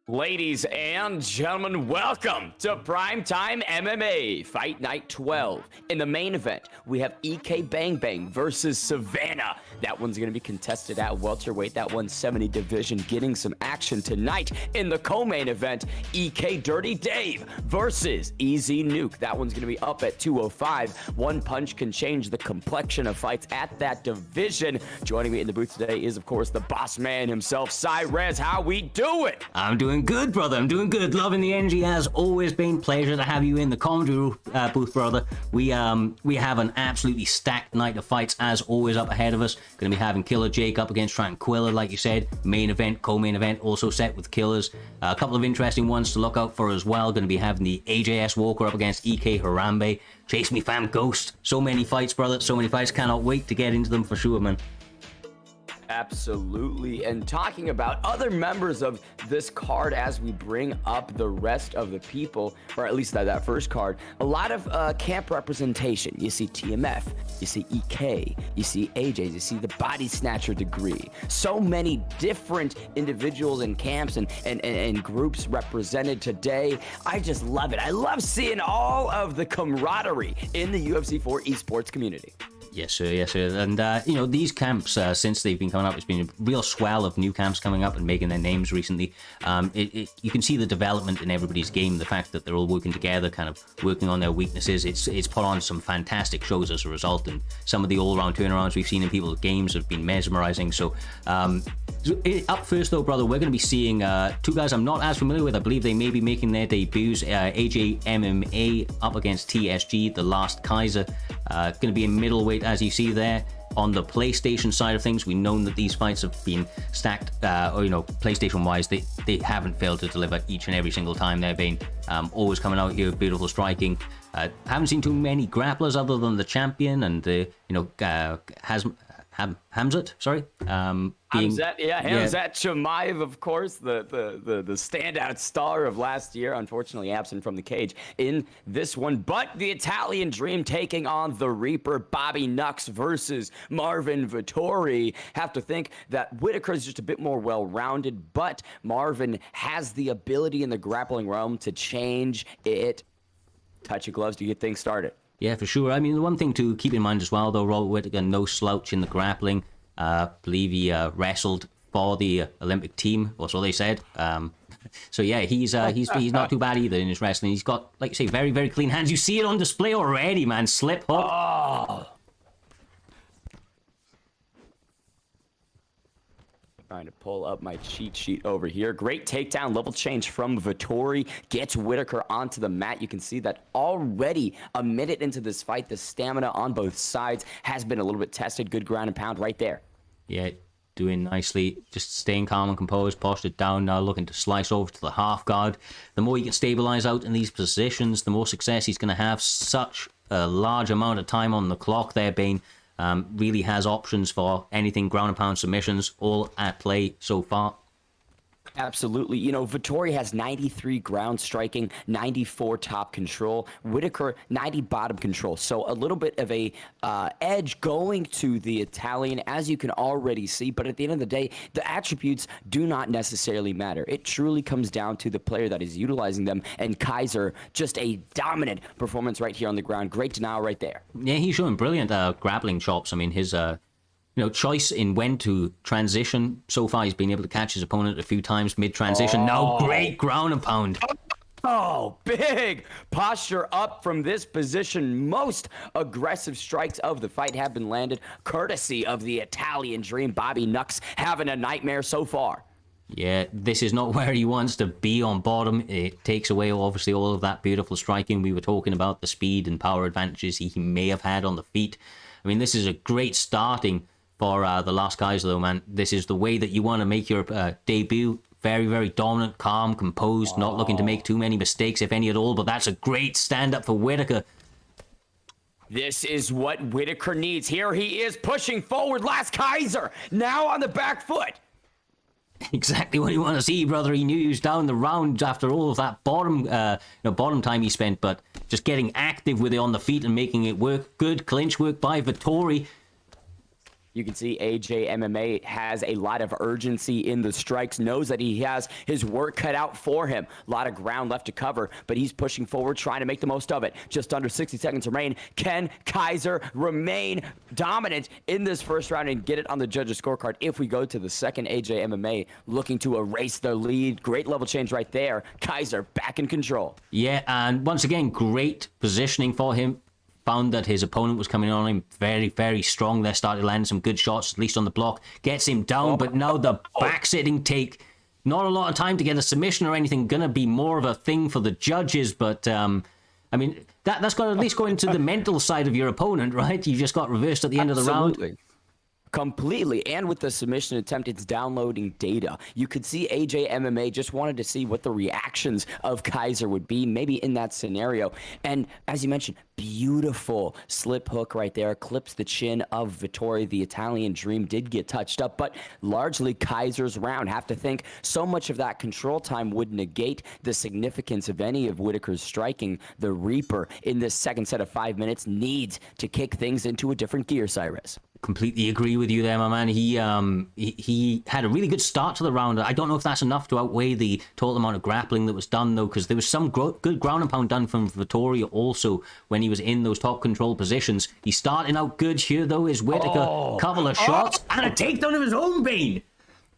Ladies and gentlemen, welcome to Primetime MMA Fight Night 12. In the main event, we have EK Bangbang versus Savana. That one's going to be contested at welterweight, that 170 division, getting some action tonight. In the co-main event, EK DirrtyDave versus EZ Nuke. That one's going to be up at 205. One punch can change the complexion of fights at that division. Joining me in the booth today is, of course, the boss man himself, Cyrez. How we doing? I'm doing good, brother. I'm doing good. Loving the energy as always. Been pleasure to have you in the commentary booth, brother. We have an absolutely stacked night of fights as always up ahead of us. Going to be having Killer Jake up against Tranquilla, like you said. Main event, co-main event, also set with killers. A couple of interesting ones to look out for as well. Going to be having the AJS Walker up against EK Harambe. ChasmeFam Ghost. So many fights, brother. So many fights. Cannot wait to get into them for sure, man. Absolutely. And talking about other members of this card as we bring up the rest of the people, or at least that first card, a lot of camp representation. You see TMF, you see EK, you see AJs, you see the Body Snatcher degree. So many different individuals and camps and groups represented today. I just love it. I love seeing all of the camaraderie in the UFC 4 esports community. Yes, sir. Yes, sir. And, you know, these camps, since they've been coming up, it's been a real swell of new camps coming up and making their names recently. You can see the development in everybody's game, the fact that they're all working together, kind of working on their weaknesses. It's put on some fantastic shows as a result, and some of the all-round turnarounds we've seen in people's games have been mesmerizing. So, up first, though, brother, we're going to be seeing two guys I'm not as familiar with. I believe they may be making their debuts. AJ Mma up against TSG TheLastKaiser. Going to be in middleweight, as you see there. On the PlayStation side of things, we've known that these fights have been stacked, or, you know, PlayStation-wise, they haven't failed to deliver each and every single time. They've been always coming out here with beautiful striking. Haven't seen too many grapplers other than the champion and, you know, Hamzat, sorry. Hamzat Chimaev, of course, the standout star of last year, unfortunately absent from the cage in this one. But the Italian Dream taking on the Reaper, Bobby Nux versus Marvin Vettori. Have to think that Whitaker is just a bit more well-rounded, but Marvin has the ability in the grappling realm to change it. Touch your gloves to get things started. Yeah, for sure. I mean, the one thing to keep in mind as well, though, Robert Whitaker, no slouch in the grappling. Believe he wrestled for the Olympic team, or so they said. So yeah, he's not too bad either in his wrestling. He's got, like you say, very, very clean hands. You see it on display already, man. Slip hook. Oh. Trying to pull up my cheat sheet over here. Great takedown, level change from Vettori. Gets Whitaker onto the mat. You can see that already a minute into this fight, the stamina on both sides has been a little bit tested. Good ground and pound right there. Yeah, doing nicely. Just staying calm and composed. Postured down now, looking to slice over to the half guard. The more he can stabilize out in these positions, the more success he's going to have. Such a large amount of time on the clock there, Bane. Really has options for anything ground and pound submissions, all at play so far. Absolutely. You know, Vettori has 93 ground striking, 94 top control. Whitaker, 90 bottom control. So a little bit of a edge going to the Italian, as you can already see. But at the end of the day, the attributes do not necessarily matter. It truly comes down to the player that is utilizing them. And Kaiser, just a dominant performance right here on the ground. Great denial right there. Yeah, he's showing brilliant grappling chops. I mean, his choice in when to transition. So far, he's been able to catch his opponent a few times mid-transition. Now, great ground and pound. Oh, big posture up from this position. Most aggressive strikes of the fight have been landed, courtesy of the Italian Dream. Bobby Nux having a nightmare so far. Yeah, this is not where he wants to be on bottom. It takes away, obviously, all of that beautiful striking. We were talking about the speed and power advantages he may have had on the feet. I mean, this is a great starting for the TheLastKaiser, though, man. This is the way that you want to make your debut. Very, very dominant, calm, composed, not looking to make too many mistakes, if any at all. But that's a great stand-up for Whitaker. This is what Whitaker needs. Here he is pushing forward. TheLastKaiser now on the back foot. Exactly what you want to see, brother. He knew he was down the round after all of that bottom time he spent, but just getting active with it on the feet and making it work. Good clinch work by Vettori. You can see AJ Mma has a lot of urgency in the strikes, knows that he has his work cut out for him. A lot of ground left to cover, but he's pushing forward, trying to make the most of it. Just under 60 seconds remain. Can Kaiser remain dominant in this first round and get it on the judges' scorecard? If we go to the second, AJ Mma looking to erase the lead. Great level change right there. Kaiser back in control. Yeah, and once again, great positioning for him. Found that his opponent was coming on him very, very strong there. Started landing some good shots, at least on the block. Gets him down, but now the back-sitting take. Not a lot of time to get a submission or anything. Going to be more of a thing for the judges, but, I mean, that's got to at least go into the mental side of your opponent, right? You just got reversed at the end of the round. Completely. And with the submission attempt, it's downloading data. You could see AJ Mma just wanted to see what the reactions of Kaiser would be, maybe in that scenario. And as you mentioned, beautiful slip hook right there, clips the chin of Vettori. The Italian Dream did get touched up, but largely Kaiser's round. Have to think so much of that control time would negate the significance of any of Whitaker's striking. The Reaper in this second set of 5 minutes needs to kick things into a different gear, Cyrus. Completely agree with you there, my man. He had a really good start to the round. I don't know if that's enough to outweigh the total amount of grappling that was done, though, because there was some good ground and pound done from Vittoria also when he was in those top control positions. He's starting out good here, though, is Whittaker. Couple of shots and a takedown of his own, Bane.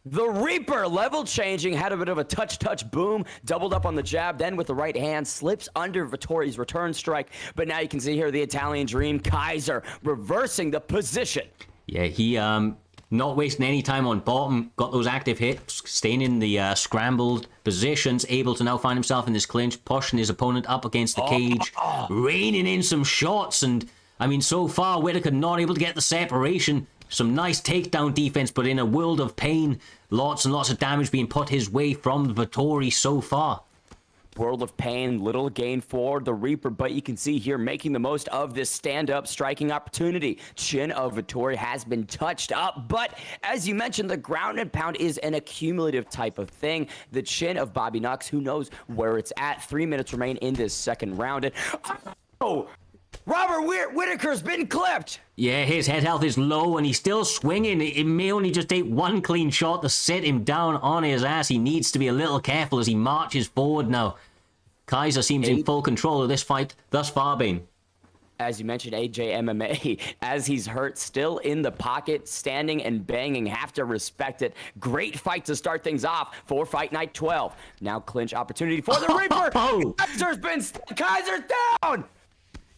The Reaper, level changing, had a bit of a touch, boom, doubled up on the jab, then with the right hand, slips under Vittori's return strike. But now you can see here the Italian Dream, Kaiser, reversing the position. Yeah, he not wasting any time on bottom, got those active hits, staying in the scrambled positions, able to now find himself in this clinch, pushing his opponent up against the cage, raining in some shots, and I mean, so far, Whittaker not able to get the separation. Some nice takedown defense, but in a world of pain. Lots and lots of damage being put his way from Vittori so far. World of pain, little gain for the Reaper, but you can see here making the most of this stand-up striking opportunity. Chin of Vittori has been touched up, but as you mentioned, the ground and pound is an accumulative type of thing. The chin of Bobby Nux, who knows where it's at. 3 minutes remain in this second round. And Robert Whittaker's been clipped. Yeah, his head health is low and he's still swinging. It may only just take one clean shot to sit him down on his ass. He needs to be a little careful as he marches forward now. Kaiser seems in full control of this fight thus far, Bane. As you mentioned, AJ Mma, as he's hurt, still in the pocket, standing and banging. Have to respect it. Great fight to start things off for Fight Night 12. Now clinch opportunity for the Reaper. Kaiser's down.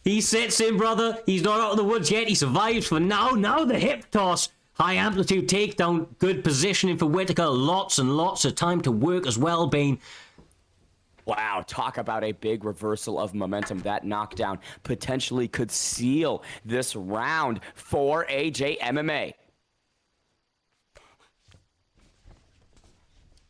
He sits in, brother. He's not out of the woods yet. He survives for now. Now the hip toss. High amplitude takedown. Good positioning for Whittaker. Lots and lots of time to work as well, Bane. Wow, talk about a big reversal of momentum. That knockdown potentially could seal this round for AJ Mma.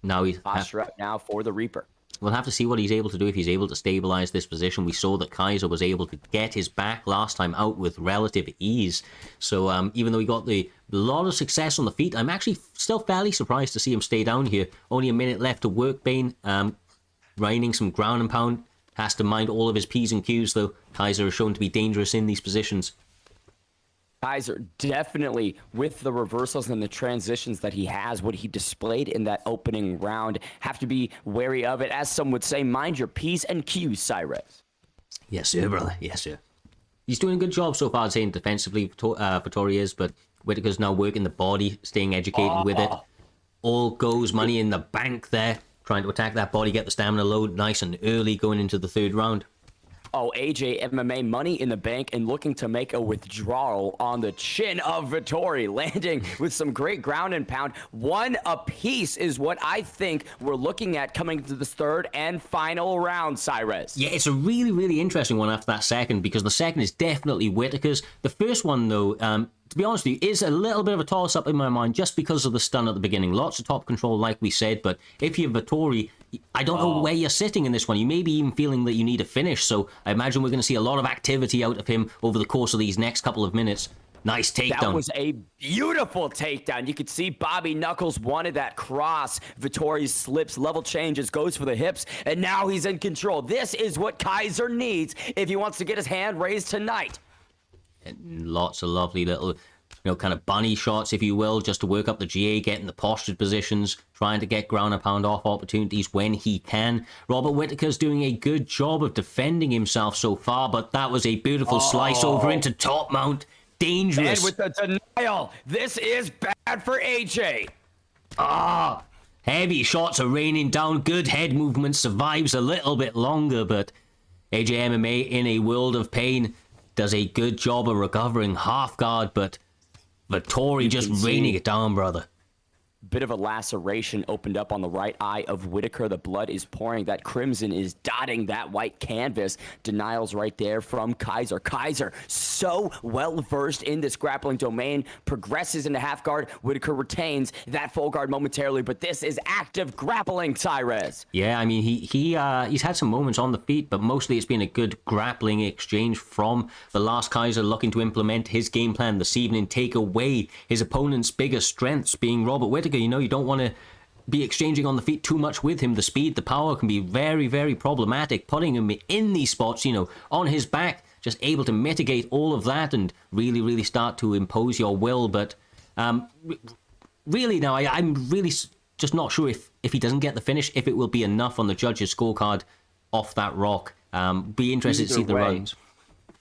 Now he's posture up now for the Reaper. We'll have to see what he's able to do if he's able to stabilize this position. We saw that Kaiser was able to get his back last time out with relative ease. So even though he got a lot of success on the feet, I'm actually still fairly surprised to see him stay down here. Only a minute left to work, Bane. Raining some ground and pound. Has to mind all of his P's and Q's, though. Kaiser is shown to be dangerous in these positions. Kaiser definitely, with the reversals and the transitions that he has, what he displayed in that opening round, have to be wary of it. As some would say, mind your P's and Q's, Cyrus. Yes, sir, brother. Yes, sir. He's doing a good job so far, I'd say, defensively, Vittori is, but Whittaker's now working the body, staying educated with it. All goes money in the bank there. Trying to attack that body, get the stamina load nice and early going into the third round. Oh, AJ Mma, money in the bank and looking to make a withdrawal on the chin of Vittori, landing with some great ground and pound. One apiece is what I think we're looking at coming to this third and final round, Cyrus. Yeah, it's a really, really interesting one after that second, because the second is definitely Whittaker's. The first one, though, to be honest with you, is a little bit of a toss-up in my mind just because of the stun at the beginning. Lots of top control, like we said, but if you're Vittori, I don't know where you're sitting in this one. You may be even feeling that you need a finish, so I imagine we're going to see a lot of activity out of him over the course of these next couple of minutes. Nice takedown. That was a beautiful takedown. You could see Bobby Knuckles wanted that cross. Vittori slips, level changes, goes for the hips, and now he's in control. This is what Kaiser needs if he wants to get his hand raised tonight. And lots of lovely little, kind of bunny shots, if you will, just to work up the GA, getting the postured positions, trying to get ground and pound off opportunities when he can. Robert Whittaker's doing a good job of defending himself so far, but that was a beautiful slice over into top mount. Dangerous. And with the denial, this is bad for AJ. Heavy shots are raining down. Good head movement, survives a little bit longer, but AJ Mma in a world of pain does a good job of recovering half guard, but Vittori just raining it down, brother. Bit of a laceration opened up on the right eye of Whittaker. The blood is pouring. That crimson is dotting that white canvas. Denials right there from Kaiser. Kaiser, so well versed in this grappling domain, progresses into half guard. Whittaker retains that full guard momentarily, but this is active grappling, Cyrus. Yeah, I mean, he's had some moments on the feet, but mostly it's been a good grappling exchange from TheLastKaiser, looking to implement his game plan this evening, take away his opponent's biggest strengths, being Robert Whittaker. You don't want to be exchanging on the feet too much with him. The speed, the power can be very, very problematic. Putting him in these spots, on his back, just able to mitigate all of that and really, really start to impose your will. But really now, I'm really just not sure if he doesn't get the finish, if it will be enough on the judges' scorecard off that rock. Be interested to see the runs.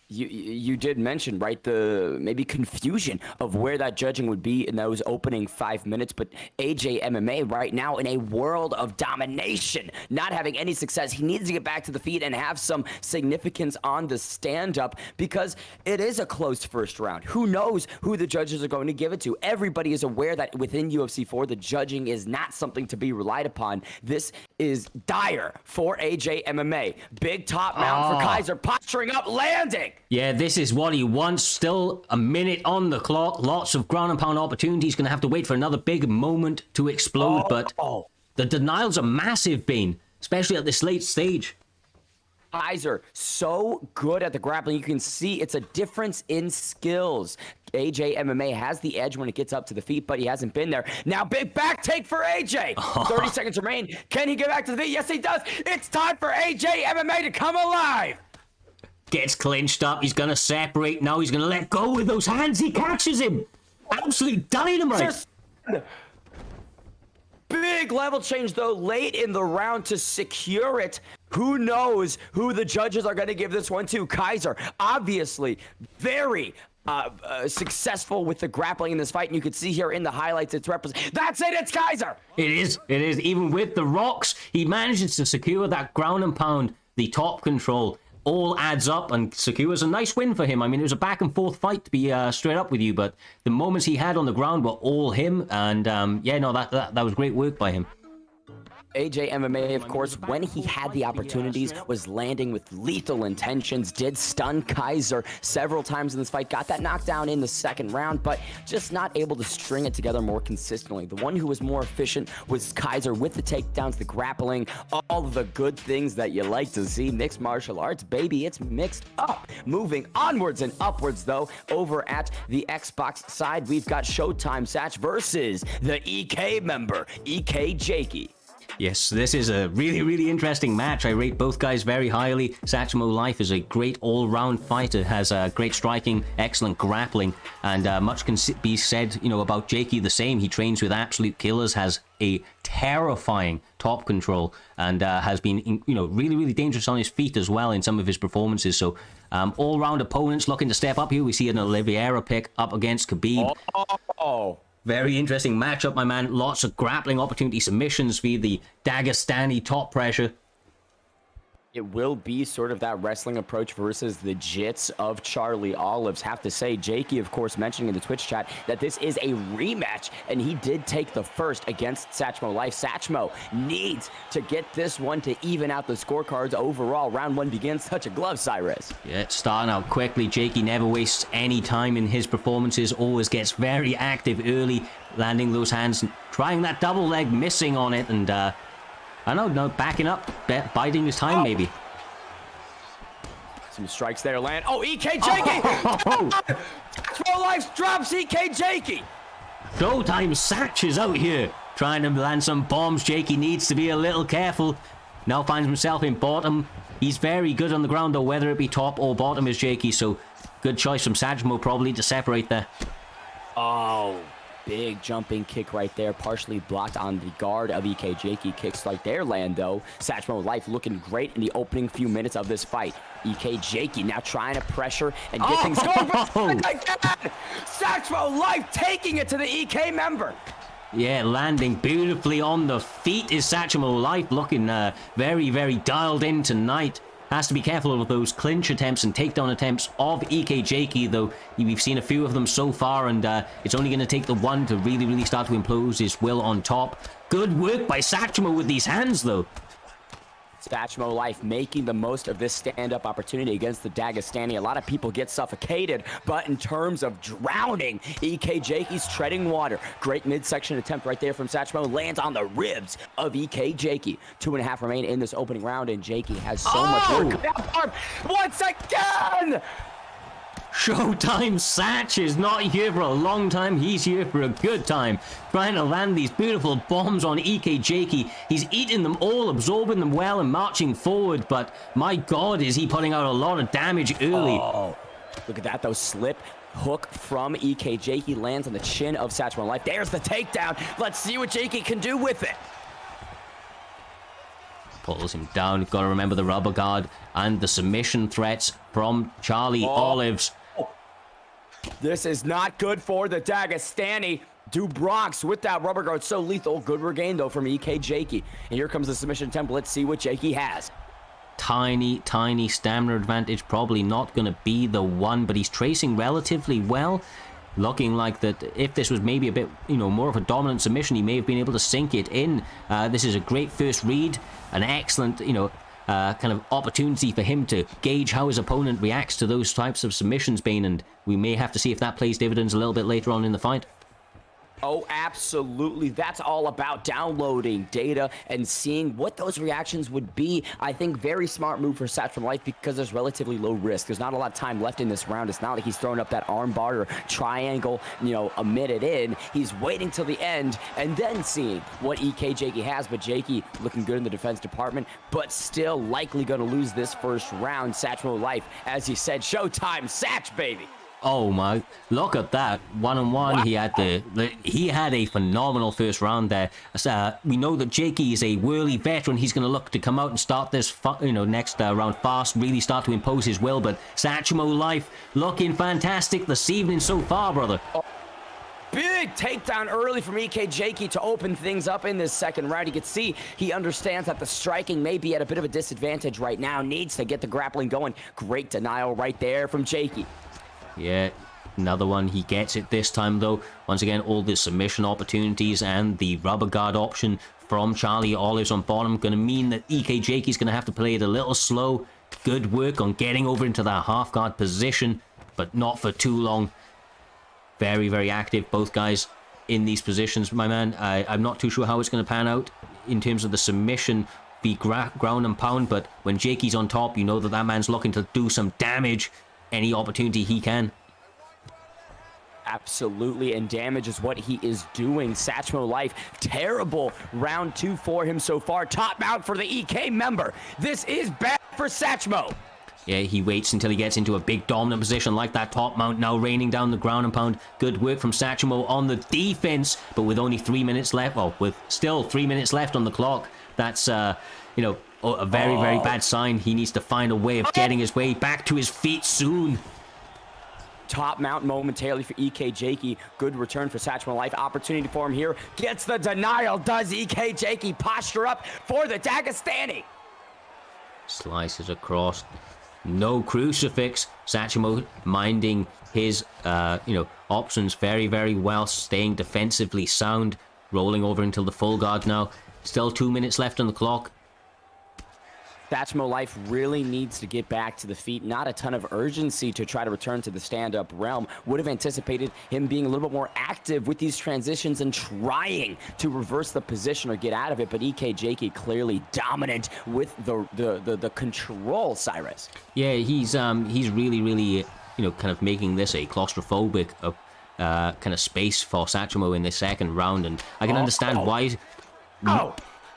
You did mention, right, the maybe confusion of where that judging would be in those opening 5 minutes, but AJ Mma right now in a world of domination, not having any success. He needs to get back to the feet and have some significance on the stand-up because it is a close first round. Who knows who the judges are going to give it to? Everybody is aware that within UFC 4, the judging is not something to be relied upon. This is dire for AJ Mma. Big top mount for Kaiser, posturing up, landing. Yeah, this is what he wants. Still a minute on the clock. Lots of ground and pound opportunities. Going to have to wait for another big moment to explode. But the denials are massive, Bane, especially at this late stage. Kaiser, so good at the grappling. You can see it's a difference in skills. AJ Mma has the edge when it gets up to the feet, but he hasn't been there. Now, big back take for AJ. 30 seconds remain. Can he get back to the feet? Yes, he does. It's time for AJ Mma to come alive. Gets clinched up. He's going to separate. Now he's going to let go with those hands. He catches him. Absolute dynamite. Big level change, though, late in the round to secure it. Who knows who the judges are going to give this one to? Kaiser, obviously, very successful with the grappling in this fight. And you can see here in the highlights, it's represented. That's it. It's Kaiser. It is. It is. Even with the rocks, he manages to secure that ground and pound, the top control. All adds up and secures a nice win for him. I mean, it was a back and forth fight, to be straight up with you, but the moments he had on the ground were all him, and yeah, no, that was great work by him. AJ Mma, of course, when he had the opportunities, was landing with lethal intentions, did stun Kaiser several times in this fight, got that knockdown in the second round, but just not able to string it together more consistently. The one who was more efficient was Kaiser with the takedowns, the grappling, all the good things that you like to see. Mixed martial arts, baby, it's mixed up. Moving onwards and upwards, though, over at the Xbox side, we've got Showtime Satch versus the EK member, EK Jakey. Yes, this is a really, really interesting match. I rate both guys very highly. Satch Life is a great all-round fighter, has great striking, excellent grappling, and much can be said, you know, about Jakey the same. He trains with absolute killers, has a terrifying top control, and has been, you know, really, really dangerous on his feet as well in some of his performances. So all-round opponents looking to step up here. We see an Oliveira pick up against Khabib. Very interesting matchup, my man. Lots of grappling opportunity, submissions via the Dagestani top pressure. It will be sort of that wrestling approach versus the jits of Charlie Olives. Have to say, Jakey, of course, mentioning in the Twitch chat that this is a rematch, and he did take the first against Satch Life. Satch needs to get this one to even out the scorecards overall. Round one begins. Touch a glove, Cyrus. Yeah, it's starting out quickly. Jakey never wastes any time in his performances, always gets very active early, landing those hands, trying that double leg, missing on it, and I know, no, backing up, biding his time, maybe. Some strikes there land. Oh, EK Jakey! Pro Life drops EK Jakey! Showtime Satch is out here, trying to land some bombs. Jakey needs to be a little careful. Now finds himself in bottom. He's very good on the ground, though, whether it be top or bottom is Jakey, so good choice from Satch probably to separate there. Oh. Big jumping kick right there, partially blocked on the guard of EK Jakey. Kicks like their land, though. Satch Life looking great in the opening few minutes of this fight. EK Jakey now trying to pressure and get things going. Satch Life taking it to the EK member. Yeah, landing beautifully on the feet is Satch Life, looking very, very dialed in tonight. Has to be careful of those clinch attempts and takedown attempts of EK Jakey, though we've seen a few of them so far, and it's only going to take the one to really, really start to impose his will on top. Good work by Satch with these hands, though. Satch Life making the most of this stand-up opportunity against the Dagestani. A lot of people get suffocated, but in terms of drowning, EK Jakey's treading water. Great midsection attempt right there from Satch lands on the ribs of EK Jakey. 2.5 remain in this opening round, and Jakey has so much work. Once again! Showtime. Satch is not here for a long time. He's here for a good time. Trying to land these beautiful bombs on Jakey. He's eating them all, absorbing them well, and marching forward. But my God, is he putting out a lot of damage early. Oh, look at that, though. Slip hook from Jakey lands on the chin of Satch Mo Life. There's the takedown. Let's see what Jakey can do with it. Pulls him down. You've got to remember the rubber guard and the submission threats from Charlie Olives. This is not good for the Dagestani. Dubronx with that rubber guard, so lethal. Good regain, though, from Jakey. And here comes the submission template. Let's see what Jakey has. Tiny stamina advantage. Probably not going to be the one, but he's tracing relatively well. Looking like that if this was maybe a bit, more of a dominant submission, he may have been able to sink it in. This is a great first read. An excellent, kind of opportunity for him to gauge how his opponent reacts to those types of submissions, Bane, and we may have to see if that plays dividends a little bit later on in the fight. Oh, absolutely. That's all about downloading data and seeing what those reactions would be. I think very smart move for Satch from Life because there's relatively low risk. There's not a lot of time left in this round. It's not like he's throwing up that arm bar or triangle, a minute in. He's waiting till the end and then seeing what Jakey has. But Jakey looking good in the defense department, but still likely going to lose this first round. Satch Mo Life, as he said, Showtime, Satch, baby. Oh my, look at that. One-on-one, wow. He had a phenomenal first round there. We know that Jakey is a whirly veteran. He's going to look to come out and start this next round fast, really start to impose his will. But Satch Mo Life looking fantastic this evening so far, brother. Oh, big takedown early from Jakey to open things up in this second round. You can see he understands that the striking may be at a bit of a disadvantage right now. Needs to get the grappling going. Great denial right there from Jakey. Yeah, another one. He gets it this time, though. Once again, all the submission opportunities and the rubber guard option from Charlie Olives on bottom going to mean that Jakey's going to have to play it a little slow. Good work on getting over into that half guard position, but not for too long. Very, very active, both guys in these positions, my man. I'm not too sure how it's going to pan out in terms of the submission, the ground and pound, but when Jakey's on top, you know that man's looking to do some damage. Any opportunity he can. Absolutely, and damage is what he is doing. Satch Mo Life, terrible round 2 for him so far. Top mount for the member. This is bad for Satch Mo. Yeah, he waits until he gets into a big dominant position like that top mount, now raining down the ground and pound. Good work from Satch Mo on the defense, but with only 3 minutes left, with still 3 minutes left on the clock, that's, a very, very bad sign. He needs to find a way of getting his way back to his feet soon. Top mount momentarily for Jakey. Good return for Satch Mo Life. Opportunity for him here. Gets the denial. Does Jakey. Posture up for the Dagestani. Slices across. No crucifix. Satch Mo minding his, options very, very well. Staying defensively sound. Rolling over until the full guard now. Still 2 minutes left on the clock. Satch Mo Life really needs to get back to the feet. Not a ton of urgency to try to return to the stand-up realm. Would have anticipated him being a little bit more active with these transitions and trying to reverse the position or get out of it. But Jakey clearly dominant with the control, Cyrus. Yeah, he's really, really, kind of making this a claustrophobic kind of space for Satch Mo in this second round, and I can understand why.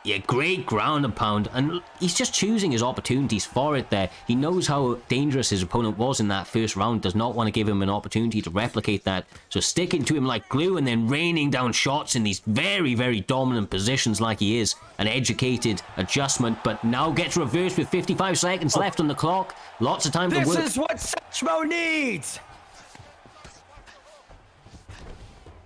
Yeah, great ground and pound, and he's just choosing his opportunities for it there. He knows how dangerous his opponent was in that first round, does not want to give him an opportunity to replicate that, so sticking to him like glue and then raining down shots in these very, very dominant positions like he is. An educated adjustment, but now gets reversed with 55 seconds left on the clock. Lots of time to work. This is what Satch Mo needs!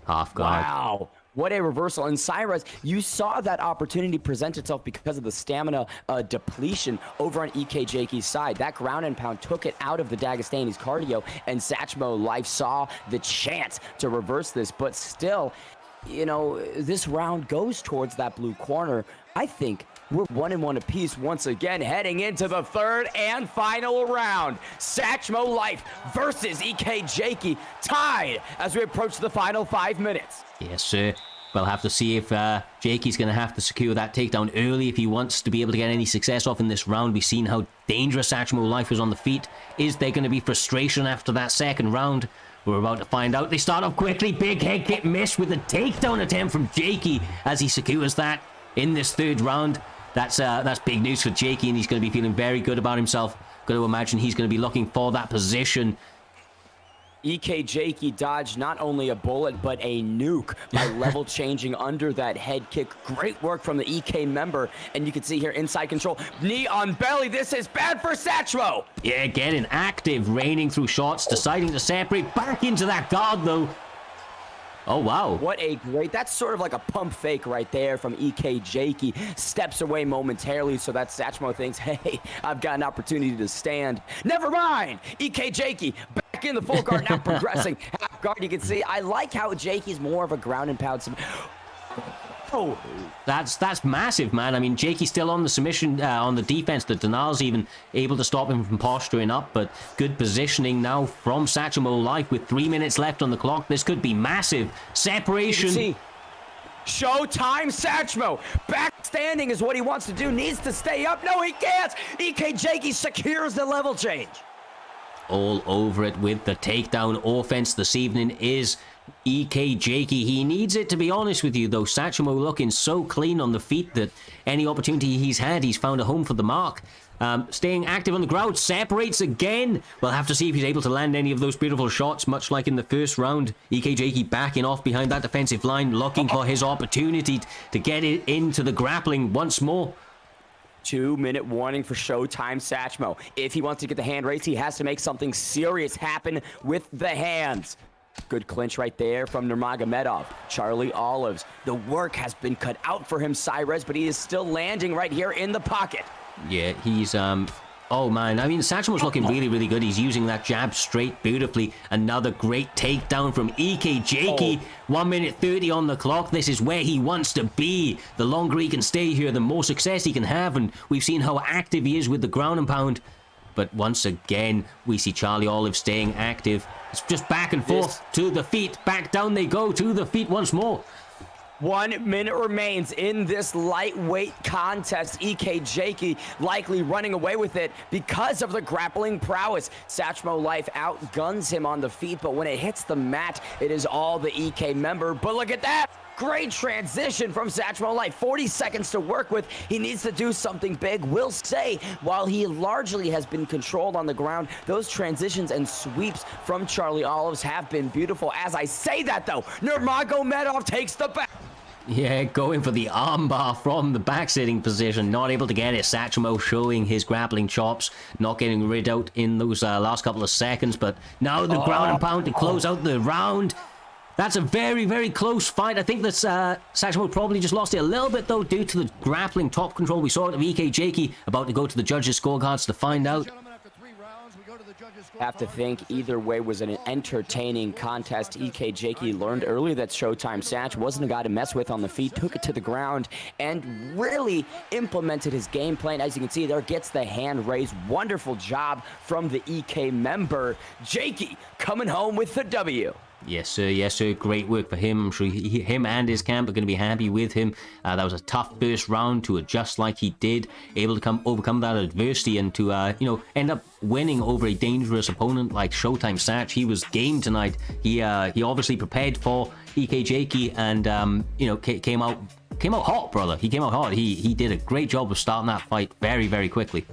Half guard. Wow. What a reversal. And Cyrus, you saw that opportunity present itself because of the stamina depletion over on Jakey's side. That ground and pound took it out of the Dagestani's cardio, and Satch Mo Life saw the chance to reverse this. But still, this round goes towards that blue corner. I think we're 1-1 apiece once again, heading into the third and final round. Satch Mo Life versus Jakey, tied as we approach the final 5 minutes. Yes, sir. We'll have to see if Jakey's going to have to secure that takedown early if he wants to be able to get any success off in this round. We've seen how dangerous Satch Life was on the feet. Is there going to be frustration after that second round? We're about to find out. They start off quickly. Big head kick missed with the takedown attempt from Jakey as he secures that in this third round. That's big news for Jakey, and he's going to be feeling very good about himself. Got to imagine he's going to be looking for that position. Jakey dodged not only a bullet, but a nuke by level changing under that head kick. Great work from the member. And you can see here inside control. Knee on belly. This is bad for Satchmo. Yeah, getting active, raining through shots, deciding to separate back into that guard, though. Oh, wow. What a great, that's sort of like a pump fake right there from Jakey. Steps away momentarily so that Satchmo thinks, hey, I've got an opportunity to stand. Never mind. Jakey back in the full guard, now progressing. Half guard, you can see. I like how Jakey's more of a ground and pound. Oh, that's massive, man. I mean, Jakey's still on the submission, on the defense. The Decalz even able to stop him from posturing up, but good positioning now from Satch Life with 3 minutes left on the clock. This could be massive. Separation. Showtime Satchmo. Back standing is what he wants to do. Needs to stay up. No, he can't. Jakey secures the level change. All over it with the takedown offense this evening is Jakey. He needs it, to be honest with you, though. Satch looking so clean on the feet that any opportunity he's had, he's found a home for the mark. Staying active on the ground, separates again. We'll have to see if he's able to land any of those beautiful shots, much like in the first round. Jakey backing off behind that defensive line, looking for his opportunity to get it into the grappling once more. 2-minute warning for Showtime Satchmo. If he wants to get the hand raised, he has to make something serious happen with the hands. Good clinch right there from Nurmagomedov. Charlie Olives. The work has been cut out for him, Cyrez, but he is still landing right here in the pocket. Yeah, he's, oh man, I mean, Satchmo's looking really, really good. He's using that jab straight beautifully. Another great takedown from Jakey. 1 minute 30 on the clock. This is where he wants to be. The longer he can stay here, the more success he can have, and we've seen how active he is with the ground and pound. But once again, we see Charlie Olive staying active. It's just back and forth to the feet. Back down they go to the feet once more. 1 minute remains in this lightweight contest. Jakey likely running away with it because of the grappling prowess. Satchmo Life outguns him on the feet, but when it hits the mat, it is all the member. But look at that. Great transition from Satchmo Life. 40 seconds to work with. He needs to do something big. Will say, while he largely has been controlled on the ground, those transitions and sweeps from Charlie Olives have been beautiful. As I say that, though, Nurmagomedov takes the back. Yeah, going for the armbar from the back sitting position. Not able to get it. Satchmo showing his grappling chops. Not getting rid out in those last couple of seconds. But now the ground and pound to close out the round. That's a very, very close fight. I think that Satchmo probably just lost it a little bit, though, due to the grappling top control. We saw it of Jakey about to go to the judges' scorecards to find out. Have to think either way was an entertaining contest. Jakey learned early that Showtime Satch wasn't a guy to mess with on the feet, took it to the ground, and really implemented his game plan. As you can see there, gets the hand raised. Wonderful job from the member. Jakey coming home with the W. Yes, sir. Yes, sir. Great work for him. I'm sure him and his camp are going to be happy with him. That was a tough first round to adjust like he did. Able to overcome that adversity and to, end up winning over a dangerous opponent like Showtime Satch. He was game tonight. He obviously prepared for Jakey and, came out hot, brother. He came out hot. He did a great job of starting that fight very, very quickly.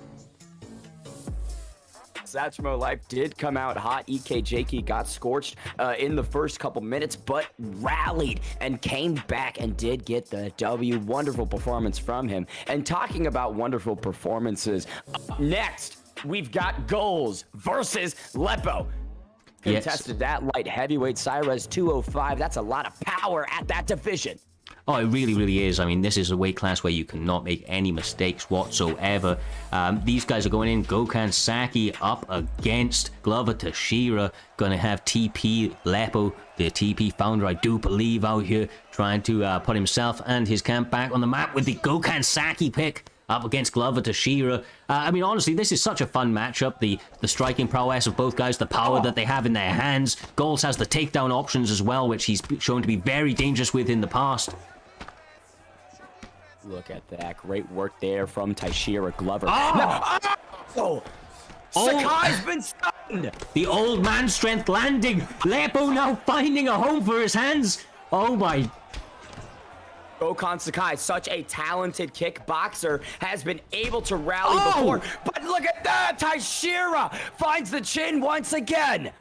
Satchmo Life did come out hot. Jakey got scorched in the first couple minutes, but rallied and came back and did get the W. Wonderful performance from him. And talking about wonderful performances, up next, we've got Goals versus Lepo. Contested that light heavyweight, Cyrez 205. That's a lot of power at that division. Oh, it really, really is. I mean, this is a weight class where you cannot make any mistakes whatsoever. These guys are going in. Gokhan Saki up against Glover Teixeira. Going to have TP Lepo, the TP founder, I do believe, out here trying to put himself and his camp back on the map with the Gokhan Saki pick. up against Glover Teixeira. I mean, honestly, this is such a fun matchup. The striking prowess of both guys, the power that they have in their hands. Golds has the takedown options as well, which he's shown to be very dangerous with in the past. Look at that. Great work there from Teixeira Glover. Oh! Sakai's been stunned! The old man strength landing. Lepo now finding a home for his hands. Oh my... Gokhan Sakai, such a talented kickboxer, has been able to rally before. But look at that! Teixeira finds the chin once again.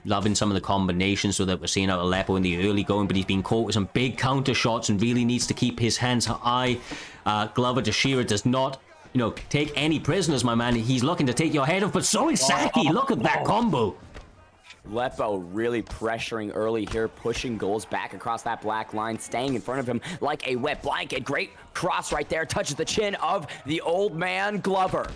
Loving some of the combinations so that we're seeing out of Lepo in the early going, but he's been caught with some big counter shots and really needs to keep his hands high. Glover Teixeira does not, you know, take any prisoners, my man. He's looking to take your head off, but so is Saki. Look at that combo. Lepo really pressuring early here, pushing goals back across that black line, staying in front of him like a wet blanket. Great cross right there, touches the chin of the old man Glover.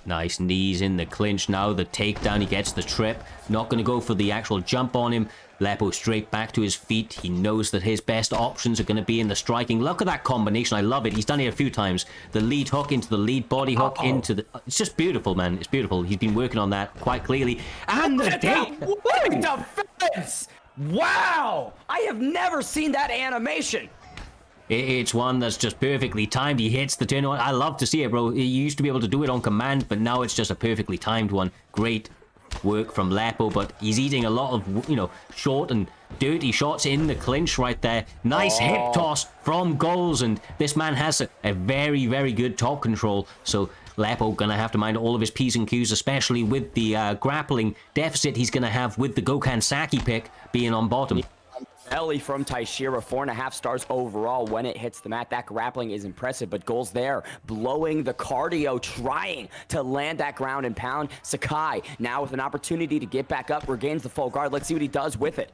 Nice knees in the clinch now. The takedown, he gets the trip. Not going to go for the actual jump on him. Lepo straight back to his feet. He knows that his best options are going to be in the striking. Look at that combination. I love it. He's done it a few times. The lead hook into the lead body hook into the... It's just beautiful, man. It's beautiful. He's been working on that quite clearly. And the take... Defense! Wow! I have never seen that animation. It's one that's just perfectly timed. He hits the turn on. I love to see it, bro. You used to be able to do it on command, but now it's just a perfectly timed one. Great work from Lepo, but he's eating a lot of, you know, short and dirty shots in the clinch right there. Nice hip toss from Goals, and this man has a very, very good top control, so Lepo gonna have to mind all of his P's and Q's, especially with the grappling deficit he's gonna have with the Gokhan Saki pick being on bottom. Belly from Teixeira, 4.5 stars overall when it hits the mat. That grappling is impressive, but Goals there, blowing the cardio, trying to land that ground and pound. Sakai now with an opportunity to get back up, regains the full guard. Let's see what he does with it.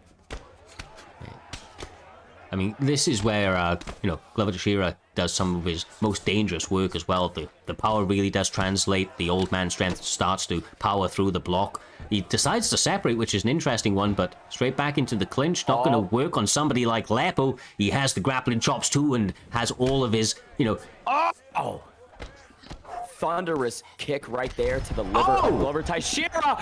I mean, this is where, you know, Glover Teixeira does some of his most dangerous work as well. The power really does translate. The old man strength starts to power through the block. He decides to separate, which is an interesting one, but straight back into the clinch. Not going to work on somebody like Lepo. He has the grappling chops too and has all of his, you know... Thunderous kick right there to the liver of Glover Teixeira.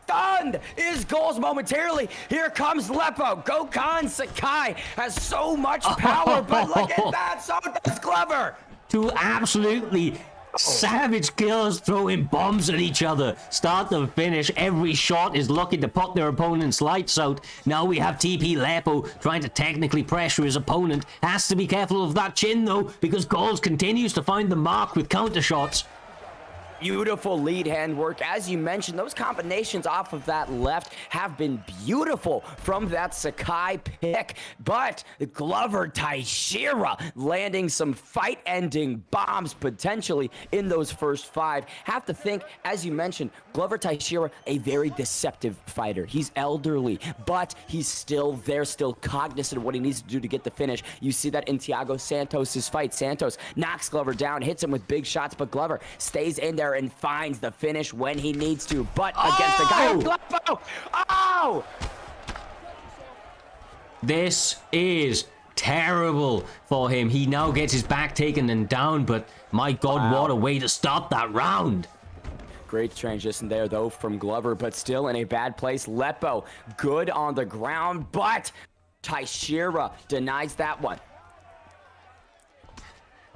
Stunned is Goals momentarily. Here comes Lepo. Gokhan Sakai has so much power, but look at that. So does Glover. Two absolutely savage killers throwing bombs at each other. Start to finish, every shot is looking to put their opponent's lights out. Now we have TP Lepo trying to technically pressure his opponent. Has to be careful of that chin though, because Goals continues to find the mark with counter shots. Beautiful lead hand work. As you mentioned, those combinations off of that left have been beautiful from that Sakai pick. But Glover Teixeira landing some fight-ending bombs potentially in those first 5. Have to think, as you mentioned, Glover Teixeira, a very deceptive fighter. He's elderly, but he's still there, still cognizant of what he needs to do to get the finish. You see that in Thiago Santos' fight. Santos knocks Glover down, hits him with big shots, but Glover stays in there and finds the finish when he needs to, but against the guy. This is terrible for him. He now gets his back taken and down, but my God, what a way to start that round. Great transition there, though, from Glover, but still in a bad place. Lepo, good on the ground, but Teixeira denies that one.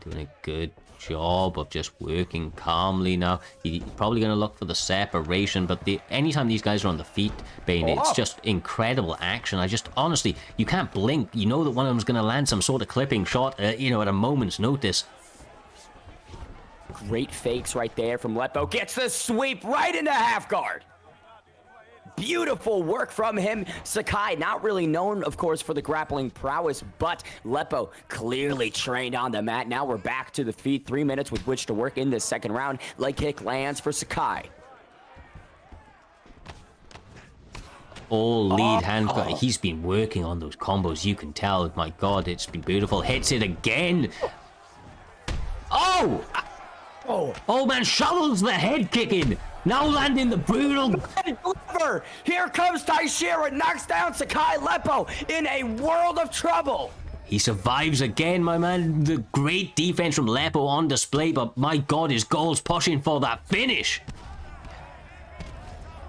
Doing a good job of just working calmly now. He's probably going to look for the separation, but anytime these guys are on the feet, Bane, it's just incredible action. Honestly, you can't blink. You know that one of them's going to land some sort of clipping shot, you know, at a moment's notice. Great fakes right there from Lepo. Gets the sweep right into half guard. Beautiful work from him. Sakai, not really known, of course, for the grappling prowess, but Lepo clearly trained on the mat. Now we're back to the feet. 3 minutes with which to work in this second round. Leg kick lands for Sakai. All lead hand. He's been working on those combos. You can tell. My God, it's been beautiful. Hits it again. Oh man, shovels the head kick in. Now landing the brutal... Here comes Teixeira, knocks down Sakai. Lepo in a world of trouble. He survives again, my man. The great defense from Lepo on display, but my God, his goal's pushing for that finish.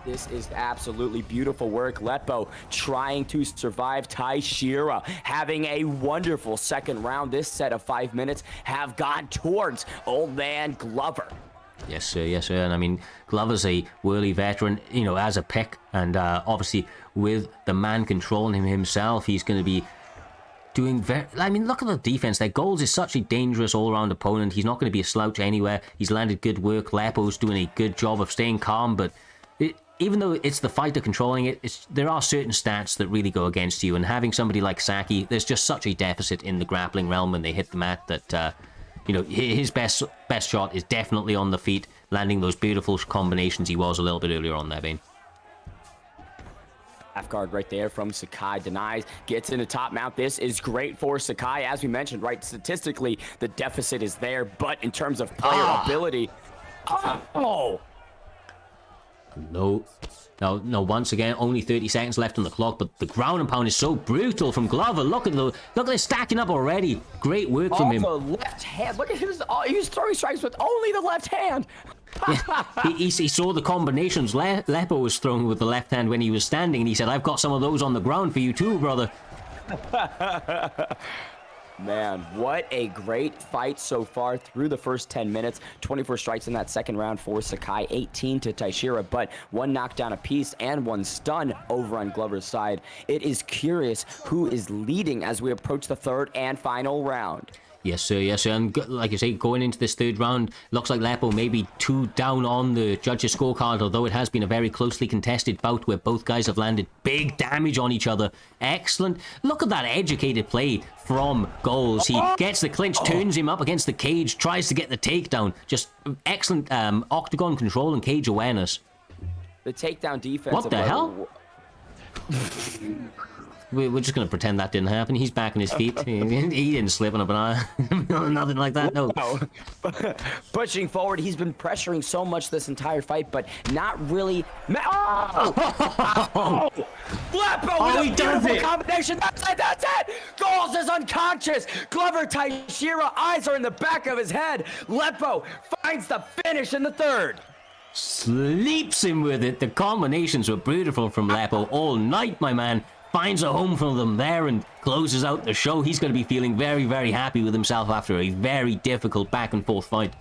This is absolutely beautiful work. Lepo trying to survive. Taishira having a wonderful second round. This set of 5 minutes have gone towards old man Glover. Yes, sir. Yes, sir. And I mean, Glover's a whirly veteran, you know, as a pick. And obviously, with the man controlling him himself, he's going to be doing very... I mean, look at the defense there. Goals is such a dangerous all-around opponent. He's not going to be a slouch anywhere. He's landed good work. Lepo's doing a good job of staying calm, but... even though it's the fighter controlling it, there are certain stats that really go against you, and having somebody like Saki, there's just such a deficit in the grappling realm when they hit the mat that, you know, his best shot is definitely on the feet, landing those beautiful combinations he was a little bit earlier on there, Bane. Half guard right there from Sakai, denies, gets into top mount. This is great for Sakai. As we mentioned, right, statistically, the deficit is there, but in terms of player ability, No, once again, only 30 seconds left on the clock, but the ground and pound is so brutal from Glover. Look at they're stacking up already. Great work from him. The left hand, look at his, he's throwing strikes with only the left hand. Yeah, he saw the combinations Lepo was throwing with the left hand when he was standing, and he said, I've got some of those on the ground for you too, brother. Man, what a great fight so far through the first 10 minutes. 24 strikes in that second round for Sakai, 18 to Taishira, but one knockdown apiece and one stun over on Glover's side. It is curious who is leading as we approach the third and final round. Yes, sir. Yes, sir. And like you say, going into this third round, looks like Lepo may be 2 down on the judges' scorecard, although it has been a very closely contested bout where both guys have landed big damage on each other. Excellent. Look at that educated play from Goals. He gets the clinch, turns him up against the cage, tries to get the takedown. Just excellent octagon control and cage awareness. The takedown defense. What the hell? We're just going to pretend that didn't happen. He's back on his feet. He didn't slip on a banana. Nothing like that, no. Pushing forward, he's been pressuring so much this entire fight, but not really... Lepo with a beautiful combination. That's it! Goals is unconscious. Glover Taishira, eyes are in the back of his head. Lepo finds the finish in the third. Sleeps him with it. The combinations were beautiful from Lepo all night, my man. Finds a home for them there and closes out the show. He's going to be feeling very, very happy with himself after a very difficult back and forth fight.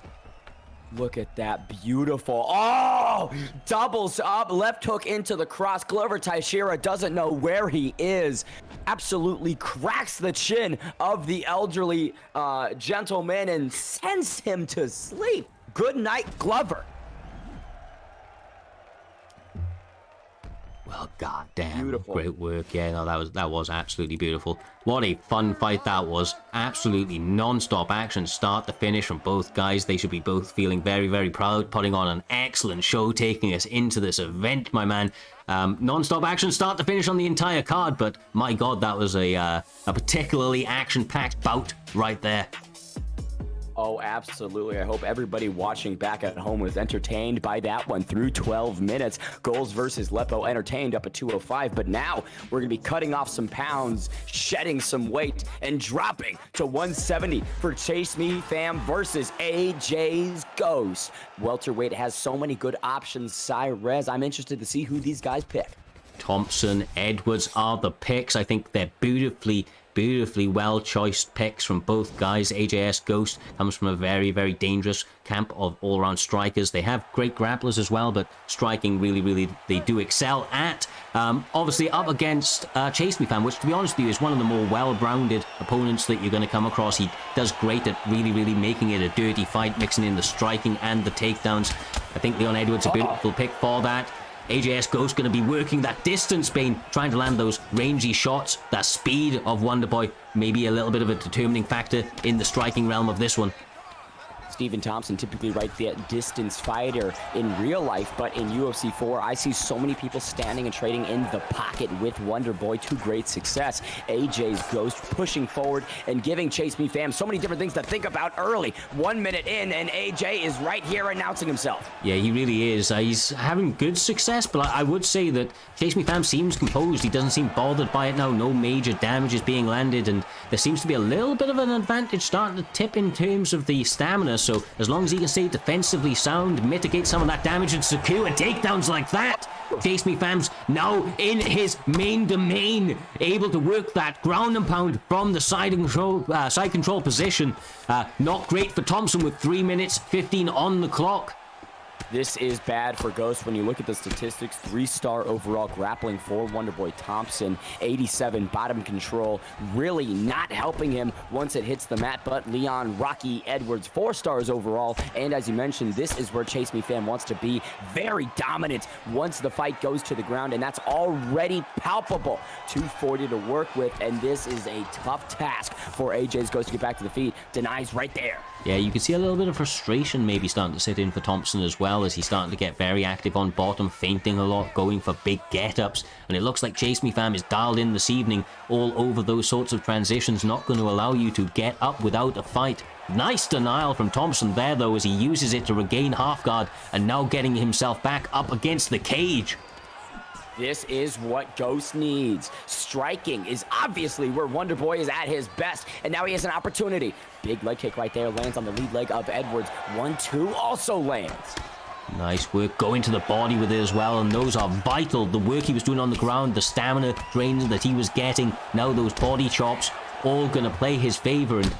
Look at that, beautiful. Oh, doubles up, left hook into the cross. Glover Taishira doesn't know where he is. Absolutely cracks the chin of the elderly gentleman and sends him to sleep. Good night, Glover. Well, goddamn, beautiful. Great work. Yeah, no, that was absolutely beautiful. What a fun fight that was. Absolutely non-stop action, start to finish from both guys. They should be both feeling very, very proud, putting on an excellent show, taking us into this event, my man. Non-stop action, start to finish on the entire card, but my God, that was a particularly action-packed bout right there. Oh, absolutely. I hope everybody watching back at home was entertained by that one through 12 minutes. Goals versus Lepo entertained up at 205, but now we're going to be cutting off some pounds, shedding some weight, and dropping to 170 for ChasmeFam versus AJ's Ghost. Welterweight has so many good options. Cyrez, I'm interested to see who these guys pick. Thompson, Edwards are the picks. I think they're beautifully well-choiced picks from both guys. AJS Ghost comes from a very, very dangerous camp of all-around strikers. They have great grapplers as well, but striking really, they do excel at. Obviously up against ChasmeFam, which to be honest with you is one of the more well-rounded opponents that you're going to come across. He does great at really making it a dirty fight, mixing in the striking and the takedowns. I think Leon Edwards a beautiful pick for that. AJS Ghost going to be working that distance, Bane, trying to land those rangy shots. That speed of Wonderboy may be a little bit of a determining factor in the striking realm of this one. Stephen Thompson, typically right that distance fighter in real life, but in UFC 4, I see so many people standing and trading in the pocket with Wonderboy to great success. AJ's Ghost pushing forward and giving ChasmeFam so many different things to think about early. 1 minute in, and AJ is right here announcing himself. Yeah, he really is. He's having good success, but I would say that ChasmeFam seems composed. He doesn't seem bothered by it now. No major damage is being landed, and there seems to be a little bit of an advantage starting to tip in terms of the stamina. So as long as he can stay defensively sound, mitigate some of that damage, and secure takedowns like that, ChasmeFam's now in his main domain, able to work that ground and pound from the side control position. Not great for Thompson with 3 minutes 15 on the clock. This is bad for Ghost when you look at the statistics. 3-star overall grappling for Wonderboy Thompson. 87 bottom control, really not helping him once it hits the mat. But Leon Rocky Edwards, 4 stars overall. And as you mentioned, this is where ChasmeFam wants to be. Very dominant once the fight goes to the ground, and that's already palpable. 240 to work with, and this is a tough task for AJ's Ghost to get back to the feet. Denies right there. Yeah, you can see a little bit of frustration maybe starting to sit in for Thompson as well, as he's starting to get very active on bottom, feinting a lot, going for big get-ups, and it looks like ChasmeFam is dialed in this evening all over those sorts of transitions, not going to allow you to get up without a fight. Nice denial from Thompson there, though, as he uses it to regain half guard, and now getting himself back up against the cage. This is what Ghost needs. Striking is obviously where Wonderboy is at his best, and now he has an opportunity. Big leg kick right there, lands on the lead leg of Edwards. 1-2 also lands. Nice work going to the body with it as well, and those are vital. The work he was doing on the ground, the stamina drains that he was getting, now those body chops, all going to play his favor. And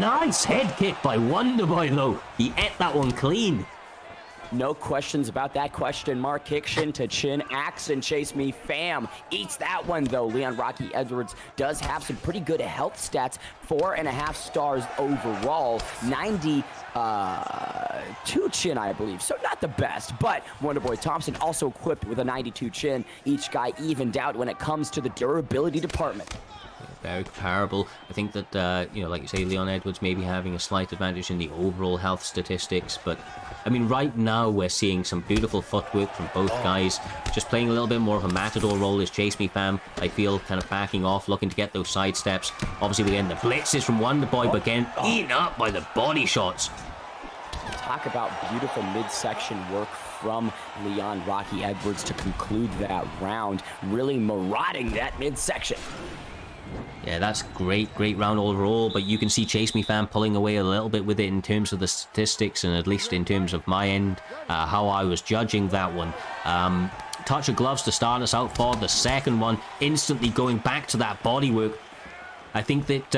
nice head kick by Wonderboy, though. He ate that one clean. No questions about that question mark. Kick shin to chin, axe, and ChasmeFam eats that one, though. Leon Rocky Edwards does have some pretty good health stats. 4.5 stars overall. 92 chin, I believe. So not the best, but Wonderboy Thompson also equipped with a 92 chin. Each guy evened out when it comes to the durability department. Very comparable. I think that, you know, like you say, Leon Edwards maybe having a slight advantage in the overall health statistics. But, I mean, right now we're seeing some beautiful footwork from both guys. Just playing a little bit more of a matador role is ChasmeFam, I feel, kind of backing off, looking to get those side steps. Obviously, we're getting the blitzes from Wonderboy, but again, eaten up by the body shots. Talk about beautiful midsection work from Leon Rocky Edwards to conclude that round. Really marauding that midsection. Yeah, that's great round overall, but you can see ChasmeFam pulling away a little bit with it in terms of the statistics, and at least in terms of my end, how I was judging that one. Touch of gloves to start us out for the second one, instantly going back to that bodywork. I think that,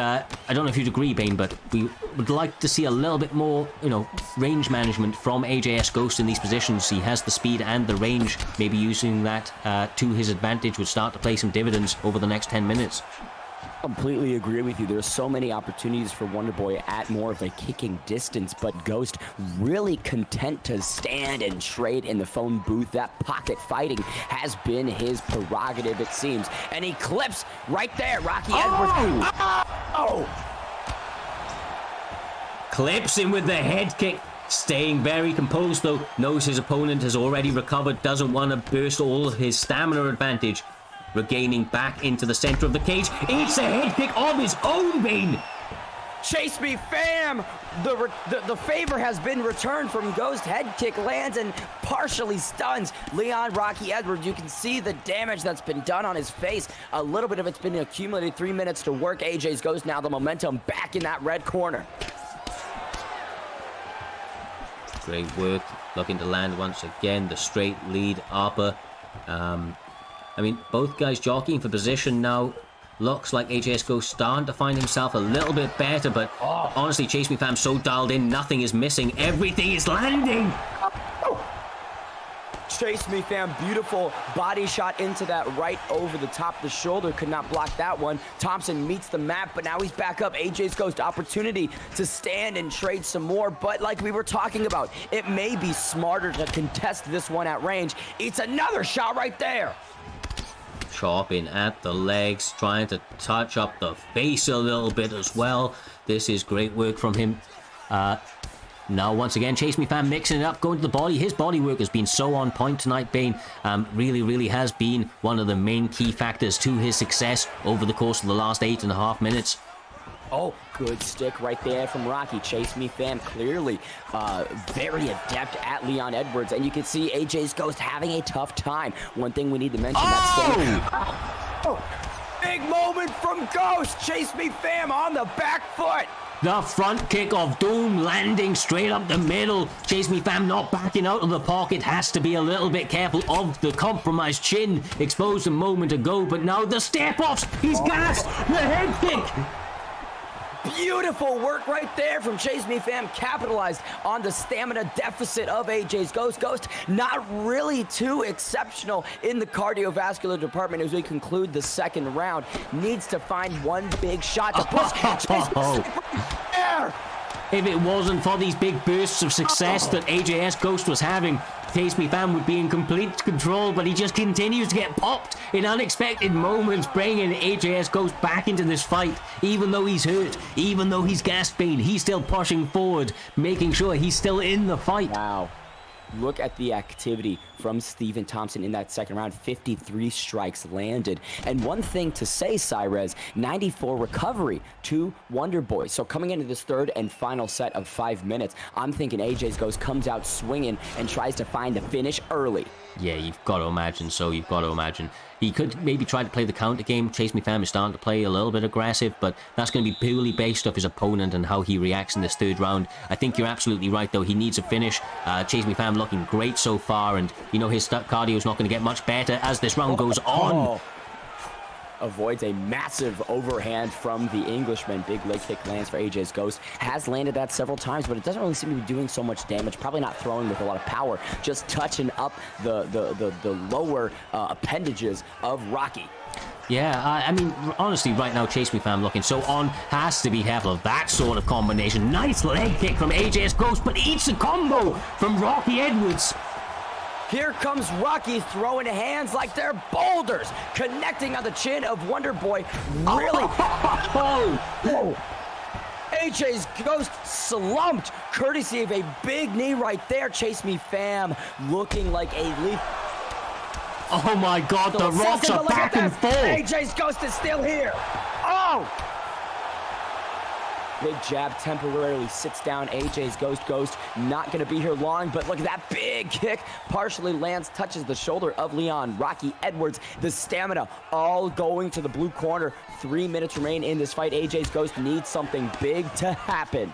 I don't know if you'd agree, Bane, but we would like to see a little bit more, you know, range management from AJS Ghost in these positions. He has the speed and the range. Maybe using that to his advantage would start to play some dividends over the next 10 minutes. Completely agree with you. There's so many opportunities for Wonderboy at more of a kicking distance, but Ghost really content to stand and trade in the phone booth. That pocket fighting has been his prerogative, it seems. And he clips right there, Rocky Edwards. Oh! Clips him with the head kick. Staying very composed, though. Knows his opponent has already recovered. Doesn't want to burst all of his stamina advantage. Regaining back into the center of the cage. Eats a head kick of his own, Bane. ChasmeFam! The favor has been returned from Ghost. Head kick lands and partially stuns Leon Rocky Edwards. You can see the damage that's been done on his face. A little bit of it's been accumulated. 3 minutes to work. AJ's Ghost now the momentum back in that red corner. Great work. Looking to land once again. The straight lead upper. I mean, both guys jockeying for position now. Looks like AJS Ghost starting to find himself a little bit better, but honestly, ChasmeFam so dialed in, nothing is missing. Everything is landing. ChasmeFam, beautiful body shot into that right over the top of the shoulder. Could not block that one. Thompson meets the mat, but now he's back up. AJ's Ghost opportunity to stand and trade some more, but like we were talking about, it may be smarter to contest this one at range. It's another shot right there. Chopping at the legs, trying to touch up the face a little bit as well. This is great work from him. Now, once again, ChasmeFam mixing it up, going to the body. His body work has been so on point tonight, Bane. Really has been one of the main key factors to his success over the course of the last 8.5 minutes. Oh, good stick right there from Rocky. ChasmeFam clearly very adept at Leon Edwards. And you can see AJ's Ghost having a tough time. One thing we need to mention, big moment from Ghost. ChasmeFam on the back foot. The front kick of doom landing straight up the middle. ChasmeFam not backing out of the pocket. Has to be a little bit careful of the compromised chin exposed a moment ago. But now the step-offs. He's gassed. The head kick. Beautiful work right there from ChasmeFam, capitalized on the stamina deficit of AJ's Ghost. Ghost not really too exceptional in the cardiovascular department as we conclude the second round. Needs to find one big shot to push. If it wasn't for these big bursts of success that AJS Ghost was having, ChasmeFam would be in complete control, but he just continues to get popped in unexpected moments, bringing AJS Ghost back into this fight. Even though he's hurt, even though he's gassed, Bane, he's still pushing forward, making sure he's still in the fight. Wow. Look at the activity from Stephen Thompson in that second round. 53 strikes landed. And one thing to say, Cyrez, 94 recovery to Wonder Boy. So coming into this third and final set of 5 minutes, I'm thinking AJ's Ghost comes out swinging and tries to find the finish early. Yeah, you've got to imagine so. You've got to imagine. He could maybe try to play the counter game. ChasmeFam is starting to play a little bit aggressive, but that's going to be purely based off his opponent and how he reacts in this third round. I think you're absolutely right, though. He needs a finish. ChasmeFam looking great so far, and you know his cardio is not going to get much better as this round goes on. Avoids a massive overhand from the Englishman. Big leg kick lands for AJ's Ghost. Has landed that several times, but it doesn't really seem to be doing so much damage. Probably not throwing with a lot of power. Just touching up the lower appendages of Rocky. Yeah, I mean, honestly, right now, ChasmeFam looking so on. Has to be careful of that sort of combination. Nice leg kick from AJ's Ghost, but eats a combo from Rocky Edwards. Here comes Rocky throwing hands like they're boulders, connecting on the chin of Wonder Boy. Really? AJ's Ghost slumped, courtesy of a big knee right there. ChasmeFam looking like a leaf. Oh my God, the rocks are back and forth. AJ's Ghost is still here. Oh! Big jab temporarily sits down AJ's Ghost not going to be here long, but look at that big kick. Partially lands, touches the shoulder of Leon. Rocky Edwards, the stamina all going to the blue corner. 3 minutes remain in this fight. AJ's Ghost needs something big to happen.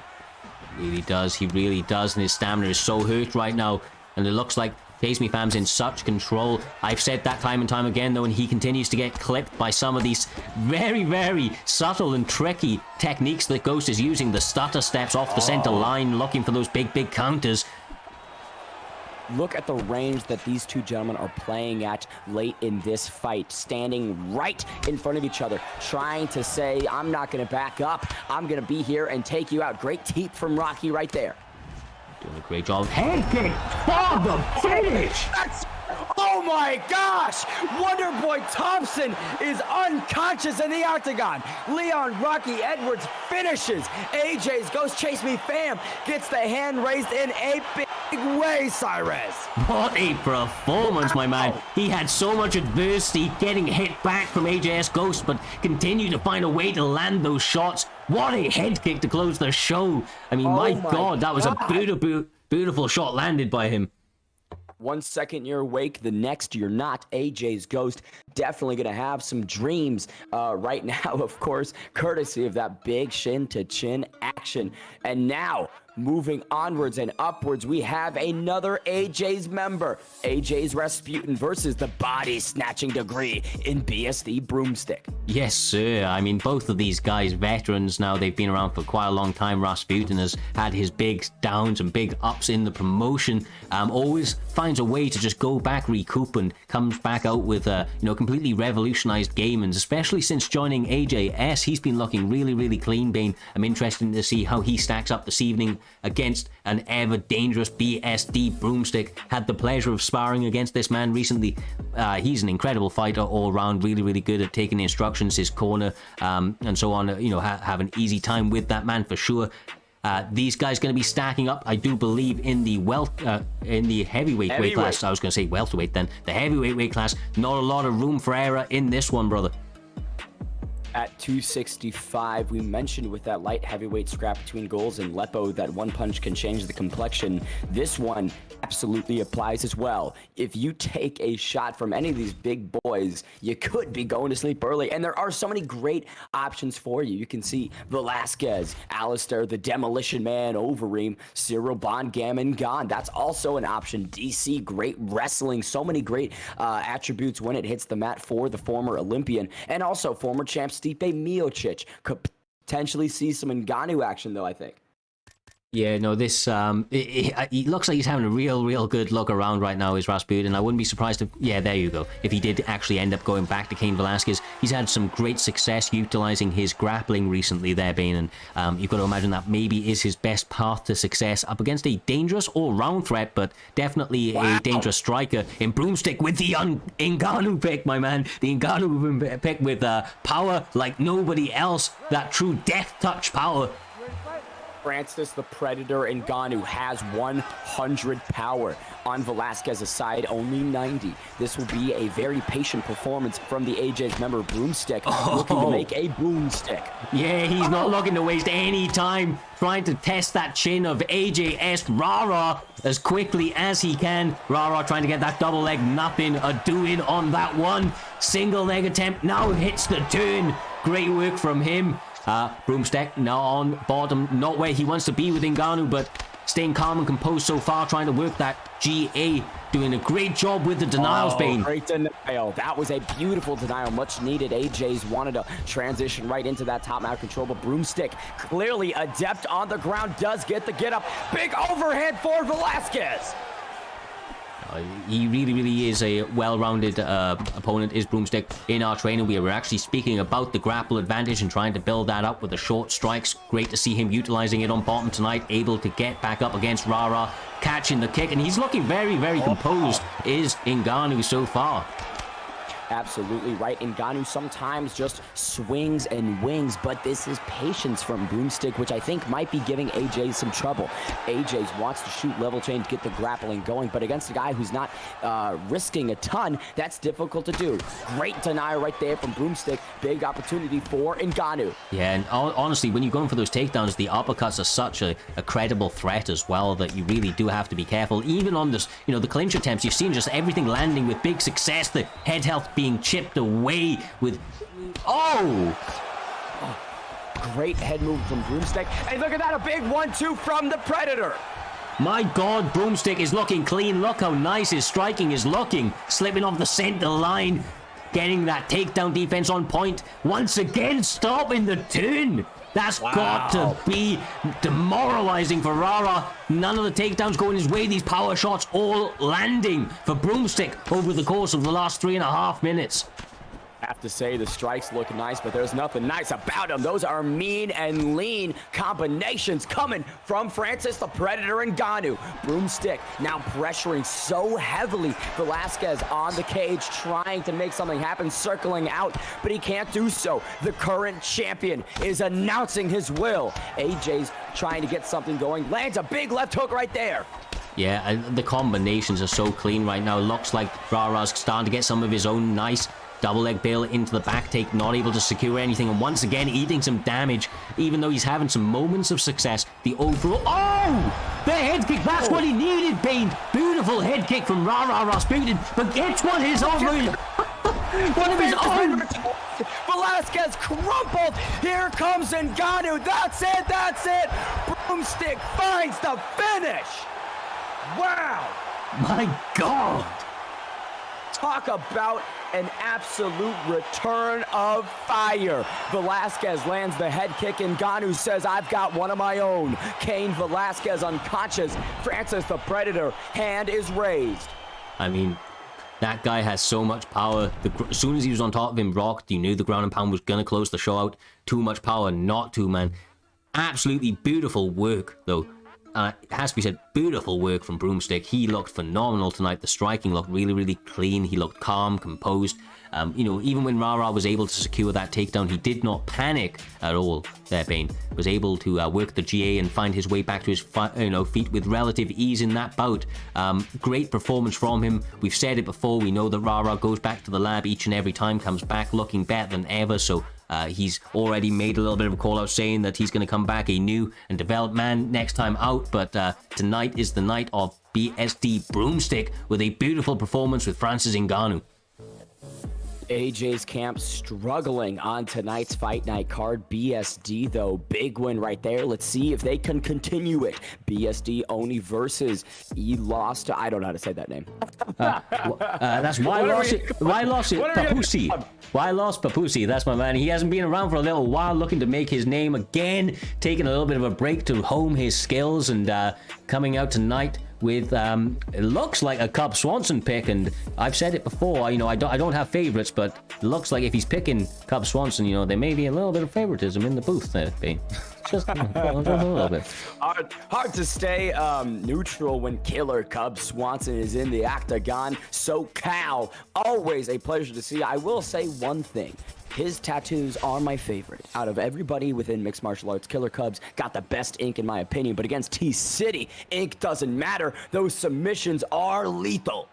He really does, and his stamina is so hurt right now, and it looks like ChasmeFam's in such control. I've said that time and time again, though, and he continues to get clipped by some of these very subtle and tricky techniques that Ghost is using. The stutter steps off the center line, looking for those big counters. Look at the range that these two gentlemen are playing at late in this fight, standing right in front of each other, trying to say, I'm not going to back up. I'm going to be here and take you out. Great teep from Rocky right there. Doing a great job. Head kick for the finish! Oh my gosh! Wonder Boy Thompson is unconscious in the octagon. Leon Rocky Edwards finishes. AJ's Ghost. ChasmeFam gets the hand raised in a big way, Cyrez. What a performance, my man. He had so much adversity getting hit back from AJS Ghost, but continued to find a way to land those shots. What a head kick to close the show. I mean, my God, that was a beautiful shot landed by him. 1 second you're awake, the next you're not. AJ's Ghost definitely going to have some dreams right now, of course, courtesy of that big shin-to-chin action. And now, moving onwards and upwards, we have another AJ's member. AJ's Rasputin versus the body-snatching degree in BSD Broomstick. Yes, sir. I mean, both of these guys, veterans now. They've been around for quite a long time. Rasputin has had his big downs and big ups in the promotion. Always finds a way to just go back, recoup, and comes back out with a completely revolutionized game. And especially since joining AJS, he's been looking really clean, Bane. I'm interested to see how he stacks up this evening against an ever dangerous BSD Broomstick. Had the pleasure of sparring against this man recently. He's an incredible fighter all around, really good at taking instructions, his corner, and so on. Have an easy time with that man for sure. These guys going to be stacking up, I do believe, in the heavyweight weight class. I was going to say welterweight then. The heavyweight weight class. Not a lot of room for error in this one, brother. At 265, we mentioned with that light heavyweight scrap between goals and Lepo that one punch can change the complexion. This one absolutely applies as well. If you take a shot from any of these big boys, you could be going to sleep early. And there are so many great options for you. You can see Velasquez, Alistair, the Demolition Man, Overeem, Cyril, Bangbang, Gone. That's also an option. DC, great wrestling. So many great attributes when it hits the mat for the former Olympian. And also former champ Stipe Miocic. Could potentially see some Ngannou action, though, I think. Yeah, no, this, he looks like he's having a real good look around right now, is Rasputin. I wouldn't be surprised if, yeah, there you go, if he did actually end up going back to Cain Velasquez. He's had some great success utilizing his grappling recently there, Bane, and you've got to imagine that maybe is his best path to success up against a dangerous all-round threat, but definitely a dangerous striker in Broomstick with the Ngannou pick, my man. The Ngannou pick with power like nobody else, that true death touch power. Francis the Predator Ngannou has 100 power. On Velasquez's side, only 90. This will be a very patient performance from the AJ's member Broomstick, looking to make a boomstick. Yeah, he's not looking to waste any time trying to test that chin of AJS Rara as quickly as he can. Rara trying to get that double leg, nothing doing on that one. Single leg attempt, now hits the turn. Great work from him. Broomstick now on bottom, not where he wants to be with Ngannou, but staying calm and composed so far, trying to work that GA, doing a great job with the denials, Bane. Great denial. That was a beautiful denial, much needed. AJ's wanted to transition right into that top out control, but Broomstick, clearly adept on the ground, does get the get up. Big overhead for Velasquez. He really is a well-rounded opponent, is Broomstick. In our training, we were actually speaking about the grapple advantage and trying to build that up with the short strikes. Great to see him utilizing it on bottom tonight, able to get back up against Rara, catching the kick, and he's looking very composed, is Ngannou so far. Absolutely right. Ngannou sometimes just swings and wings, but this is patience from Broomstick, which I think might be giving AJ some trouble. AJ wants to shoot level change, get the grappling going, but against a guy who's not risking a ton, that's difficult to do. Great denial right there from Broomstick. Big opportunity for Ngannou. Yeah, and honestly, when you're going for those takedowns, the uppercuts are such a credible threat as well that you really do have to be careful. Even on this, you know, the clinch attempts, you've seen just everything landing with big success. The head health being chipped away with... Great head move from Broomstick. Hey, look at that, a big 1-2 from the Predator. My God, Broomstick is looking clean. Look how nice his striking is looking. Slipping off the center line. Getting that takedown defense on point. Once again, stopping the turn. That's got to be demoralizing for Rara. None of the takedowns going his way. These power shots all landing for Broomstick over the course of the last 3.5 minutes. I have to say, the strikes look nice, but there's nothing nice about them. Those are mean and lean combinations coming from Francis the Predator Ngannou. Broomstick now pressuring so heavily. Velasquez on the cage, trying to make something happen, circling out, but he can't do so. The current champion is announcing his will. AJ's trying to get something going, lands a big left hook right there. Yeah, the combinations are so clean right now. Looks like Rara's starting to get some of his own nice double leg bail into the back take, not able to secure anything, and once again eating some damage, even though he's having some moments of success. The overall... the head kick, that's what he needed, Bane. Beautiful head kick from Rasputin, but gets one his own. One of his own. Velasquez crumpled. Here comes Ngannou. That's it. Broomstick finds the finish. Wow. My God. Talk about an absolute return of fire. Velasquez lands the head kick. Ngannou says, I've got one of my own. Cain Velasquez unconscious. Francis the Predator, hand is raised. I mean, that guy has so much power. As soon as he was on top of him, rocked, you knew the ground and pound was going to close the show out. Too much power not to, man. Absolutely beautiful work, though. It has to be said, beautiful work from Broomstick. He looked phenomenal tonight. The striking looked really clean. He looked calm, composed. You know, even when Rara was able to secure that takedown, he did not panic at all there, Bane. Was able to work the GA and find his way back to his feet with relative ease in that bout. Great performance from him. We've said it before, we know that Rara goes back to the lab each and every time, comes back looking better than ever, so he's already made a little bit of a call out saying that he's going to come back a new and developed man next time out, but tonight is the night of BSD Broomstick with a beautiful performance with Francis Ngannou. AJ's camp struggling on tonight's fight night card. BSD, though, big win right there. Let's see if they can continue it. BSD Oni versus ylostpusasguey. I don't know how to say that name. That's ylostpusasguey. ylostpusasguey, that's my man. He hasn't been around for a little while, looking to make his name again, taking a little bit of a break to hone his skills, and coming out tonight with it looks like a Cub Swanson pick, and I've said it before, you know, I don't have favorites, but it looks like if he's picking Cub Swanson, you know, there may be a little bit of favoritism in the booth there, Bane. Just a little bit. Hard to stay neutral when Killer Cub Swanson is in the octagon. SoCal, always a pleasure to see. I will say one thing. His tattoos are my favorite. Out of everybody within mixed martial arts, Killer Cub's got the best ink in my opinion, but against T-City, ink doesn't matter. Those submissions are lethal.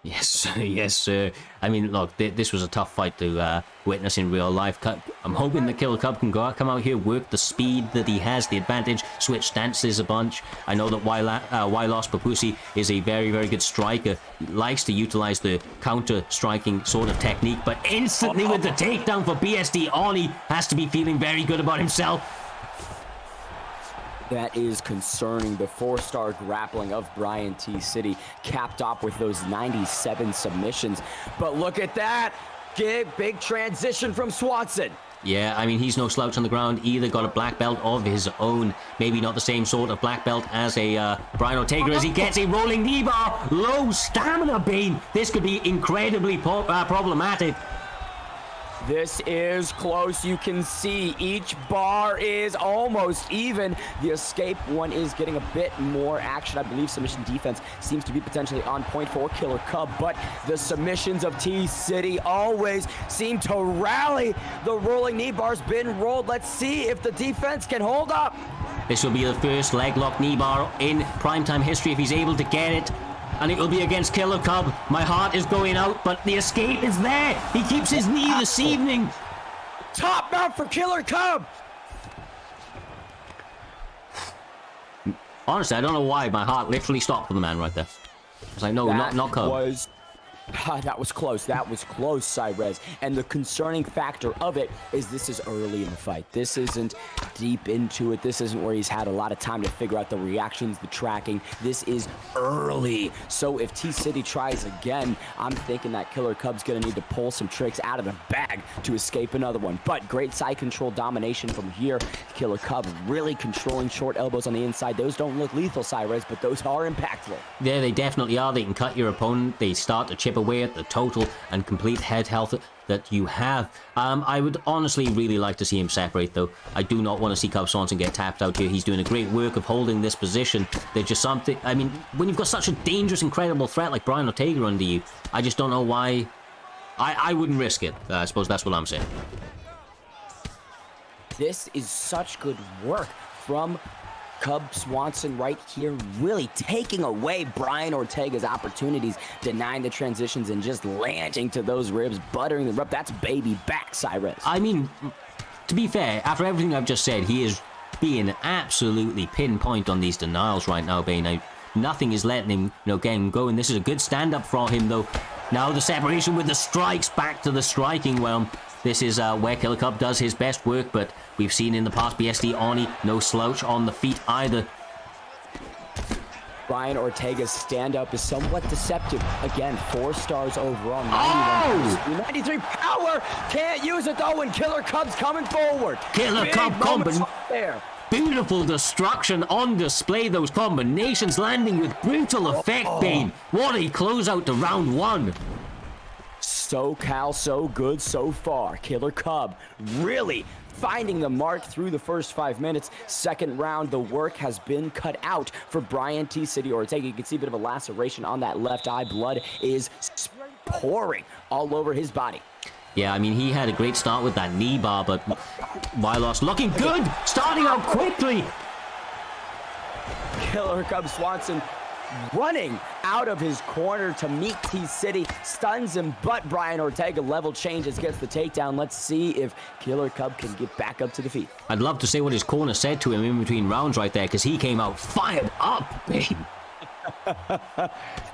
Yes, yes, sir. I mean, look, this was a tough fight to witness in real life. I'm hoping that Killer Cub can come out here, work the speed that he has, the advantage, switch stances a bunch. I know that ylostpusasguey is a very, very good striker. He likes to utilize the counter-striking sort of technique, but instantly with the takedown for BSD Oni, has to be feeling very good about himself. That is concerning. The 4-star grappling of Brian T-City capped off with those 97 submissions. But look at that. Big transition from Swanson. Yeah, I mean, he's no slouch on the ground either. Got a black belt of his own. Maybe not the same sort of black belt as a Brian Ortega, as he gets a rolling knee bar. Low stamina, Bane. This could be incredibly problematic. This is close. You can see each bar is almost even. The escape one is getting a bit more action. I believe submission defense seems to be potentially on point for Killer Cub, but the submissions of T-City always seem to rally. The rolling knee bar's been rolled. Let's see if the defense can hold up. This will be the first leg lock knee bar in primetime history if he's able to get it. And it will be against Killer Cub. My heart is going out, but the escape is there. He keeps his knee this evening. Top mount for Killer Cub. Honestly, I don't know why my heart literally stopped for the man right there. I was like, no, not Cub. That was close. That was close, Cyrez. And the concerning factor of it is this is early in the fight. This isn't deep into it. This isn't where he's had a lot of time to figure out the reactions, the tracking. This is early. So if T-City tries again, I'm thinking that Killer Cub's going to need to pull some tricks out of the bag to escape another one. But great side control domination from here. Killer Cub really controlling short elbows on the inside. Those don't look lethal, Cyrez, but those are impactful. Yeah, they definitely are. They can cut your opponent. They start to chip away at the total and complete head health that you have. I would honestly really like to see him separate, though. I do not want to see Cub Swanson get tapped out here. He's doing a great work of holding this position. There's just something, I mean, when you've got such a dangerous, incredible threat like Brian Ortega under you, I just don't know why. I wouldn't risk it. I suppose that's what I'm saying. This is such good work from Cub Swanson right here, really taking away Brian Ortega's opportunities, denying the transitions and just landing to those ribs, buttering them up. That's baby back, Cyrus. I mean, to be fair, after everything I've just said, he is being absolutely pinpoint on these denials right now, Bane. Nothing is letting him, get him going. This is a good stand-up from him, though. Now the separation with the strikes, back to the striking realm. This is where Killer Cub does his best work, but we've seen in the past BSD Oni, no slouch on the feet either. Brian Ortega's stand-up is somewhat deceptive. Again, 4 stars overall, 93 power. Can't use it, though, when Killer Cub's coming forward. Killer Cub combo there. Beautiful destruction on display. Those combinations landing with brutal effect, Bane. What a closeout to round 1. SoCal, so good so far. Killer Cub really finding the mark through the first 5 minutes. Second round, the work has been cut out for Brian T-City Ortega. You can see a bit of a laceration on that left eye. Blood is pouring all over his body. Yeah, I mean, he had a great start with that knee bar, but Wylos looking good, starting out quickly. Killer Cub Swanson running out of his corner to meet T-City, stuns him, but Brian Ortega level changes, gets the takedown. Let's see if Killer Cub can get back up to the feet. I'd love to say what his corner said to him in between rounds right there, because he came out fired up, babe.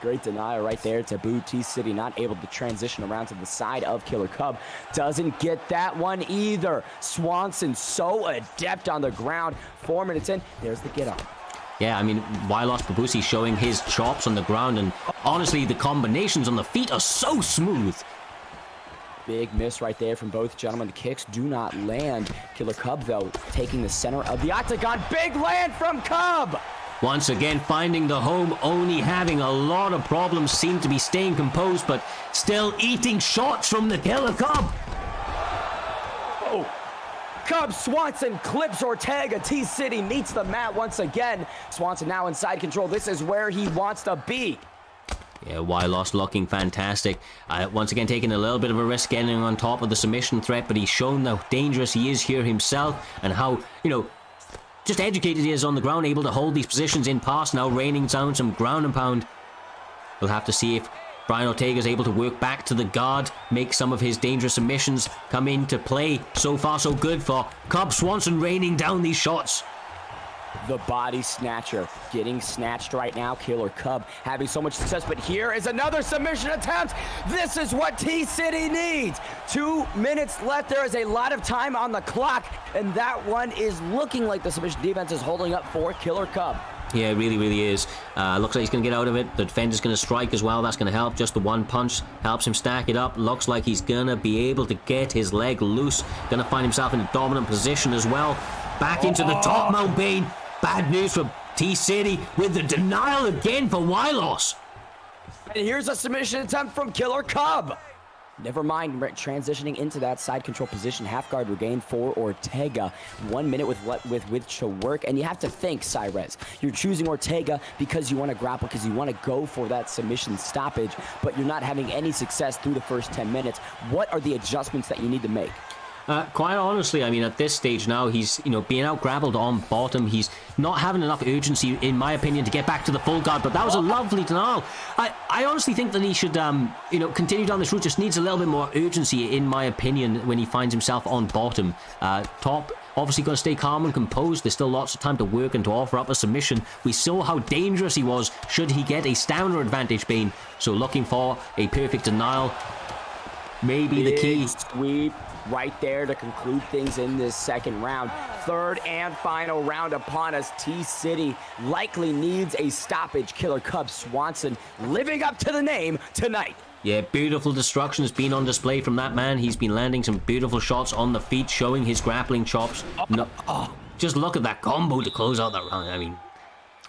Great denial right there to boot. T-City not able to transition around to the side of Killer Cub. Doesn't get that one either. Swanson so adept on the ground. 4 minutes in, there's the get up. Yeah, I mean, Wylos Babusi showing his chops on the ground, and honestly, the combinations on the feet are so smooth. Big miss right there from both gentlemen. The kicks do not land. Killer Cub, though, taking the center of the octagon. Big land from Cub! Once again, finding the home. Oni having a lot of problems, seemed to be staying composed, but still eating shots from the Killer Cub. Oh. Cub Swanson clips Ortega. T-City meets the mat once again. Swanson now in side control. This is where he wants to be. Yeah, Wylos looking fantastic. Once again, taking a little bit of a risk getting on top of the submission threat, but he's shown how dangerous he is here himself and how, you know, just educated he is on the ground, able to hold these positions in pass, now raining down some ground and pound. We'll have to see if Brian Ortega is able to work back to the guard, make some of his dangerous submissions come into play. So far, so good for Cub Swanson, raining down these shots. The body snatcher getting snatched right now. Killer Cub having so much success, but here is another submission attempt. This is what T-City needs. 2 minutes left. There is a lot of time on the clock, and that one is looking like the submission defense is holding up for Killer Cub. Yeah, it really, really is. Looks like he's going to get out of it. The defender's going to strike as well. That's going to help. Just the one punch helps him stack it up. Looks like he's going to be able to get his leg loose. Going to find himself in a dominant position as well. Back into the top mount, Bane. Bad news for T-City with the denial again for Wylos. And here's a submission attempt from Killer Cub. Never mind transitioning into that side control position. Half guard regained for Ortega. 1 minute with to work. And you have to think, Cyrez, you're choosing Ortega because you want to grapple, because you want to go for that submission stoppage, but you're not having any success through the first 10 minutes. What are the adjustments that you need to make? Quite honestly, I mean, at this stage now, he's, you know, being out-grappled on bottom. He's not having enough urgency, in my opinion, to get back to the full guard, but that was a lovely denial. I honestly think that he should, you know, continue down this route. Just needs a little bit more urgency, in my opinion, when he finds himself on bottom. Top, obviously going to stay calm and composed. There's still lots of time to work and to offer up a submission. We saw how dangerous he was should he get a stamina advantage, Bane. So looking for a perfect denial. Maybe the key. Sweep right there to conclude things in this second round. Third and final round upon us. T-City likely needs a stoppage. Killer Cub Swanson living up to the name tonight. Yeah, beautiful destruction has been on display from that man. He's been landing some beautiful shots on the feet, showing his grappling chops. Just look at that combo to close out that round. I mean,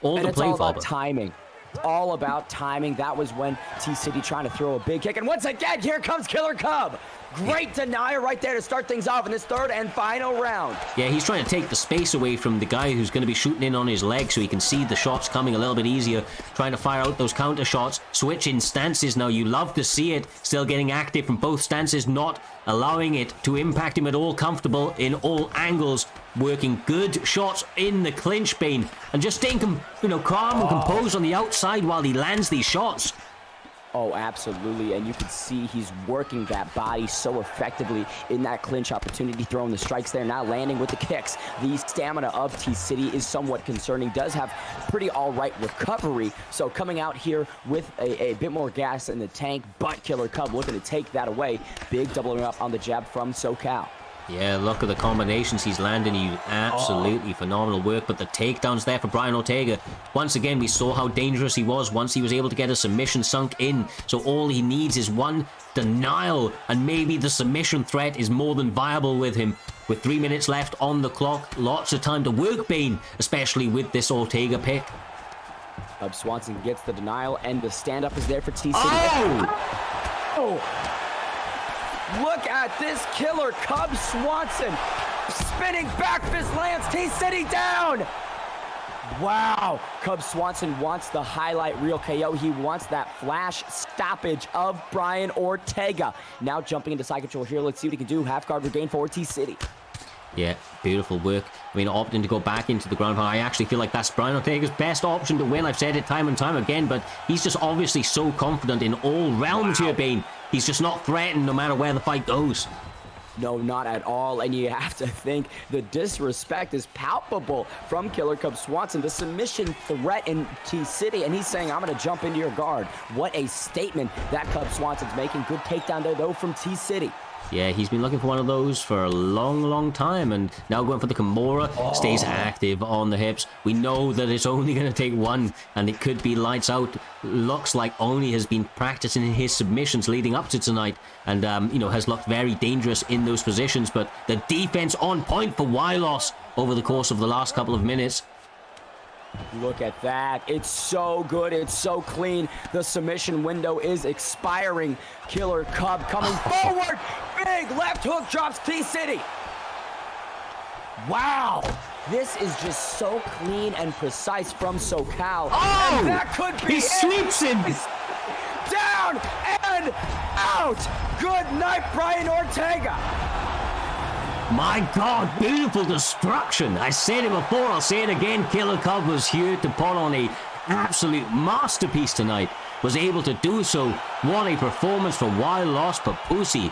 all and the play all for. about timing. All about timing. That was when T-City trying to throw a big kick. And once again, here comes Killer Cub. Great denial right there to start things off in this third and final round. Yeah, he's trying to take the space away from the guy who's going to be shooting in on his leg so he can see the shots coming a little bit easier. Trying to fire out those counter shots. Switching stances now. You love to see it. Still getting active from both stances. Not allowing it to impact him at all. Comfortable in all angles. Working good shots in the clinch, Bane. And just staying calm and composed on the outside while he lands these shots. Oh, absolutely, and you can see he's working that body so effectively in that clinch opportunity, throwing the strikes there, now landing with the kicks. The stamina of T-City is somewhat concerning, does have pretty all-right recovery, so coming out here with a bit more gas in the tank, but Killer Cub looking to take that away. Big doubling up on the jab from SoCal. Yeah, look at the combinations he's landing. He absolutely phenomenal work, but the takedowns there for Brian Ortega. Once again, we saw how dangerous he was once he was able to get a submission sunk in. So all he needs is one denial, and maybe the submission threat is more than viable with him. With 3 minutes left on the clock, lots of time to work, Bane, especially with this Ortega pick. Swanson gets the denial, and the stand-up is there for T-City. Oh! Look at this Killer Cub Swanson spinning back fist lands T-City down. Wow, Cub Swanson wants the highlight reel KO. He wants that flash stoppage of Brian Ortega. Now jumping into side control here. Let's see what he can do. Half guard regain for T-City. Yeah, beautiful work. I mean, opting to go back into the ground. I actually feel like that's Brian Ortega's best option to win. I've said it time and time again, but he's just obviously so confident in all realms here, Bane. He's just not threatened no matter where the fight goes. No, not at all. And you have to think the disrespect is palpable from Killer Cub Swanson. The submission threat in T-City, and he's saying, I'm going to jump into your guard. What a statement that Cub Swanson's making. Good takedown there, though, from T-City. Yeah, he's been looking for one of those for a long, long time, and now going for the Kimura, stays active on the hips. We know that it's only going to take one, and it could be lights out. Looks like Oni has been practicing his submissions leading up to tonight, and, you know, has looked very dangerous in those positions, but the defense on point for Ylos over the course of the last couple of minutes. Look at that. It's so good. It's so clean. The submission window is expiring. Killer Cub coming forward. Big left hook drops T-City. Wow. This is just so clean and precise from SoCal. Oh! And that could be He sweeps him. Down and out. Good night, Brian Ortega. My God, beautiful destruction. I said it before, I'll say it again. Killer Cub was here to put on a absolute masterpiece tonight. Was able to do so. What a performance for ylostpusasguey.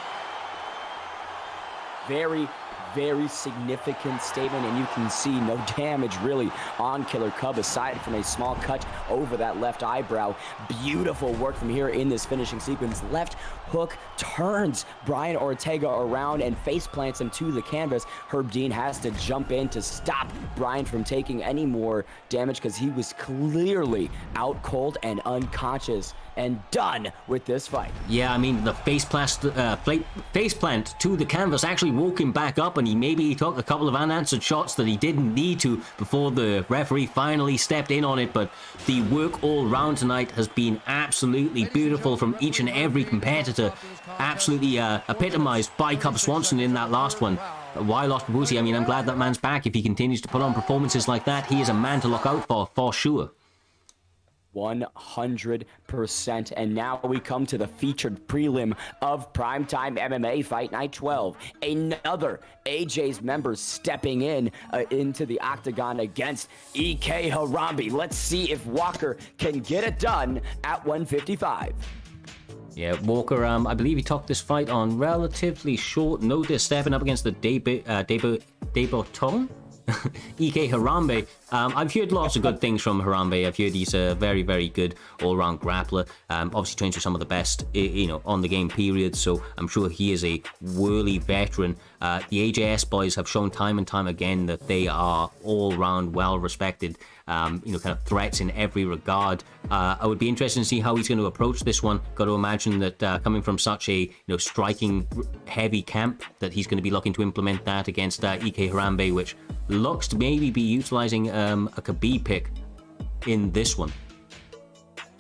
Very, very significant statement, and you can see no damage really on Killer Cub aside from a small cut over that left eyebrow. Beautiful work from here in this finishing sequence. Left hook turns Brian Ortega around and face plants him to the canvas. Herb Dean has to jump in to stop Brian from taking any more damage because he was clearly out cold and unconscious and done with this fight. Yeah, I mean, the face plant to the canvas actually woke him back up, and he took a couple of unanswered shots that he didn't need to before the referee finally stepped in on it. But the work all round tonight has been absolutely beautiful from each and every competitor. Absolutely epitomized by Cub Swanson in that last one. ylostpusasguey, I mean, I'm glad that man's back. If he continues to put on performances like that, he is a man to look out for sure. 100%. And now we come to the featured prelim of Primetime MMA Fight Night 12. Another AJ's member stepping into the octagon against EK Harambe. Let's see if Walker can get it done at 155. Yeah, Walker, I believe he took this fight on relatively short notice, stepping up against the debutant EK Harambe. I've heard lots of good things from Harambe. I've heard he's a very, very good all-round grappler. Obviously trains with some of the best, you know, on the game period. So I'm sure he is a whirly veteran. The AJS boys have shown time and time again that they are all-round well-respected. You know, kind of threats in every regard. I would be interested to see how he's going to approach this one. Got to imagine that coming from such a striking heavy camp, that he's going to be looking to implement that against EK Harambe, which looks to maybe be utilizing a Khabib pick in this one.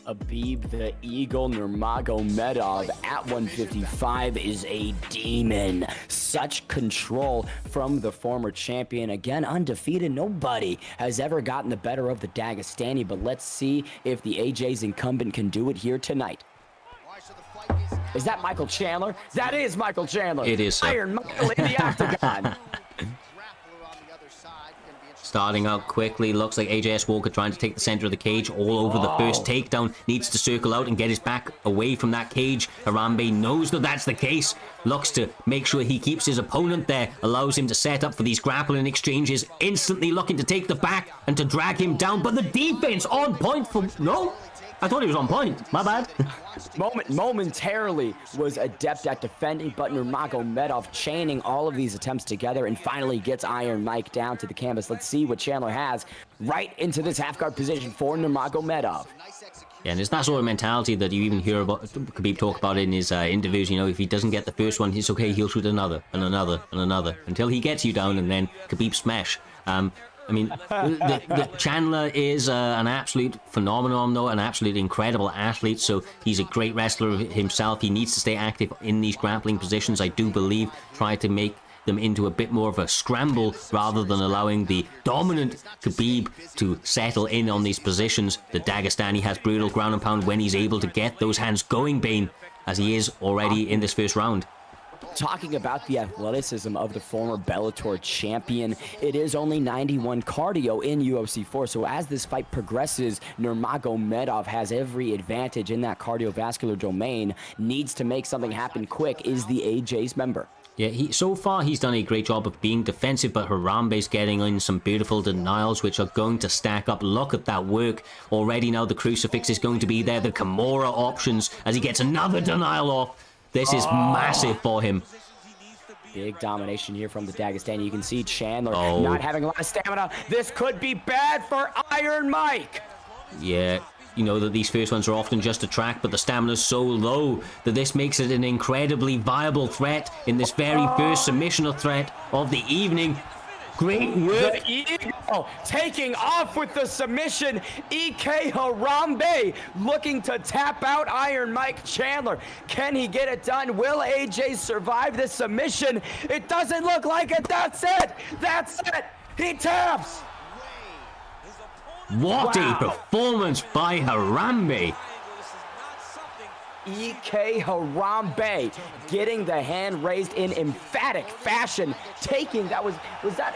Khabib the Eagle Nurmagomedov at 155 is a demon. Such control from the former champion. Again, undefeated. Nobody has ever gotten the better of the Dagestani, but let's see if the AJ's incumbent can do it here tonight. Is that Michael Chandler? That is Michael Chandler. It is, sir. Iron Michael in the octagon. Starting out quickly, looks like AJS Walker trying to take the center of the cage all over the first takedown. Needs to circle out and get his back away from that cage. Harambe knows that that's the case. Looks to make sure he keeps his opponent there. Allows him to set up for these grappling exchanges. Instantly looking to take the back and to drag him down. But the defense on point for... No? I thought he was on point. My bad. Momentarily was adept at defending, but Nurmagomedov chaining all of these attempts together and finally gets Iron Mike down to the canvas. Let's see what Chandler has right into this half guard position for Nurmagomedov. Yeah, and it's that sort of mentality that you even hear about Khabib talk about in his interviews. You know, if he doesn't get the first one, it's okay, he'll shoot another and another and another until he gets you down, and then Khabib smash. I mean, the Chandler is an absolute phenomenon, though, an absolute incredible athlete. So he's a great wrestler himself. He needs to stay active in these grappling positions, I do believe. Try to make them into a bit more of a scramble rather than allowing the dominant Khabib to settle in on these positions. The Dagestani has brutal ground and pound when he's able to get those hands going, Bane, as he is already in this first round. Talking about the athleticism of the former Bellator champion, it is only 91 cardio in UFC 4, so as this fight progresses, Nurmagomedov has every advantage in that cardiovascular domain, needs to make something happen quick, is the AJ's member. Yeah, so far he's done a great job of being defensive, but Harambe's getting in some beautiful denials which are going to stack up. Look at that work. Already now the crucifix is going to be there, the Kimura options as he gets another denial off. This is massive for him. Big domination here from the Dagestani. You can see Chandler not having a lot of stamina. This could be bad for Iron Mike. Yeah, you know that these first ones are often just a track, but the stamina's so low that this makes it an incredibly viable threat in this very first submission threat of the evening. Great work. The Eagle taking off with the submission. EK Harambe looking to tap out Iron Mike Chandler. Can he get it done? Will AJ survive this submission? It doesn't look like it. That's it. That's it. He taps. What a performance by Harambe. EK Harambe getting the hand raised in emphatic fashion, taking was that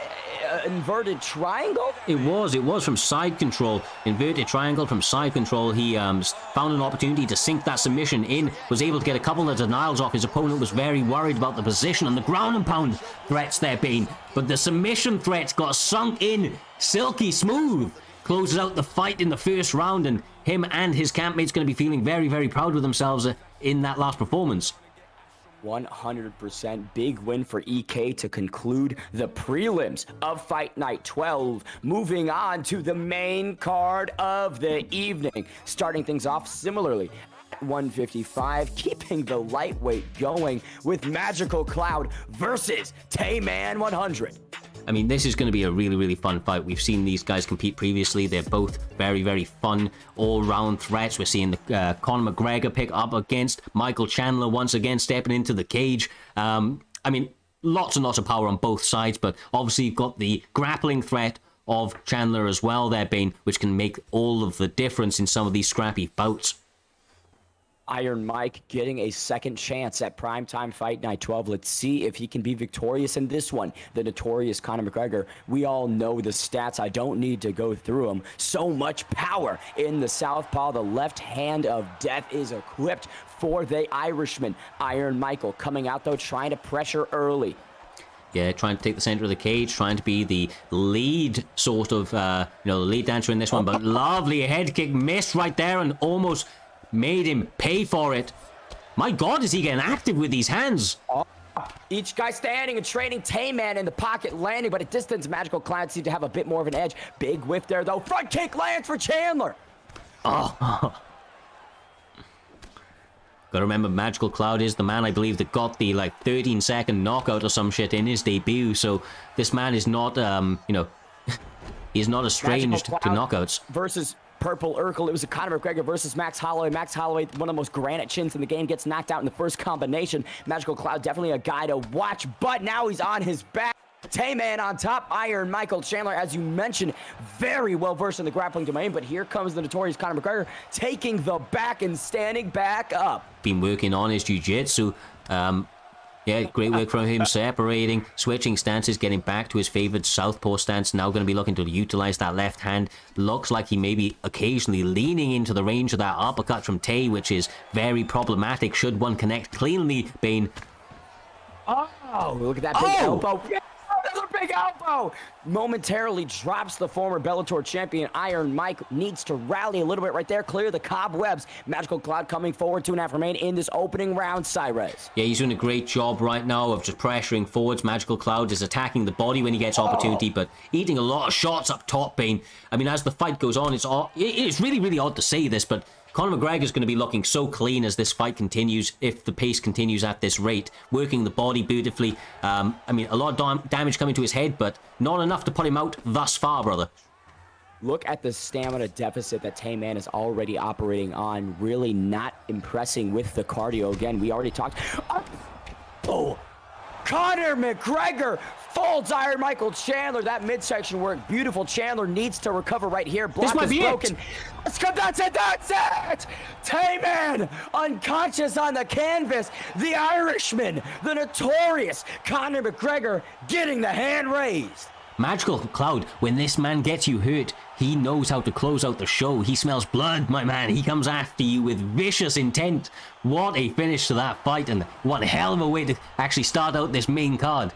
inverted triangle? It was from side control, inverted triangle from side control. He found an opportunity to sink that submission in, was able to get a couple of denials off. His opponent was very worried about the position and the ground and pound threats there being, but the submission threats got sunk in silky smooth. Closes out the fight in the first round, and him and his campmates going to be feeling very, very proud with themselves in that last performance. 100% big win for EK to conclude the prelims of Fight Night 12. Moving on to the main card of the evening. Starting things off similarly. 155, keeping the lightweight going with Magical Cloud versus Tayman 100. I mean, this is going to be a really, really fun fight. We've seen these guys compete previously. They're both very, very fun all-round threats. We're seeing the Conor McGregor pick up against Michael Chandler once again, stepping into the cage. I mean, lots and lots of power on both sides, but obviously you've got the grappling threat of Chandler as well there, Bane, which can make all of the difference in some of these scrappy bouts. Iron Mike getting a second chance at Primetime Fight Night 12. Let's see if he can be victorious in this one. The notorious Conor McGregor. We all know the stats. I don't need to go through them. So much power in the southpaw. The left hand of death is equipped for the Irishman. Iron Michael coming out, though, trying to pressure early. Yeah, trying to take the center of the cage, trying to be the lead sort of, the lead dancer in this one. But lovely head kick, missed right there and almost made him pay for it. My God, is he getting active with these hands? Each guy standing and trading. Tayman in the pocket, landing, but at distance, Magical Cloud seems to have a bit more of an edge. Big whiff there, though. Front kick lands for Chandler. Oh. Gotta remember, Magical Cloud is the man, I believe, that got the 13-second knockout or some shit in his debut. So this man is not, he's not estranged to knockouts. Versus Purple Urkel. It was a Conor McGregor versus Max Holloway. Max Holloway, one of the most granite chins in the game, gets knocked out in the first combination. Magical Cloud, definitely a guy to watch, but now he's on his back. Tayman on top. Iron Michael Chandler, as you mentioned, very well versed in the grappling domain, but here comes the notorious Conor McGregor taking the back and standing back up. Been working on his jiu-jitsu. Yeah, great work from him, separating, switching stances, getting back to his favored southpaw stance. Now going to be looking to utilize that left hand. Looks like he may be occasionally leaning into the range of that uppercut from Tay, which is very problematic should one connect cleanly, Bane. Oh, look at that big elbow. Yeah, another big elbow. Momentarily drops the former Bellator champion. Iron Mike needs to rally a little bit right there, clear the cobwebs. Magical Cloud coming forward, 2.5 remain in this opening round, Cyrus. Yeah, he's doing a great job right now of just pressuring forwards. Magical Cloud is attacking the body when he gets opportunity, but eating a lot of shots up top, Bane. I mean, as the fight goes on, it's really, really odd to say this, but Conor McGregor is going to be looking so clean as this fight continues, if the pace continues at this rate. Working the body beautifully. I mean, a lot of damage coming to his head, but not enough to put him out thus far, brother. Look at the stamina deficit that Tayman is already operating on. Really not impressing with the cardio. Again, we already talked. Oh! Conor McGregor folds Iron Michael Chandler. That midsection work, beautiful. Chandler needs to recover right here. Block is broken. Let's go, that's it! Tay-Man, unconscious on the canvas. The Irishman, the notorious Conor McGregor getting the hand raised. Magical Cloud, when this man gets you hurt, he knows how to close out the show. He smells blood, my man. He comes after you with vicious intent. What a finish to that fight, and what a hell of a way to actually start out this main card.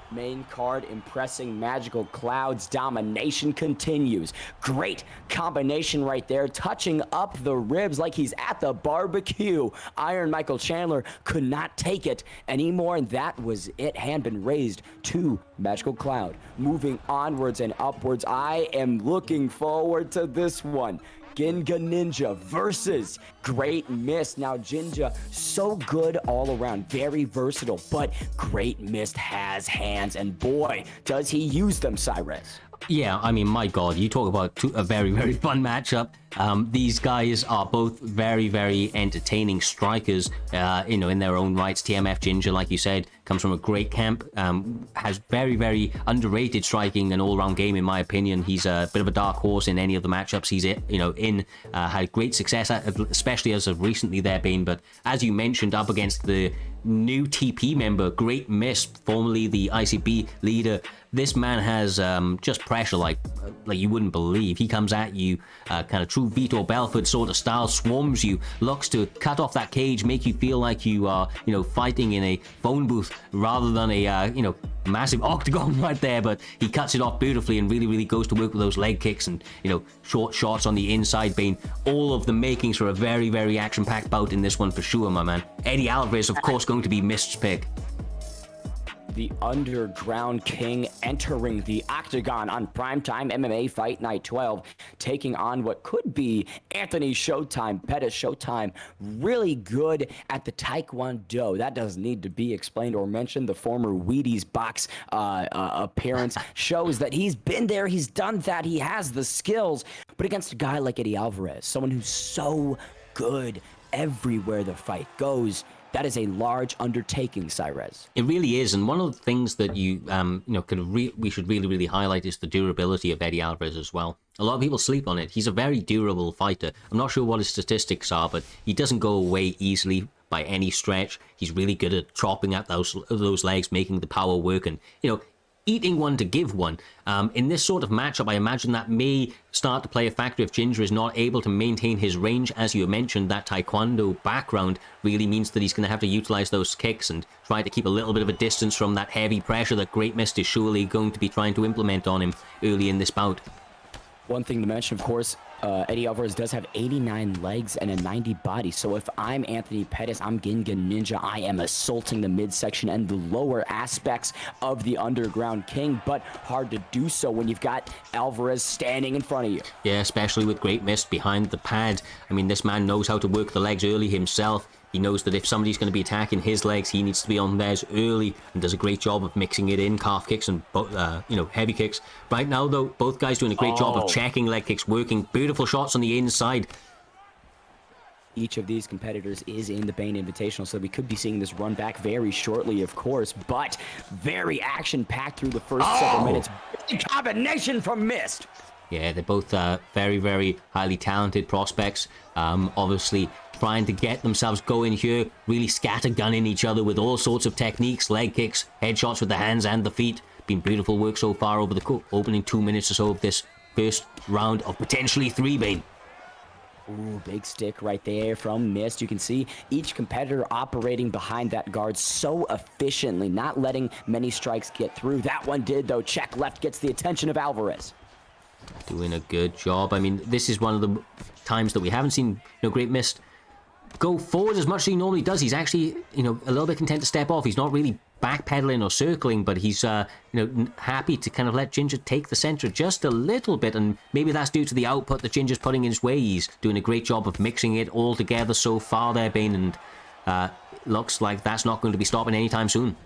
Main card impressing. Magical Cloud's domination continues. Great combination right there, touching up the ribs like he's at the barbecue. Iron Michael Chandler could not take it anymore, and that was it. Hand been raised to Magical Cloud. Moving onwards and upwards. I am looking forward to this one. Ginga Ninja versus Great Mist. Now, Ginga, so good all around, very versatile, but Great Mist has hands, and boy, does he use them, Cyrus. Yeah, I mean, my God, you talk about a very, very fun matchup. These guys are both very, very entertaining strikers, you know, in their own rights. TMF Ginga, like you said, comes from a great camp, has very, very underrated striking and all-round game, in my opinion. He's a bit of a dark horse in any of the matchups he's had great success at, especially as of recently there, Bane. But as you mentioned, up against the new TP member, Great Mist, formerly the ICB leader, this man has just pressure like you wouldn't believe. He comes at you kind of true Vitor Belfort sort of style, swarms you, looks to cut off that cage, make you feel like you are, you know, fighting in a phone booth rather than a, you know, massive octagon right there. But he cuts it off beautifully and really, really goes to work with those leg kicks and, you know, short shots on the inside, Bane. All of the makings for a very, very action-packed bout in this one for sure, my man. Eddie Alvarez, of course, going to be Mist's pick. The Underground King entering the octagon on Primetime MMA Fight Night 12, taking on what could be Anthony Showtime Pettis. Showtime really good at the Taekwondo. That doesn't need to be explained or mentioned. The former Wheaties box appearance shows that he's been there, he's done that, he has the skills. But against a guy like Eddie Alvarez, someone who's so good everywhere the fight goes, that is a large undertaking, Cyrus. It really is, and one of the things that we should really, really highlight is the durability of Eddie Alvarez as well. A lot of people sleep on it. He's a very durable fighter. I'm not sure what his statistics are, but he doesn't go away easily by any stretch. He's really good at chopping at those legs, making the power work, and, you know, eating one to give one. In this sort of matchup, I imagine that may start to play a factor if Ginga is not able to maintain his range. As you mentioned, that Taekwondo background really means that he's going to have to utilize those kicks and try to keep a little bit of a distance from that heavy pressure that Great Mist is surely going to be trying to implement on him early in this bout. One thing to mention, of course, Eddie Alvarez does have 89 legs and a 90 body. So if I'm Anthony Pettis, I'm Ginga Ninja, I am assaulting the midsection and the lower aspects of the Underground King, but hard to do so when you've got Alvarez standing in front of you. Yeah, especially with Great Mist behind the pad. I mean, this man knows how to work the legs early himself. He knows that if somebody's going to be attacking his legs, he needs to be on theirs early, and does a great job of mixing it in, calf kicks and heavy kicks. Right now, though, both guys doing a great job of checking leg kicks, working beautiful shots on the inside. Each of these competitors is in the Bane Invitational, so we could be seeing this run back very shortly, of course, but very action-packed through the first several minutes. Big combination from Mist. Yeah, they're both very, very highly talented prospects. Obviously, trying to get themselves going here, really scattergunning each other with all sorts of techniques, leg kicks, headshots with the hands and the feet. Been beautiful work so far over the opening 2 minutes or so of this first round of potentially 3, Bane. Ooh, big stick right there from Mist. You can see each competitor operating behind that guard so efficiently, not letting many strikes get through. That one did, though. Check left gets the attention of Alvarez. Doing a good job. I mean, this is one of the times that we haven't seen, Great Mist go forward as much as he normally does. He's actually, a little bit content to step off. He's not really backpedaling or circling, but he's, happy to kind of let Ginga take the center just a little bit, and maybe that's due to the output that Ginga's putting in his way. He's doing a great job of mixing it all together so far there, Bane, and looks like that's not going to be stopping anytime soon.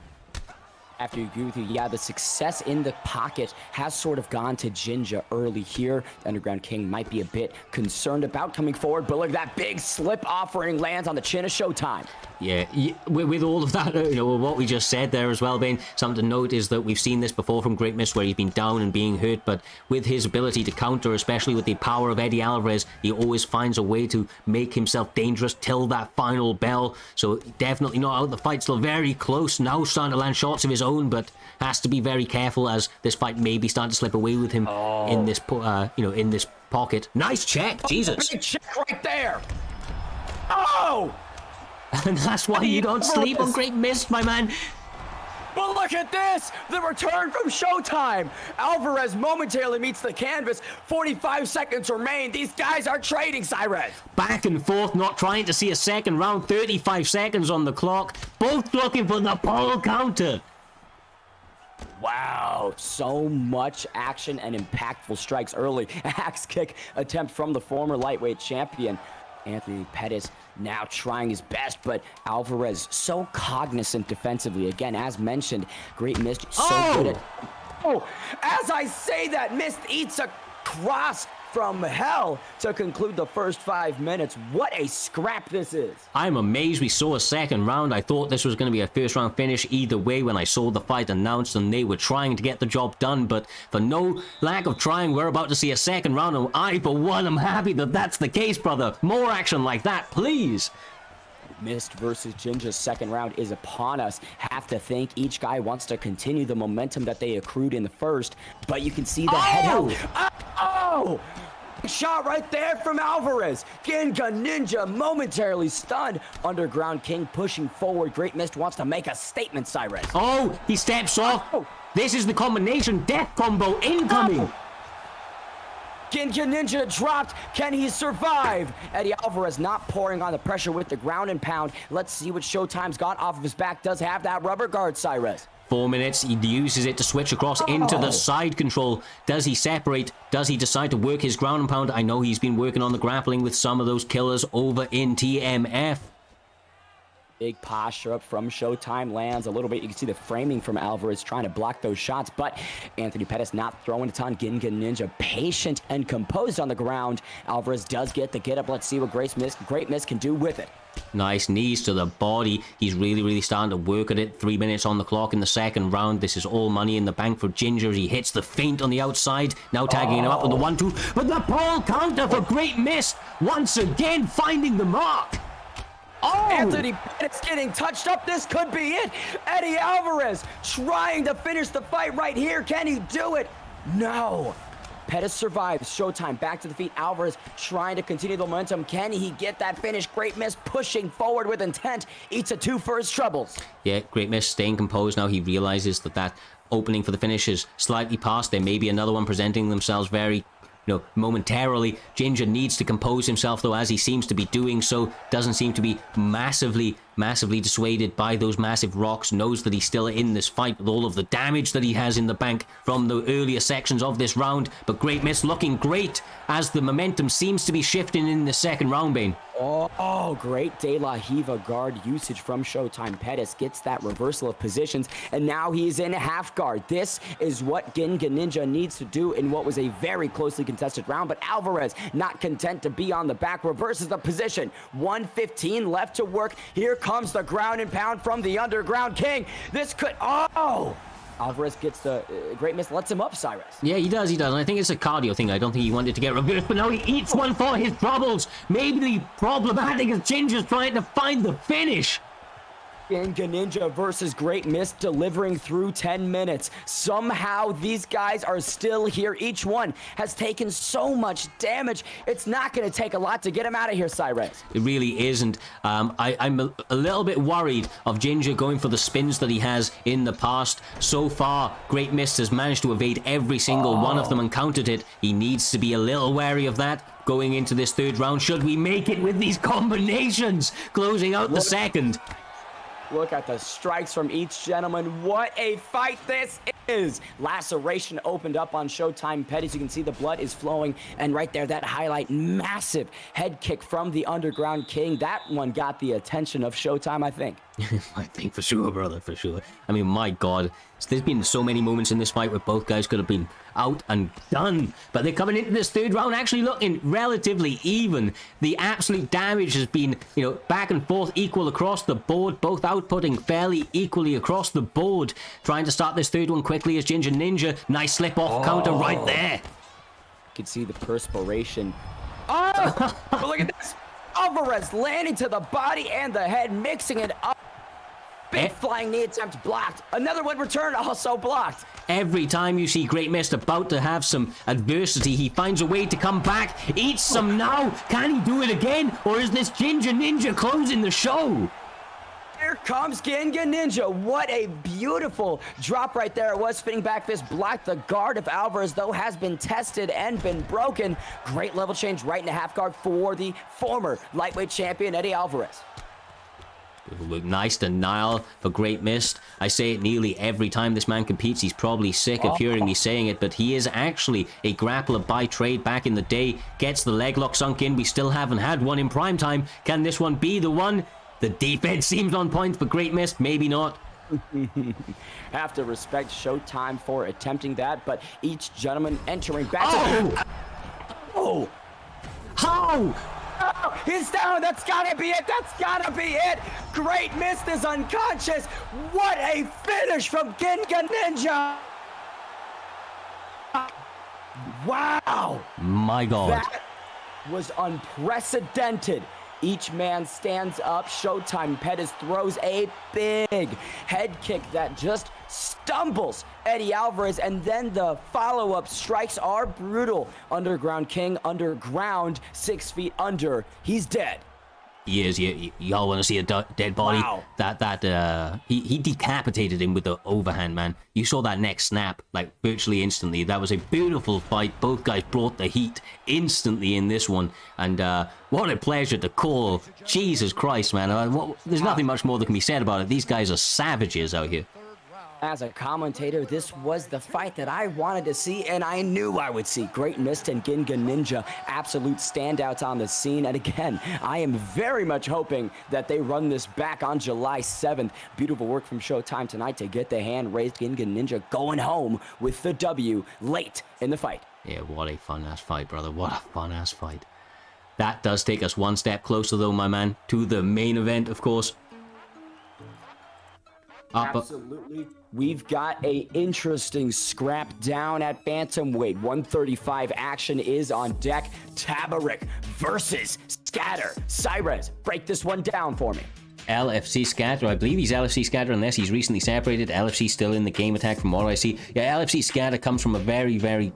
have to agree with you. Yeah, the success in the pocket has sort of gone to Ginga early here. The Underground King might be a bit concerned about coming forward, but look at that big slip offering lands on the chin of Showtime. Yeah, with all of that, what we just said there as well, Bane, something to note is that we've seen this before from Great Miss where he's been down and being hurt, but with his ability to counter, especially with the power of Eddie Alvarez, he always finds a way to make himself dangerous till that final bell. So definitely not out. The fight's still very close, now starting to land shots of his own, but has to be very careful as this fight may be starting to slip away with him in this, in this pocket. Nice check, Jesus. Big check right there. Oh! And that's why you don't sleep on Great Miss, my man. But look at this! The return from Showtime! Alvarez momentarily meets the canvas. 45 seconds remain. These guys are trading, Cyrus. Back and forth, not trying to see a second round. 35 seconds on the clock. Both looking for the pole counter. Wow, so much action and impactful strikes early. Axe kick attempt from the former lightweight champion. Anthony Pettis now trying his best, but Alvarez so cognizant defensively. Again, as mentioned, Great Mist so good at... Oh, as I say that, Mist eats a cross from hell to conclude the first 5 minutes. What a scrap this is. I'm amazed we saw a second round. I thought this was going to be a first round finish either way when I saw the fight announced and they were trying to get the job done, but for no lack of trying, we're about to see a second round, and I, for one, am happy that that's the case, brother. More action like that, please. Mist versus Ginga's second round is upon us. Have to think each guy wants to continue the momentum that they accrued in the first, but you can see the head held. Oh! Shot right there from Alvarez. Ginga Ninja momentarily stunned. Underground King pushing forward. Great Mist wants to make a statement, Cyrus. Oh, he steps off. This is the combination death combo incoming. Ginga Ninja dropped. Can he survive? Eddie Alvarez not pouring on the pressure with the ground and pound. Let's see what Showtime's got off of his back. Does have that rubber guard, Cyrus. 4 minutes, he uses it to switch across into the side control. Does he separate? Does he decide to work his ground and pound? I know he's been working on the grappling with some of those killers over in TMF. Big posture up from Showtime lands a little bit. You can see the framing from Alvarez trying to block those shots, but Anthony Pettis not throwing a ton. Ginga Ninja patient and composed on the ground. Alvarez does get the get up. Let's see what Great Miss can do with it. Nice knees to the body. He's really starting to work at it. 3 minutes on the clock in the second round. This is all money in the bank for Ginga. He hits the feint on the outside. Now tagging him up with the 1-2. But the pole counter for Great Miss. Once again finding the mark. Oh! Anthony Pettis getting touched up. This could be it. Eddie Alvarez trying to finish the fight right here. Can he do it? No. Pettis survives. Showtime back to the feet. Alvarez trying to continue the momentum. Can he get that finish? Great Miss pushing forward with intent. Eats a 2 for his troubles. Yeah, Great Miss staying composed now. He realizes that opening for the finish is slightly past. There may be another one presenting themselves very momentarily. Ginga needs to compose himself, though, as he seems to be doing so. Doesn't seem to be massively dissuaded by those massive rocks. Knows that he's still in this fight with all of the damage that he has in the bank from the earlier sections of this round. But Great Miss looking great as the momentum seems to be shifting in the second round, Bane. Oh, great De La Hiva guard usage from Showtime. Pettis gets that reversal of positions, and now he's in half guard. This is what Ginga Ninja needs to do in what was a very closely contested round, but Alvarez not content to be on the back, reverses the position. 1:15 left to work. Here comes the ground and pound from the Underground King. This could... Oh! Alvarez gets the Great Miss, lets him up, Cyrus. Yeah, he does. And I think it's a cardio thing. I don't think he wanted to get reversed, but now he eats one for his troubles. Maybe problematic as Ginga's trying to find the finish. Ginga Ninja versus Great Miss delivering through 10 minutes. Somehow these guys are still here. Each one has taken so much damage. It's not going to take a lot to get him out of here, Cyrus. It really isn't. I'm a little bit worried of Ginga going for the spins that he has in the past. So far, Great Miss has managed to evade every single one of them and countered it. He needs to be a little wary of that going into this third round. Should we make it with these combinations? Closing out the second. Look at the strikes from each gentleman. What a fight this is. Laceration opened up on Showtime Pettis. You can see the blood is flowing. And right there, that highlight, massive head kick from the Underground King. That one got the attention of Showtime, I think. I think for sure, brother, for sure. I mean, my God, there's been so many moments in this fight where both guys could have been out and done, but they're coming into this third round actually looking relatively even. The absolute damage has been, you know, back and forth, equal across the board, both outputting fairly equally across the board. Trying to start this third one quickly is Ginger Ninja. Nice slip off counter right there. You can see the perspiration. Oh, but look at this. Alvarez landing to the body and the head, mixing it up. Big flying knee attempt blocked. Another one returned, also blocked. Every time you see Great Mist about to have some adversity, he finds a way to come back. Eats some now. Can he do it again? Or is this Ginger Ninja closing the show? Here comes Ginga Ninja. What a beautiful drop right there. It was spinning back fist, blocked the guard of Alvarez, though has been tested and been broken. Great level change right into half guard for the former lightweight champion, Eddie Alvarez. Nice denial for Great Mist. I say it nearly every time this man competes. He's probably sick of hearing me saying it, but he is actually a grappler by trade back in the day. Gets the leg lock sunk in. We still haven't had one in prime time. Can this one be the one? The defense seems on point for Great Mist. Maybe not. Have to respect Showtime for attempting that, but each gentleman entering back to... Oh! How? Oh, he's down. That's gotta be it. That's gotta be it. Great Mist is unconscious. What a finish from Ginga Ninja. Wow. My God. That was unprecedented. Each man stands up. Showtime Pettis throws a big head kick that just stumbles Eddie Alvarez, and then the follow-up strikes are brutal. Underground King, underground, 6 feet under. He's dead. He is. Y'all want to see a dead body? Wow. He decapitated him with the overhand, man. You saw that neck snap like virtually instantly. That was a beautiful fight. Both guys brought the heat instantly in this one, and what a pleasure to call. Jesus Christ, man. There's nothing much more that can be said about it. These guys are savages out here. As a commentator, this was the fight that I wanted to see, and I knew I would see. Great Mist and Ginga Ninja, absolute standouts on the scene. And again, I am very much hoping that they run this back on July 7th. Beautiful work from Showtime tonight to get the hand raised. Ginga Ninja going home with the W late in the fight. Yeah, what a fun-ass fight, brother. What a fun-ass fight. That does take us one step closer, though, my man, to the main event, of course. Absolutely. We've got a interesting scrap down at bantamweight. 135 action is on deck. Tabaric versus Scatter. Cyrez, break this one down for me. LFC Scatter, I believe he's LFC Scatter unless he's recently separated. LFC still in the game attack from what I see. Yeah, LFC Scatter comes from a very, very,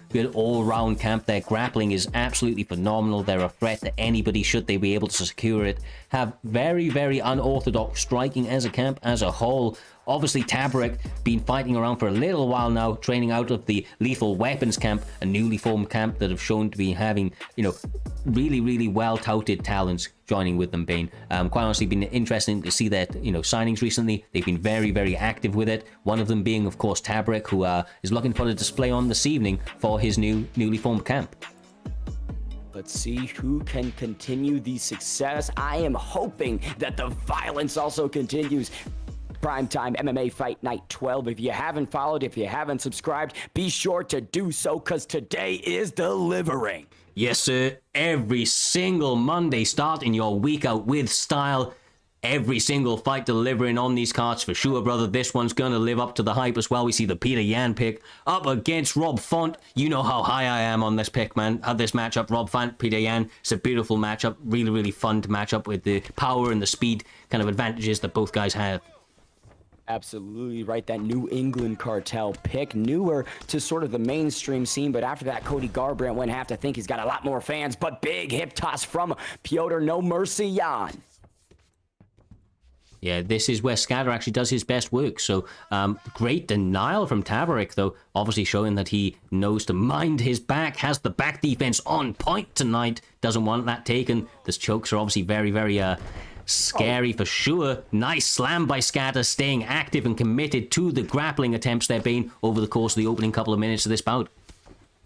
good all-round camp. Their grappling is absolutely phenomenal. They're a threat to anybody should they be able to secure it. Have very, very unorthodox striking as a camp as a whole. Obviously, Tabaric been fighting around for a little while now, training out of the Lethal Weapons camp, a newly formed camp that have shown to be having, really, really well-touted talents joining with them, Bane. Quite honestly, been interesting to see their, signings recently. They've been very, very active with it. One of them being, of course, Tabaric, who is looking for the display on this evening for his newly formed camp. Let's see who can continue the success. I am hoping that the violence also continues. Primetime MMA Fight Night 12. If you haven't followed, if you haven't subscribed, be sure to do so, because today is delivering. Yes, sir. Every single Monday, starting your week out with style. Every single fight delivering on these cards for sure, brother. This one's going to live up to the hype as well. We see the Peter Yan pick up against Rob Font. You know how high I am on this pick, man. This matchup, Rob Font, Peter Yan. It's a beautiful matchup. Really, really fun to match up with the power and the speed kind of advantages that both guys have. Absolutely right. That New England cartel pick, newer to sort of the mainstream scene, but after that, Cody Garbrandt wouldn't have to think he's got a lot more fans, but big hip toss from Piotr No Mercy Yan. Yeah, this is where Scatter actually does his best work. So great denial from Tabaric, though, obviously showing that he knows to mind his back, has the back defense on point tonight, doesn't want that taken. Those chokes are obviously very, very scary for sure. Nice slam by Scatter, staying active and committed to the grappling attempts there been over the course of the opening couple of minutes of this bout.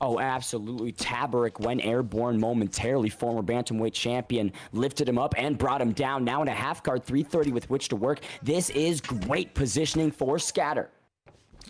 Oh, absolutely. Tabaric went airborne momentarily. Former bantamweight champion lifted him up and brought him down. Now in a half guard, 330 with which to work. This is great positioning for Scatter.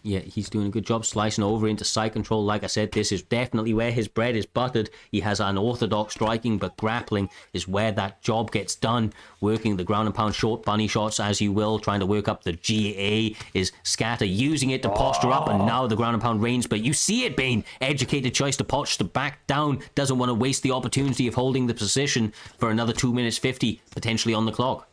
Yeah, he's doing a good job slicing over into side control. Like I said, this is definitely where his bread is buttered. He has unorthodox striking, but grappling is where that job gets done. Working the ground and pound short bunny shots as you will, trying to work up the GA is Scatter, using it to posture up, and now the ground and pound reigns. But you see it, Bane. Educated choice to posture back down. Doesn't want to waste the opportunity of holding the position for another 2 minutes 50, potentially on the clock.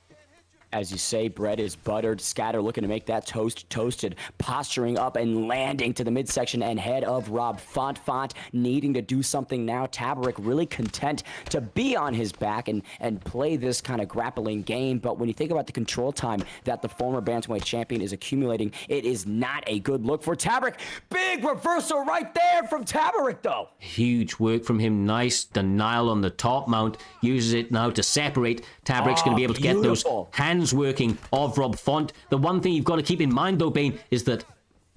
As you say, bread is buttered. Scatter looking to make that toast toasted. Posturing up and landing to the midsection and head of Rob Font. Font needing to do something now. Tabaric really content to be on his back and play this kind of grappling game. But when you think about the control time that the former bantamweight champion is accumulating, it is not a good look for Tabaric. Big reversal right there from Tabaric, though. Huge work from him. Nice denial on the top mount. Uses it now to separate. Tabaric's going to be able to get those hands working of Rob Font. The one thing you've got to keep in mind though, Bane, is that,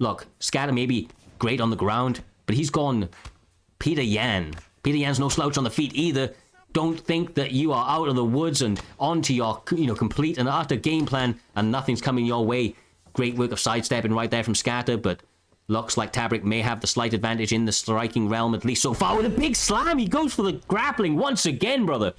look, Scatter may be great on the ground, but he's gone Peter Yan. Peter Yan's no slouch on the feet either. Don't think that you are out of the woods and onto your, complete and utter game plan and nothing's coming your way. Great work of sidestepping right there from Scatter, but looks like Tabaric may have the slight advantage in the striking realm, at least so far. With a big slam, he goes for the grappling once again, brother.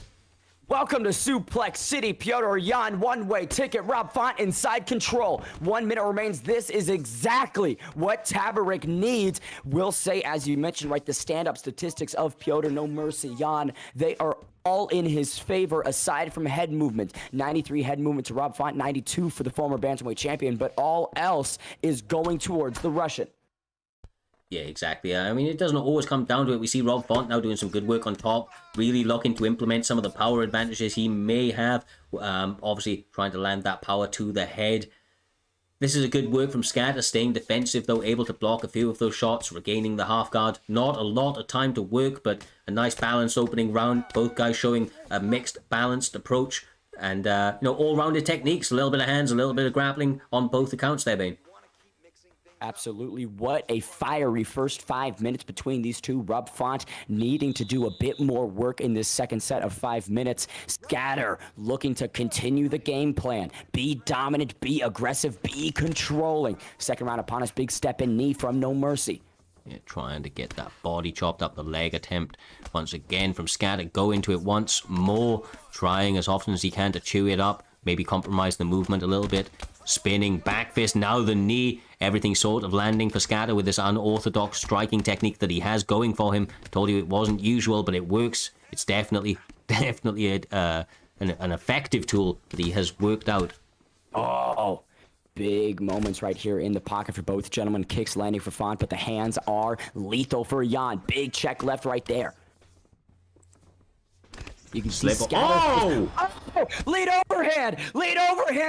Welcome to Suplex City. Piotr Yan, one-way ticket. Rob Font inside control. 1 minute remains. This is exactly what Tabaric needs. We'll say, as you mentioned, right, the stand-up statistics of Piotr No Mercy Yan, they are all in his favor, aside from head movement. 93 head movement to Rob Font, 92 for the former bantamweight champion, but all else is going towards the Russian. Yeah, exactly. I mean, it doesn't always come down to it. We see Rob Font now doing some good work on top, really looking to implement some of the power advantages he may have. Obviously, trying to land that power to the head. This is a good work from Scatter, staying defensive, though, able to block a few of those shots, regaining the half guard. Not a lot of time to work, but a nice balanced opening round. Both guys showing a mixed, balanced approach. And, all-rounded techniques, a little bit of hands, a little bit of grappling on both accounts there, Bane. Absolutely. What a fiery first 5 minutes between these two. Rob Font needing to do a bit more work in this second set of 5 minutes. Scatter looking to continue the game plan. Be dominant, be aggressive, be controlling. Second round upon us. Big step in knee from No Mercy. Yeah, trying to get that body chopped up the leg attempt once again from Scatter. Go into it once more. Trying as often as he can to chew it up. Maybe compromise the movement a little bit. Spinning back fist, now the knee. Everything sort of landing for Scatter with this unorthodox striking technique that he has going for him. Told you it wasn't usual, but it works. It's definitely an effective tool that he has worked out. Oh, big moments right here in the pocket for both gentlemen. Kicks landing for Font, but the hands are lethal for Yan. Big check left right there. You can slip. Oh! Lead overhand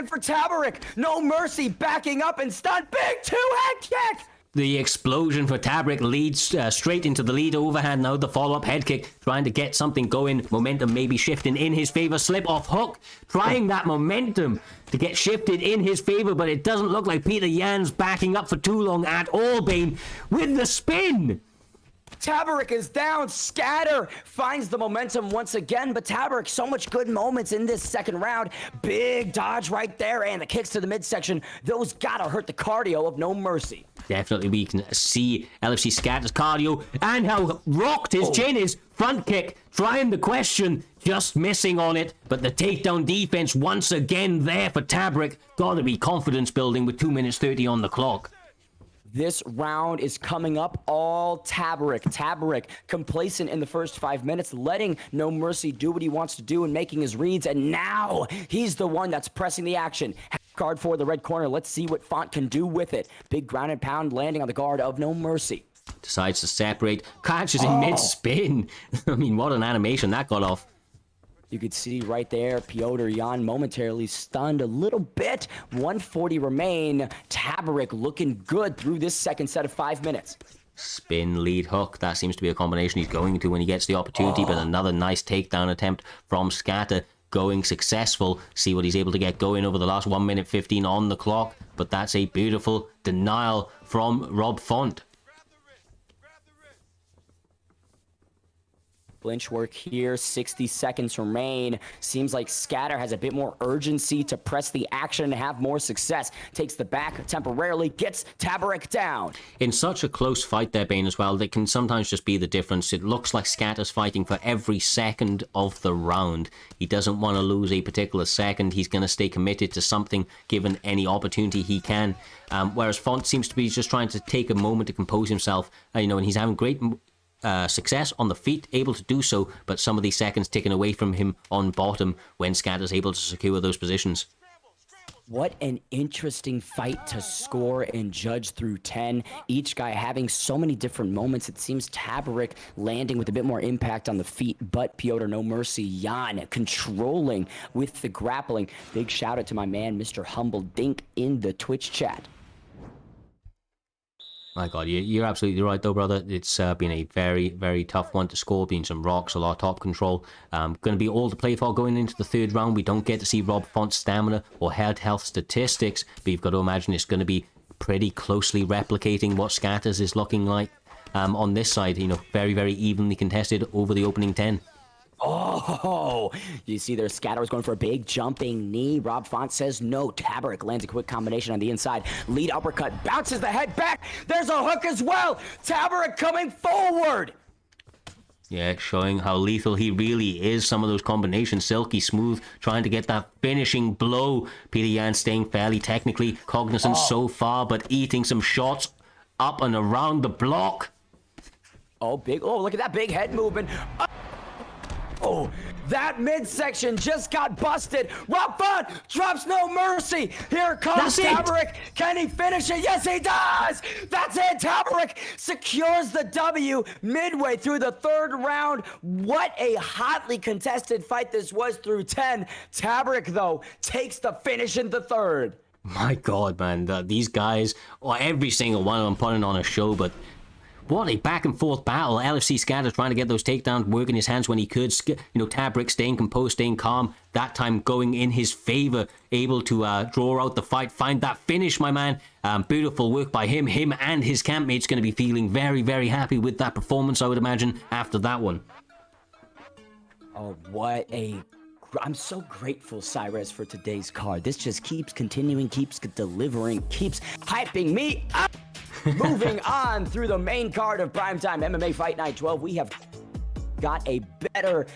for Tabaric. No Mercy backing up and stunned. Big two-head kick. The explosion for Tabaric leads straight into the lead overhand. Now the follow-up head kick, trying to get something going. Momentum maybe shifting in his favor. Slip off hook, trying that momentum to get shifted in his favor, but it doesn't look like Peter Yan's backing up for too long at all, Bane, with the spin. Tabaric is down. Scatter finds the momentum once again, but Tabaric, so much good moments in this second round. Big dodge right there, and the kicks to the midsection. Those gotta hurt the cardio of No Mercy. Definitely we can see LFC Scatter's cardio and how rocked his chin is. Front kick, trying the question, just missing on it. But the takedown defense once again there for Tabaric. Gotta be confidence building with 2 minutes 30 on the clock. This round is coming up all Tabaric. Tabaric complacent in the first 5 minutes, letting No Mercy do what he wants to do and making his reads. And now he's the one that's pressing the action. Guard for the red corner. Let's see what Font can do with it. Big ground and pound landing on the guard of No Mercy. Decides to separate. Catches in mid-spin. I mean, what an animation that got off. You could see right there, Piotr Yan momentarily stunned a little bit. 140 remain. Tabaric looking good through this second set of 5 minutes. Spin, lead hook. That seems to be a combination he's going to when he gets the opportunity. But another nice takedown attempt from Scatter. Going successful. See what he's able to get going over the last 1 minute 15 on the clock. But that's a beautiful denial from Rob Font. Clinch work here, 60 seconds remain. Seems like Scatter has a bit more urgency to press the action and have more success. Takes the back temporarily, gets Tabaric down. In such a close fight there, Bane, as well, that can sometimes just be the difference. It looks like Scatter's fighting for every second of the round. He doesn't want to lose a particular second. He's going to stay committed to something given any opportunity he can. Whereas Font seems to be just trying to take a moment to compose himself, and he's having great success on the feet, able to do so, but some of these seconds taken away from him on bottom when Scatter's able to secure those positions. What an interesting fight to score and judge through 10. Each guy having so many different moments. It seems Tabaric landing with a bit more impact on the feet, but Piotr No Mercy Jan controlling with the grappling. Big shout out to my man, Mr. Humble Dink in the Twitch chat. My God, you're absolutely right though, brother. It's been a very, very tough one to score, being some rocks, a lot of top control. Going to be all to play for going into the third round. We don't get to see Rob Font's stamina or health statistics, but you've got to imagine it's going to be pretty closely replicating what Scatters is looking like on this side. Very, very evenly contested over the opening 10. Oh, you see there, Scatter was going for a big jumping knee. Rob Font says no. Tabaric lands a quick combination on the inside. Lead uppercut, bounces the head back. There's a hook as well. Tabaric coming forward. Yeah, showing how lethal he really is. Some of those combinations, silky smooth, trying to get that finishing blow. Peter Yan staying fairly technically cognizant so far, but eating some shots up and around the block. Oh, look at that big head movement. Oh, that midsection just got busted. Rob Font drops no mercy. Here comes Tabaric. Can he finish it? Yes, he does. That's it. Tabaric secures the W midway through the third round. What a hotly contested fight this was through 10. Tabaric, though, takes the finish in the third. My God, man. These guys, every single one of them putting on a show, but what a back and forth battle. LFC Scatter trying to get those takedowns, working his hands when he could. Tabaric staying composed, staying calm. That time going in his favor, able to draw out the fight, find that finish, my man. Beautiful work by him. Him and his campmates going to be feeling very, very happy with that performance, I would imagine, after that one. Oh, I'm so grateful, Cyrus, for today's card. This just keeps continuing, keeps delivering, keeps hyping me up. Moving on through the main card of Primetime MMA Fight Night 12, we have got a better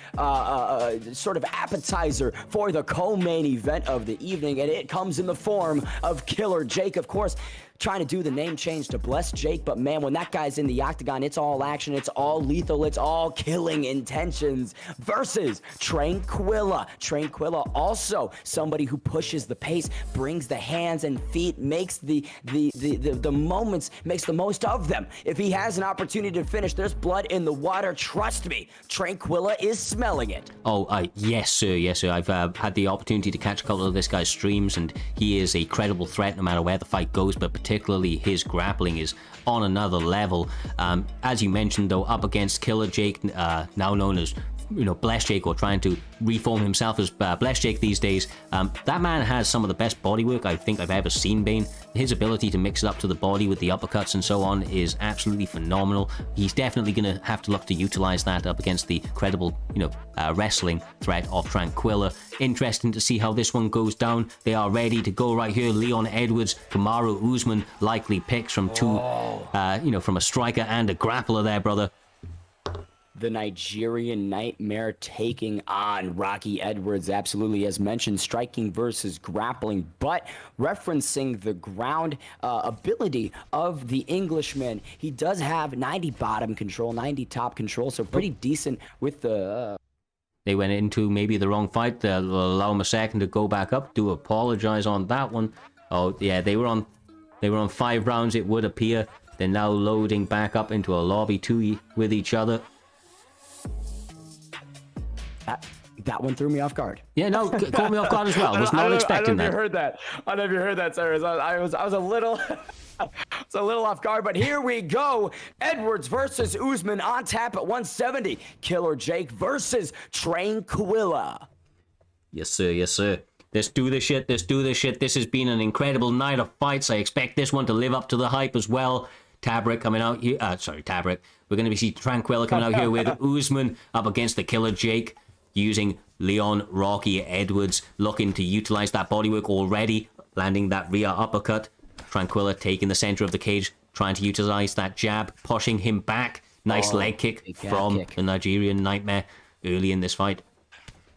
sort of appetizer for the co-main event of the evening, and it comes in the form of Killer Jake, of course. Trying to do the name change to Bless Jake, but man, when that guy's in the octagon, it's all action, it's all lethal, it's all killing intentions. Versus Tranquilla. Tranquilla also somebody who pushes the pace, brings the hands and feet, makes the moments, makes the most of them. If he has an opportunity to finish, there's blood in the water. Trust me, Tranquilla is smelling it. Oh, yes, sir. Yes, sir. I've had the opportunity to catch a couple of this guy's streams, and he is a credible threat no matter where the fight goes, but particularly his grappling is on another level. As you mentioned, though, up against Killer Jake, now known as Bless Jake, or trying to reform himself as Bless Jake these days. That man has some of the best bodywork I think I've ever seen, Bane. His ability to mix it up to the body with the uppercuts and so on is absolutely phenomenal. He's definitely going to have to look to utilize that up against the credible, wrestling threat of Tranquilla. Interesting to see how this one goes down. They are ready to go right here. Leon Edwards, Kamaru Usman, likely picks from two, from a striker and a grappler there, brother. The Nigerian Nightmare taking on Rocky Edwards, absolutely, as mentioned, striking versus grappling, but referencing the ground ability of the Englishman. He does have 90 bottom control, 90 top control, so pretty decent with the... They went into maybe the wrong fight. They'll allow him a second to go back up. Do apologize on that one. Oh, yeah, they were on 5 rounds, it would appear. They're now loading back up into a lobby 2 with each other. That one threw me off guard. Yeah, no, caught me off guard as well. I was not expecting that. I don't know if you heard that, Cyrus. I was a little... It's a little off guard, but here we go. Edwards versus Usman on tap at 170. Killer Jake versus Tranquilla. Yes, sir. Yes, sir. Let's do this shit. Let's do this shit. This has been an incredible night of fights. I expect this one to live up to the hype as well. Tabaric coming out here. Tabaric. We're going to see Tranquilla coming out here with Usman up against the Killer Jake, using Leon Rocky Edwards, looking to utilize that bodywork already, landing that rear uppercut. Tranquilla taking the center of the cage, trying to utilize that jab, pushing him back. Nice leg kick from the Nigerian Nightmare early in this fight.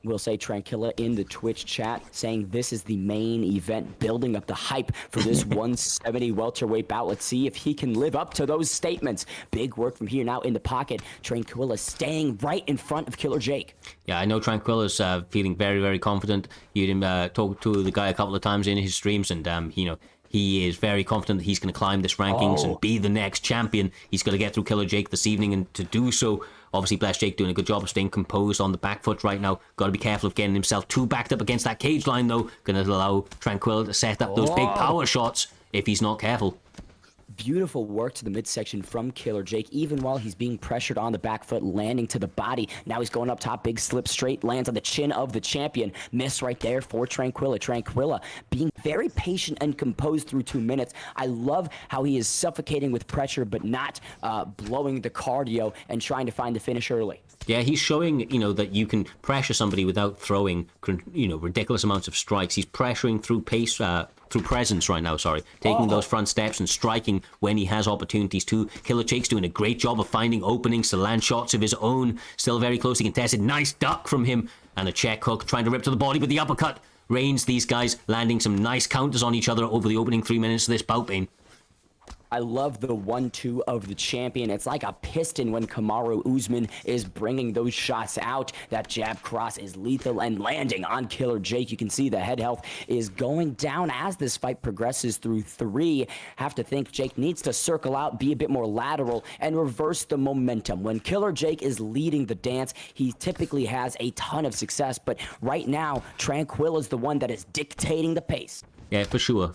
We'll say Tranquilla in the Twitch chat saying this is the main event, building up the hype for this 170 welterweight bout. Let's see if he can live up to those statements. Big work from here now in the pocket. Tranquilla staying right in front of Killer Jake. Yeah, I know Tranquilla's feeling very, very confident. You didn't talk to the guy a couple of times in his streams, and he is very confident that he's going to climb this rankings and be the next champion. He's going to get through Killer Jake this evening, and to do so, obviously Blessed Jake doing a good job of staying composed on the back foot right now. Got to be careful of getting himself too backed up against that cage line, though. Going to allow Tranquilla to set up those big power shots if he's not careful. Beautiful work to the midsection from Killer Jake, even while he's being pressured on the back foot, landing to the body. Now he's going up top, big slip straight, lands on the chin of the champion. Miss right there for Tranquilla. Tranquilla being very patient and composed through 2 minutes. I love how he is suffocating with pressure, but not blowing the cardio and trying to find the finish early. Yeah, he's showing, that you can pressure somebody without throwing, ridiculous amounts of strikes. He's pressuring through pace, through presence right now, taking those front steps and striking when he has opportunities to. Killer Jake's doing a great job of finding openings to land shots of his own. Still very closely contested. Nice duck from him. And a check hook, trying to rip to the body with the uppercut. Reigns, these guys landing some nice counters on each other over the opening 3 minutes of this bout, Bane. I love the 1-2 of the champion. It's like a piston when Kamaru Usman is bringing those shots out. That jab cross is lethal and landing on Killer Jake. You can see the head health is going down as this fight progresses through 3. Have to think Jake needs to circle out, be a bit more lateral, and reverse the momentum. When Killer Jake is leading the dance, he typically has a ton of success, but right now, Tranquilla is the one that is dictating the pace. Yeah, for sure.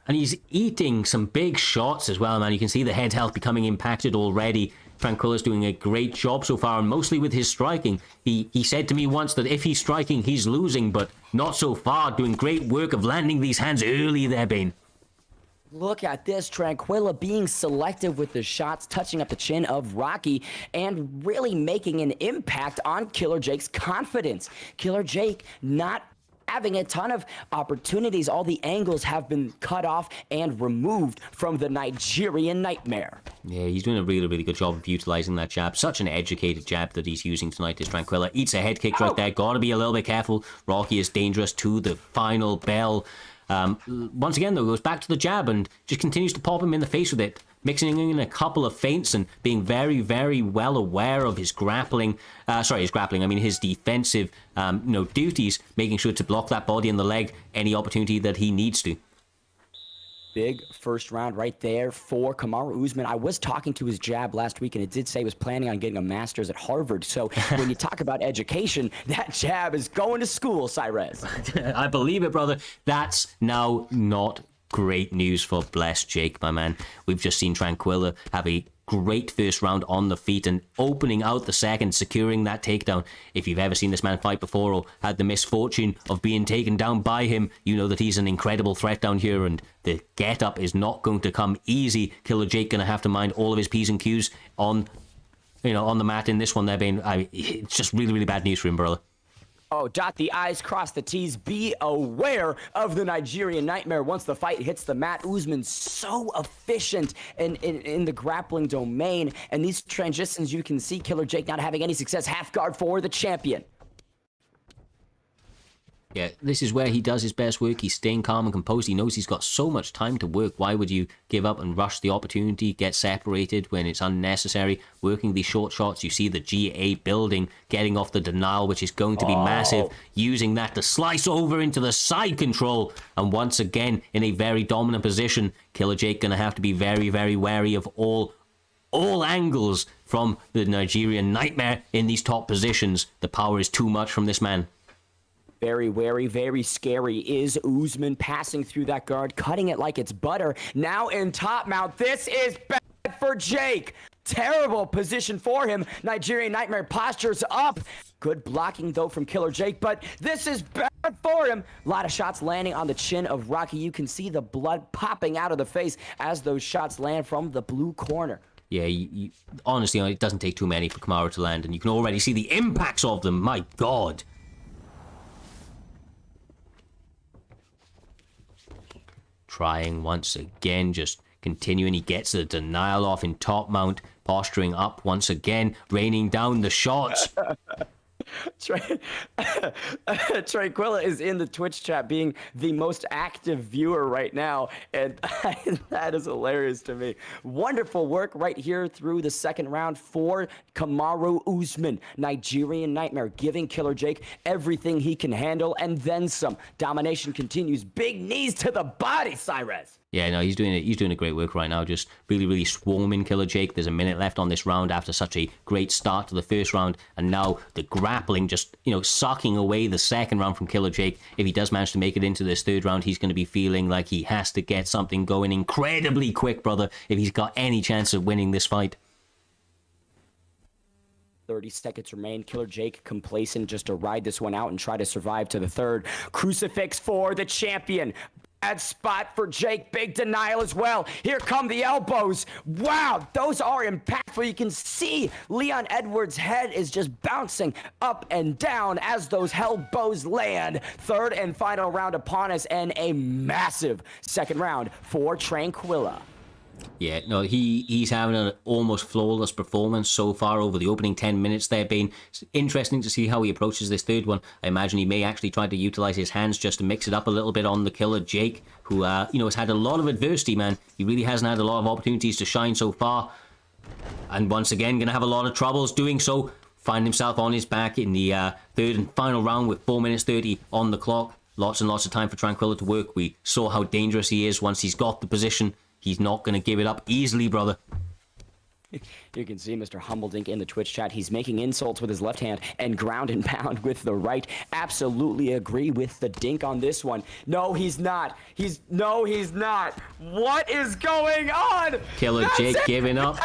And he's eating some big shots as well, man. You can see the head health becoming impacted already. Tranquilla's doing a great job so far, and mostly with his striking. He said to me once that if he's striking, he's losing, but not so far. Doing great work of landing these hands early there, Bane. Look at this, Tranquilla being selective with the shots, touching up the chin of Rocky, and really making an impact on Killer Jake's confidence. Killer Jake not having a ton of opportunities. All the angles have been cut off and removed from the Nigerian Nightmare. Yeah, he's doing a really, really good job of utilizing that jab. Such an educated jab that he's using tonight is Tranquilla. Eats a head kick right there. Gotta be a little bit careful. Rocky is dangerous to the final bell. Once again, though, goes back to the jab and just continues to pop him in the face with it, mixing in a couple of feints and being very, very well aware of his grappling. His defensive, duties, making sure to block that body and the leg any opportunity that he needs to. Big first round right there for Kamaru Usman. I was talking to his jab last week, and it did say he was planning on getting a master's at Harvard. So when you talk about education, that jab is going to school, Cyrez. I believe it, brother. That's now not great news for Blessed Jake, my man. We've just seen Tranquilla have a great first round on the feet and opening out the second, securing that takedown. If you've ever seen this man fight before or had the misfortune of being taken down by him, you know that he's an incredible threat down here, and the get-up is not going to come easy. Killer Jake going to have to mind all of his P's and Q's on the mat in this one there, Bane. It's just really, really bad news for him, brother. Oh, dot the I's, cross the T's. Be aware of the Nigerian Nightmare once the fight hits the mat. Usman's so efficient in the grappling domain. And these transitions, you can see Killer Jake not having any success. Half guard for the champion. Yeah, this is where he does his best work. He's staying calm and composed. He knows he's got so much time to work. Why would you give up and rush the opportunity, get separated when it's unnecessary? Working these short shots, you see the GA building, getting off the denial, which is going to be massive. Using that to slice over into the side control. And once again, in a very dominant position, Killer Jake going to have to be very, very wary of all angles from the Nigerian Nightmare in these top positions. The power is too much from this man. Very wary, very scary is Usman passing through that guard, cutting it like it's butter. Now in top mount, this is bad for Jake. Terrible position for him. Nigerian Nightmare postures up. Good blocking though from Killer Jake, but this is bad for him. A lot of shots landing on the chin of Rocky. You can see the blood popping out of the face as those shots land from the blue corner. Yeah, honestly, it doesn't take too many for Kamaru to land, and you can already see the impacts of them. My God. Trying once again, just continuing. He gets the denial off in top mount, posturing up once again, raining down the shots. Tranquilla is in the Twitch chat being the most active viewer right now, and that is hilarious to me. Wonderful work right here through the second round for Kamaru Usman. Nigerian Nightmare giving Killer Jake everything he can handle and then some. Domination continues. Big knees to the body, Cyrez. Yeah, no, he's doing a great work right now, just really swarming Killer Jake. There's a minute left on this round after such a great start to the first round, and now the grappling just, sucking away the second round from Killer Jake. If he does manage to make it into this third round, he's going to be feeling like he has to get something going incredibly quick, brother, if he's got any chance of winning this fight. 30 seconds remain. Killer Jake complacent just to ride this one out and try to survive to the third. Crucifix for the champion. Bad spot for Jake. Big denial as well. Here come the elbows. Wow, those are impactful. You can see Leon Edwards' head is just bouncing up and down as those elbows land. Third and final round upon us, and a massive second round for Tranquilla. Yeah, no, he's having an almost flawless performance so far over the opening 10 minutes there, been interesting to see how he approaches this third one. I imagine he may actually try to utilize his hands just to mix it up a little bit on the Killer Jake, who, has had a lot of adversity, man. He really hasn't had a lot of opportunities to shine so far. And once again, going to have a lot of troubles doing so. Find himself on his back in the third and final round with 4 minutes 30 on the clock. Lots and lots of time for Tranquilla to work. We saw how dangerous he is once he's got the position. He's not going to give it up easily, brother. You can see Mr. Humbledink in the Twitch chat. He's making insults with his left hand and ground and pound with the right. Absolutely agree with the dink on this one. No, he's not. No, he's not. What is going on? Killer Jake giving up.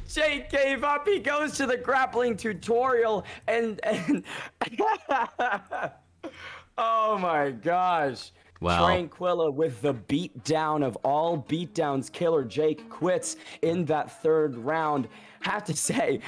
Jake gave up. He goes to the grappling tutorial and oh my gosh. Wow. Tranquilla with the beatdown of all beatdowns. Killer Jake quits in that third round. Have to say,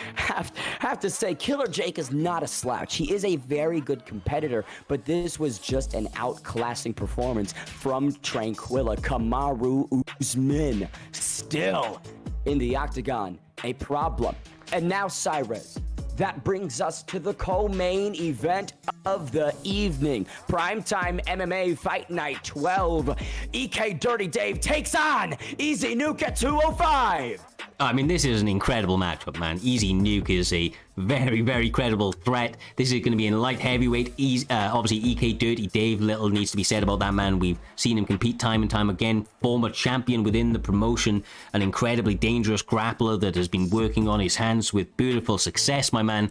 Killer Jake is not a slouch. He is a very good competitor, but this was just an outclassing performance from Tranquilla. Kamaru Usman still in the octagon, a problem. And now Cyrez. That brings us to the co-main event of the evening. Primetime MMA Fight Night 12. EK DirrtyDave takes on Easy Nuke at 205. I mean, this is an incredible matchup, man. Easy Nuke is a very credible threat. This is going to be in light heavyweight. Obviously, EK DirrtyDave, little needs to be said about that man. We've seen him compete time and time again. Former champion within the promotion. An incredibly dangerous grappler that has been working on his hands with beautiful success, my man.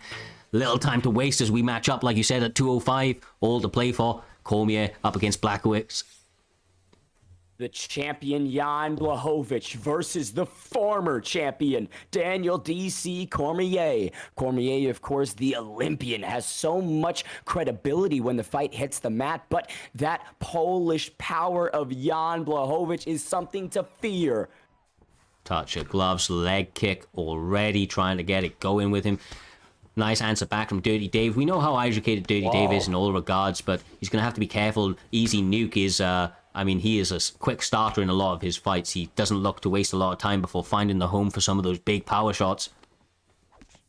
Little time to waste as we match up, like you said, at 205. All to play for. Cormier up against Blachowicz. The champion Jan Blachowicz versus the former champion Daniel D.C. Cormier. Cormier, of course, the Olympian, has so much credibility when the fight hits the mat, but that Polish power of Jan Blachowicz is something to fear. Touch of gloves, leg kick already, trying to get it going with him. Nice answer back from DirrtyDave. We know how educated DirrtyDave is in all regards, but he's going to have to be careful. Easy Nuke is, he is a quick starter in a lot of his fights. He doesn't look to waste a lot of time before finding the home for some of those big power shots.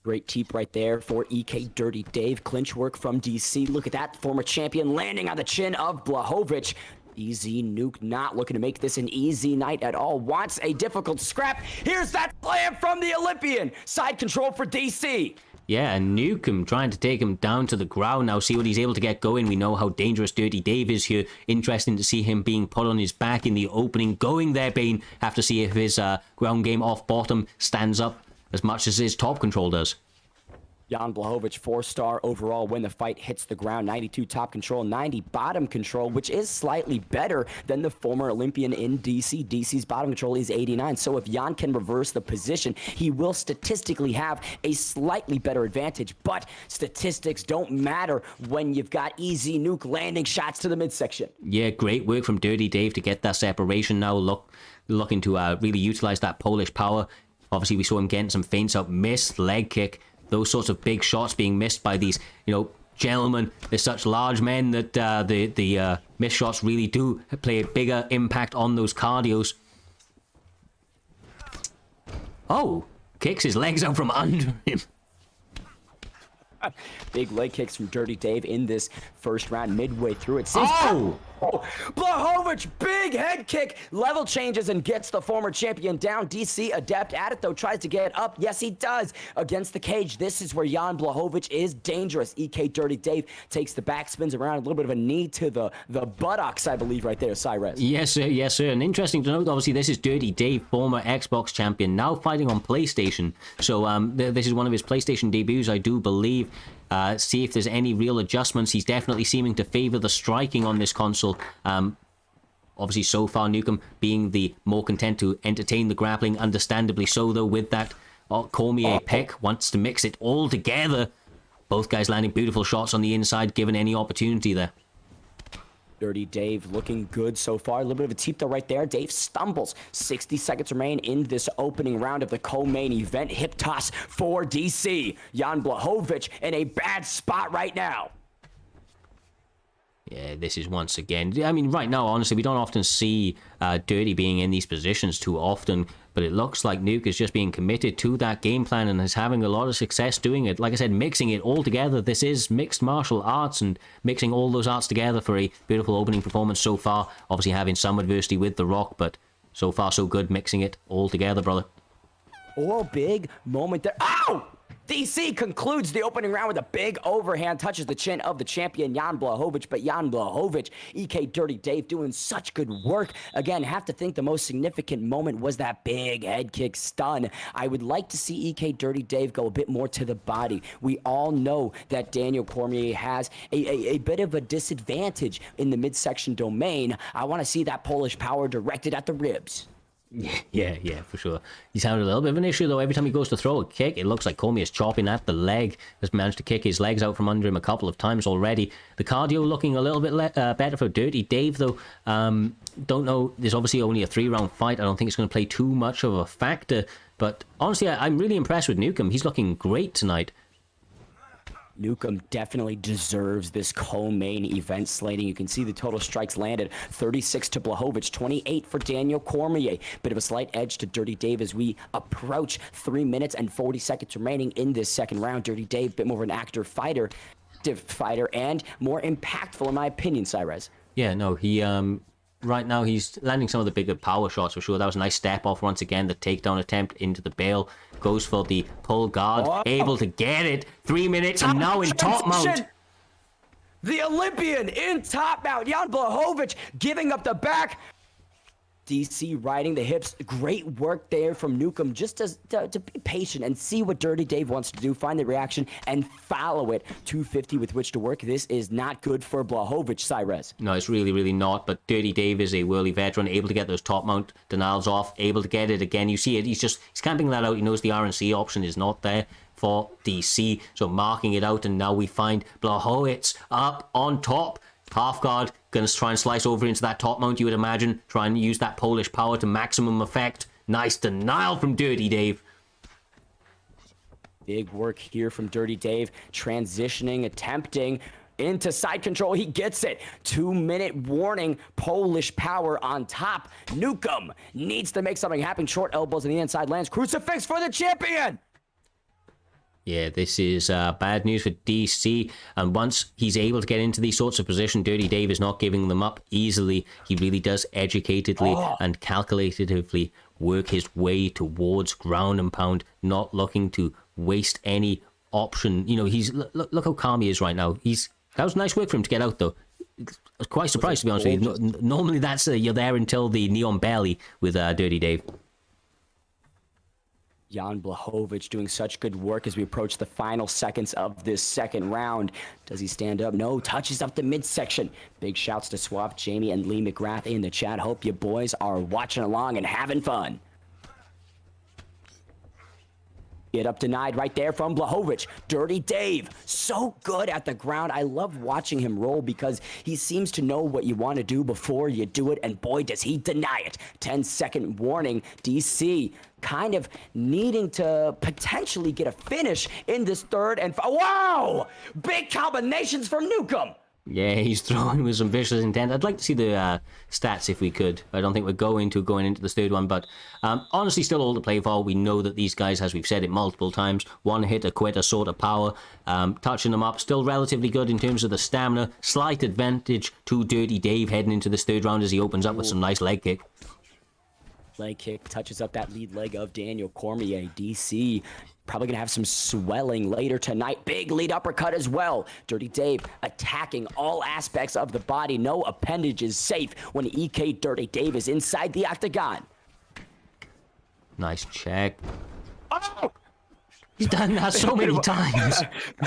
Great teep right there for EK DirrtyDave. Clinch work from DC. Look at that, former champion landing on the chin of Blachowicz. Easy Nuke not looking to make this an easy night at all. Wants a difficult scrap. Here's that slam from the Olympian. Side control for DC. Yeah, and Nuke him, trying to take him down to the ground now, see what he's able to get going. We know how dangerous DirrtyDave is here. Interesting to see him being put on his back in the opening. Going there, Bane. Have to see if his ground game off bottom stands up as much as his top control does. Jan Blachowicz, 4-star overall when the fight hits the ground. 92 top control, 90 bottom control, which is slightly better than the former Olympian in DC. DC's bottom control is 89. So if Jan can reverse the position, he will statistically have a slightly better advantage. But statistics don't matter when you've got easy Nuke landing shots to the midsection. Yeah, great work from DirrtyDave to get that separation now. Looking to really utilize that Polish power. Obviously, we saw him getting some feints up, missed leg kick. Those sorts of big shots being missed by these, gentlemen. They're such large men that the missed shots really do play a bigger impact on those cardios. Oh, kicks his legs out from under him. Big leg kicks from DirrtyDave in this first round, midway through it. Oh! Blachowicz, big head kick, level changes and gets the former champion down. DC adept at it though, tries to get up. Yes, he does. Against the cage, this is where Jan Blachowicz is dangerous. EK DirrtyDave takes the back, spins around, a little bit of a knee to the buttocks, I believe, right there, Cyrus. Yes, sir. Yes, sir. And interesting to note, obviously, this is DirrtyDave, former Xbox champion, now fighting on PlayStation. So this is one of his PlayStation debuts, I do believe. See if there's any real adjustments. He's definitely seeming to favor the striking on this console. Obviously, so far, Nukem being the more content to entertain the grappling, understandably so, though, with that Cormier pick, wants to mix it all together. Both guys landing beautiful shots on the inside, given any opportunity there. DirrtyDave looking good so far. A little bit of a teep though right there. Dave stumbles. 60 seconds remain in this opening round of the co-main event. Hip toss for DC. Jan Blachowicz in a bad spot right now. Yeah, this is once again... I mean, right now, honestly, we don't often see Dirty being in these positions too often, but it looks like Nuke is just being committed to that game plan and is having a lot of success doing it. Like I said, mixing it all together. This is mixed martial arts and mixing all those arts together for a beautiful opening performance so far. Obviously having some adversity with The Rock, but so far so good mixing it all together, brother. Oh, big moment there. Ow! DC concludes the opening round with a big overhand, touches the chin of the champion, Jan Blachowicz, but Jan Blachowicz, EK DirrtyDave doing such good work. Again, have to think the most significant moment was that big head kick stun. I would like to see EK DirrtyDave go a bit more to the body. We all know that Daniel Cormier has a bit of a disadvantage in the midsection domain. I want to see that Polish power directed at the ribs. Yeah, for sure. He's having a little bit of an issue, though. Every time he goes to throw a kick, it looks like Comey is chopping at the leg. Has managed to kick his legs out from under him a couple of times already. The cardio looking a little bit better for DirrtyDave, though. Don't know. There's obviously only a 3-round fight. I don't think it's going to play too much of a factor. But honestly, I'm really impressed with Nukem. He's looking great tonight. Nukem definitely deserves this co-main event slating. You can see the total strikes landed. 36 to Blachowicz, 28 for Daniel Cormier. Bit of a slight edge to DirrtyDave as we approach 3 minutes and 40 seconds remaining in this second round. DirrtyDave, bit more of an active fighter and more impactful in my opinion, Cyrez. Yeah, no, he right now he's landing some of the bigger power shots for sure. That was a nice step off once again. The takedown attempt into the bail. Goes for the pull guard. Able to get it. 3 minutes and now in top mount. The Olympian in top mount. Jan Blachowicz giving up the back. DC riding the hips. Great work there from Nukem. Just to be patient and see what DirrtyDave wants to do. Find the reaction and follow it. 250 with which to work. This is not good for Blachowicz, Cyrez. No, it's really, really not. But DirrtyDave is a whirly veteran, able to get those top mount denials off, able to get it again. You see it. He's camping that out. He knows the RNC option is not there for DC. So marking it out, and now we find Blachowicz up on top. Half guard, gonna try and slice over into that top mount, you would imagine. Try and use that Polish power to maximum effect. Nice denial from DirrtyDave. Big work here from DirrtyDave. Transitioning, attempting into side control. He gets it. 2-minute warning. Polish power on top. Nukem needs to make something happen. Short elbows on the inside lands. Crucifix for the champion. Yeah, this is bad news for DC, and once he's able to get into these sorts of positions, DirrtyDave is not giving them up easily. He really does educatedly and calculatively work his way towards ground and pound, not looking to waste any option. You know, look how calm he is right now. That was nice work for him to get out, though. I was quite surprised, to be honest with you. Normally that's you're there until the neon belly with DirrtyDave. Jan Blachowicz doing such good work as we approach the final seconds of this second round. Does he stand up? No, touches up the midsection. Big shouts to Swaff, Jamie, and Lee McGrath in the chat. Hope you boys are watching along and having fun. Get up denied right there from Blachowicz. DirrtyDave, so good at the ground. I love watching him roll because he seems to know what you want to do before you do it, and boy, does he deny it. 10-second warning. DC kind of needing to potentially get a finish in this third and... Wow! Big combinations from Nuke. Yeah, he's throwing with some vicious intent. I'd like to see the stats if we could. I don't think we're going into this third one, but honestly, still all to play for. We know that these guys, as we've said it multiple times, one hit a quitter sort of power. Touching them up, still relatively good in terms of the stamina. Slight advantage to DirrtyDave heading into this third round as he opens up with some nice leg kick. Leg kick touches up that lead leg of Daniel Cormier. DC probably gonna have some swelling later tonight. Big lead uppercut as well. DirrtyDave attacking all aspects of the body. No appendage is safe when EK DirrtyDave is inside the octagon. Nice check. Oh! He's done that so many times.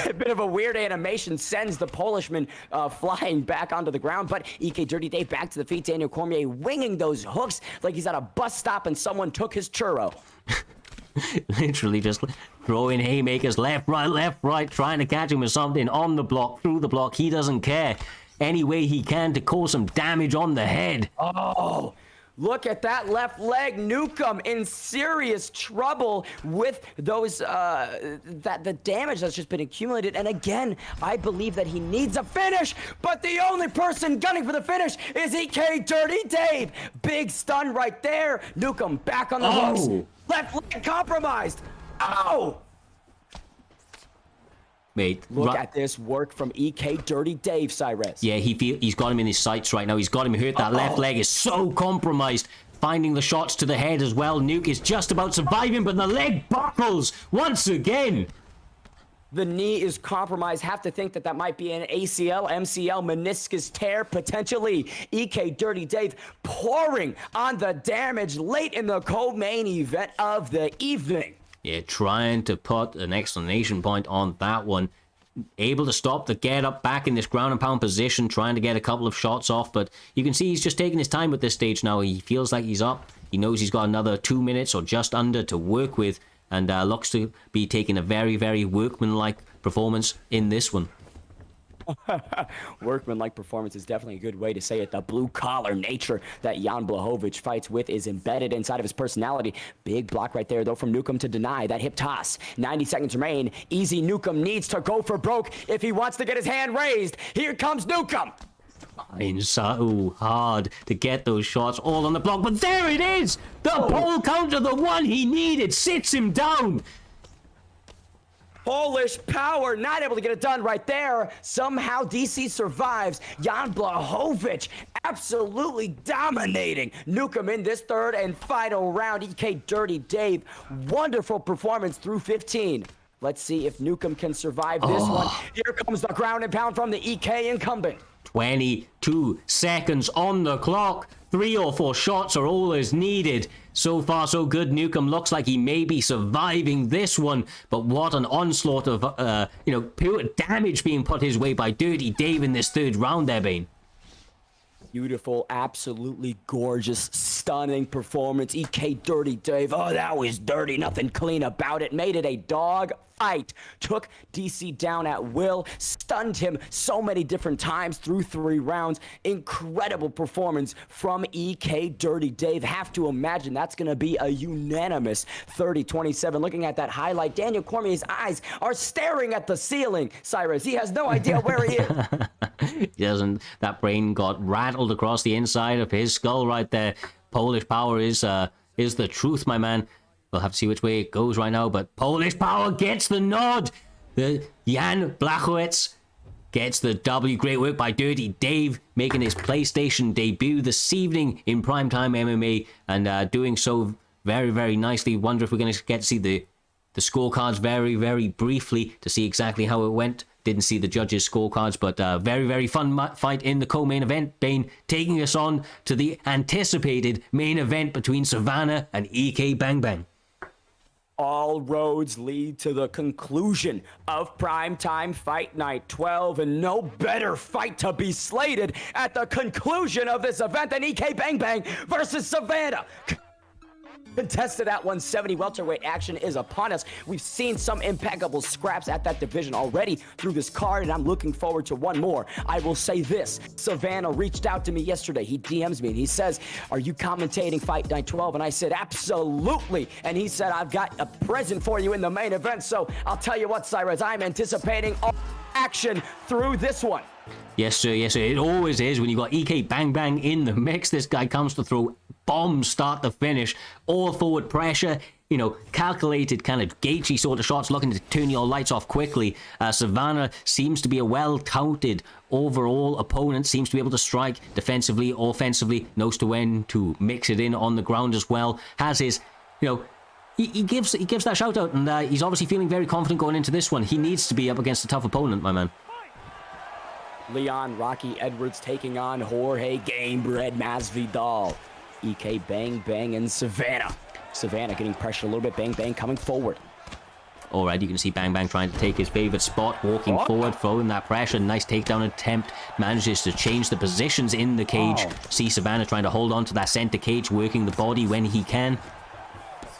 A bit of a weird animation sends the Polishman flying back onto the ground, but EK DirrtyDave back to the feet. Daniel Cormier winging those hooks like he's at a bus stop and someone took his churro. Literally just throwing haymakers left, right, trying to catch him with something on the block, through the block. He doesn't care. Any way he can to cause some damage on the head. Oh! Look at that left leg. Nuke in serious trouble with those, the damage that's just been accumulated. And again, I believe that he needs a finish, but the only person gunning for the finish is EK DirrtyDave. Big stun right there. Nuke back on the hooks. Left leg compromised. Ow! Mate, look at this work from EK DirrtyDave, Cyrus. Yeah, he's got him in his sights right now. He's got him hurt. That left leg is so compromised. Finding the shots to the head as well. Nuke is just about surviving, but the leg buckles once again. The knee is compromised. Have to think that that might be an ACL, MCL, meniscus tear, potentially. EK DirrtyDave pouring on the damage late in the co-main event of the evening. Yeah, trying to put an exclamation point on that one. Able to stop the get up back in this ground and pound position, trying to get a couple of shots off, but you can see he's just taking his time at this stage now. He feels like he's up. He knows he's got another 2 minutes or just under to work with, and looks to be taking a very, very workmanlike performance in this one. Workmanlike performance is definitely a good way to say it. The blue-collar nature that Jan Blachowicz fights with is embedded inside of his personality. Big block right there, though, from Nuke to deny that hip toss. 90 seconds remain. Easy Nuke needs to go for broke if he wants to get his hand raised. Here comes Nuke. Trying so hard to get those shots all on the block, but there it is! The pole counter, the one he needed, sits him down. Polish power, not able to get it done right there. Somehow DC survives. Jan Blachowicz absolutely dominating Nuke in this third and final round. EK DirrtyDave, wonderful performance through 15. Let's see if Nuke can survive this one. Here comes the ground and pound from the EK incumbent. 22 seconds on the clock. 3 or 4 shots are all is needed. So far, so good. Nuke looks like he may be surviving this one, but what an onslaught of, pure damage being put his way by DirrtyDave in this third round there, Bane. Beautiful, absolutely gorgeous, stunning performance. EK DirrtyDave, oh, that was dirty, nothing clean about it. Made it a dog fight. Took DC down at will, stunned him so many different times through 3 rounds. Incredible performance from EK DirrtyDave. Have to imagine that's going to be a unanimous 30-27. Looking at that highlight, Daniel Cormier's eyes are staring at the ceiling. Cyrus, he has no idea where he is. He doesn't. That brain got rattled across the inside of his skull right there. Polish power is the truth, my man. We'll have to see which way it goes right now, but Polish power gets the nod. Jan Blachowicz gets the W. Great work by DirrtyDave, making his PlayStation debut this evening in Primetime MMA, and doing so very, very nicely. Wonder if we're going to get to see the scorecards very, very briefly to see exactly how it went. Didn't see the judges' scorecards, but very, very fun fight in the co-main event. Bane taking us on to the anticipated main event between Savana and EK Bangbang. All roads lead to the conclusion of Primetime Fight Night 12, and no better fight to be slated at the conclusion of this event than EK Bangbang versus Savana. Contested at 170, welterweight action is upon us. We've seen some impeccable scraps at that division already through this card, and I'm looking forward to one more. I will say this, Savana reached out to me yesterday. He DMs me and he says, are you commentating Fight Night 12? And I said, absolutely. And he said, I've got a present for you in the main event. So I'll tell you what, Cyrus, I'm anticipating all action through this one. Yes, sir. Yes, sir. It always is when you got EK Bangbang in the mix. This guy comes to throw bombs start to finish, all forward pressure, you know, calculated kind of Jakey sort of shots, looking to turn your lights off quickly. Savana seems to be a well-touted overall opponent, seems to be able to strike defensively, offensively, knows to when to mix it in on the ground as well. Has his, you know, he gives that shout out, and he's obviously feeling very confident going into this one. He needs to be up against a tough opponent, my man. Leon Rocky Edwards taking on Jorge Gamebred Masvidal. EK Bangbang and Savana. Savana getting pressure a little bit. Bangbang coming forward. All right, you can see Bangbang trying to take his favorite spot, walking forward, throwing that pressure. Nice takedown attempt. Manages to change the positions in the cage. See Savana trying to hold on to that center cage, working the body when he can.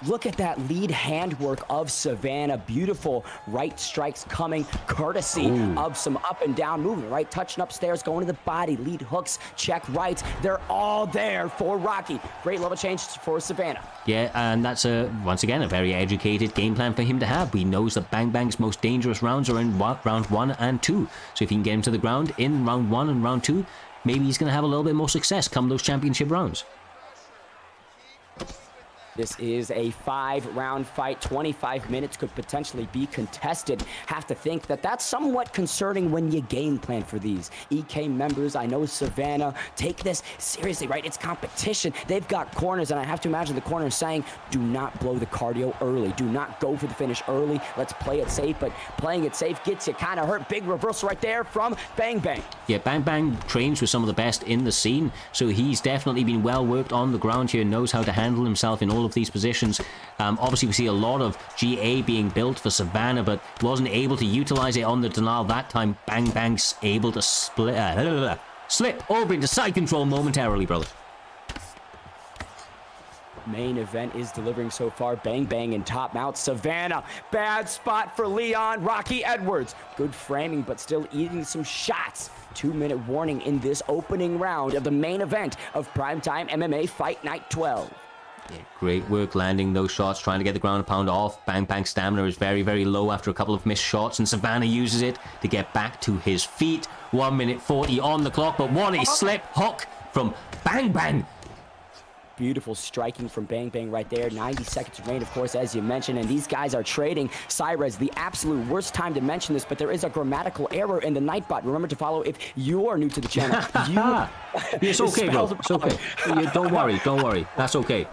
Look at that lead handwork of Savana. Beautiful right strikes coming courtesy of some up and down movement, right? Touching upstairs, going to the body, lead hooks, check rights. They're all there for Rocky. Great level change for Savana. Yeah, and that's, once again, a very educated game plan for him to have. He knows that Bangbang's most dangerous rounds are in round 1 and 2. So if he can get him to the ground in round 1 and round 2, maybe he's going to have a little bit more success come those championship rounds. This is a 5-round fight. 25 minutes could potentially be contested. Have to think that that's somewhat concerning when you game plan for these. EK members, I know Savana, take this seriously, right? It's competition. They've got corners, and I have to imagine the corners saying, do not blow the cardio early. Do not go for the finish early. Let's play it safe, but playing it safe gets you kind of hurt. Big reversal right there from Bangbang. Yeah, Bangbang trains with some of the best in the scene, so he's definitely been well worked on the ground here, knows how to handle himself in all of these positions. Obviously, we see a lot of GA being built for Savana, but wasn't able to utilize it on the denial that time. Bangbang's able to slip over into side control momentarily, brother. Main event is delivering so far. Bangbang and top mount. Savana, bad spot for Leon Rocky Edwards. Good framing, but still eating some shots. 2-minute warning in this opening round of the main event of Primetime MMA Fight Night 12. Yeah, great work landing those shots, trying to get the ground pound off. Bangbang's stamina is very, very low after a couple of missed shots, and Savana uses it to get back to his feet. 1 minute 40 on the clock, but what a slip hook from Bangbang. Beautiful striking from Bangbang right there. 90 seconds to reign, of course, as you mentioned, and these guys are trading. Cyrus, the absolute worst time to mention this, but there is a grammatical error in the Nightbot. Remember to follow if you are new to the channel. It's okay, bro. It's okay. Don't worry. That's okay.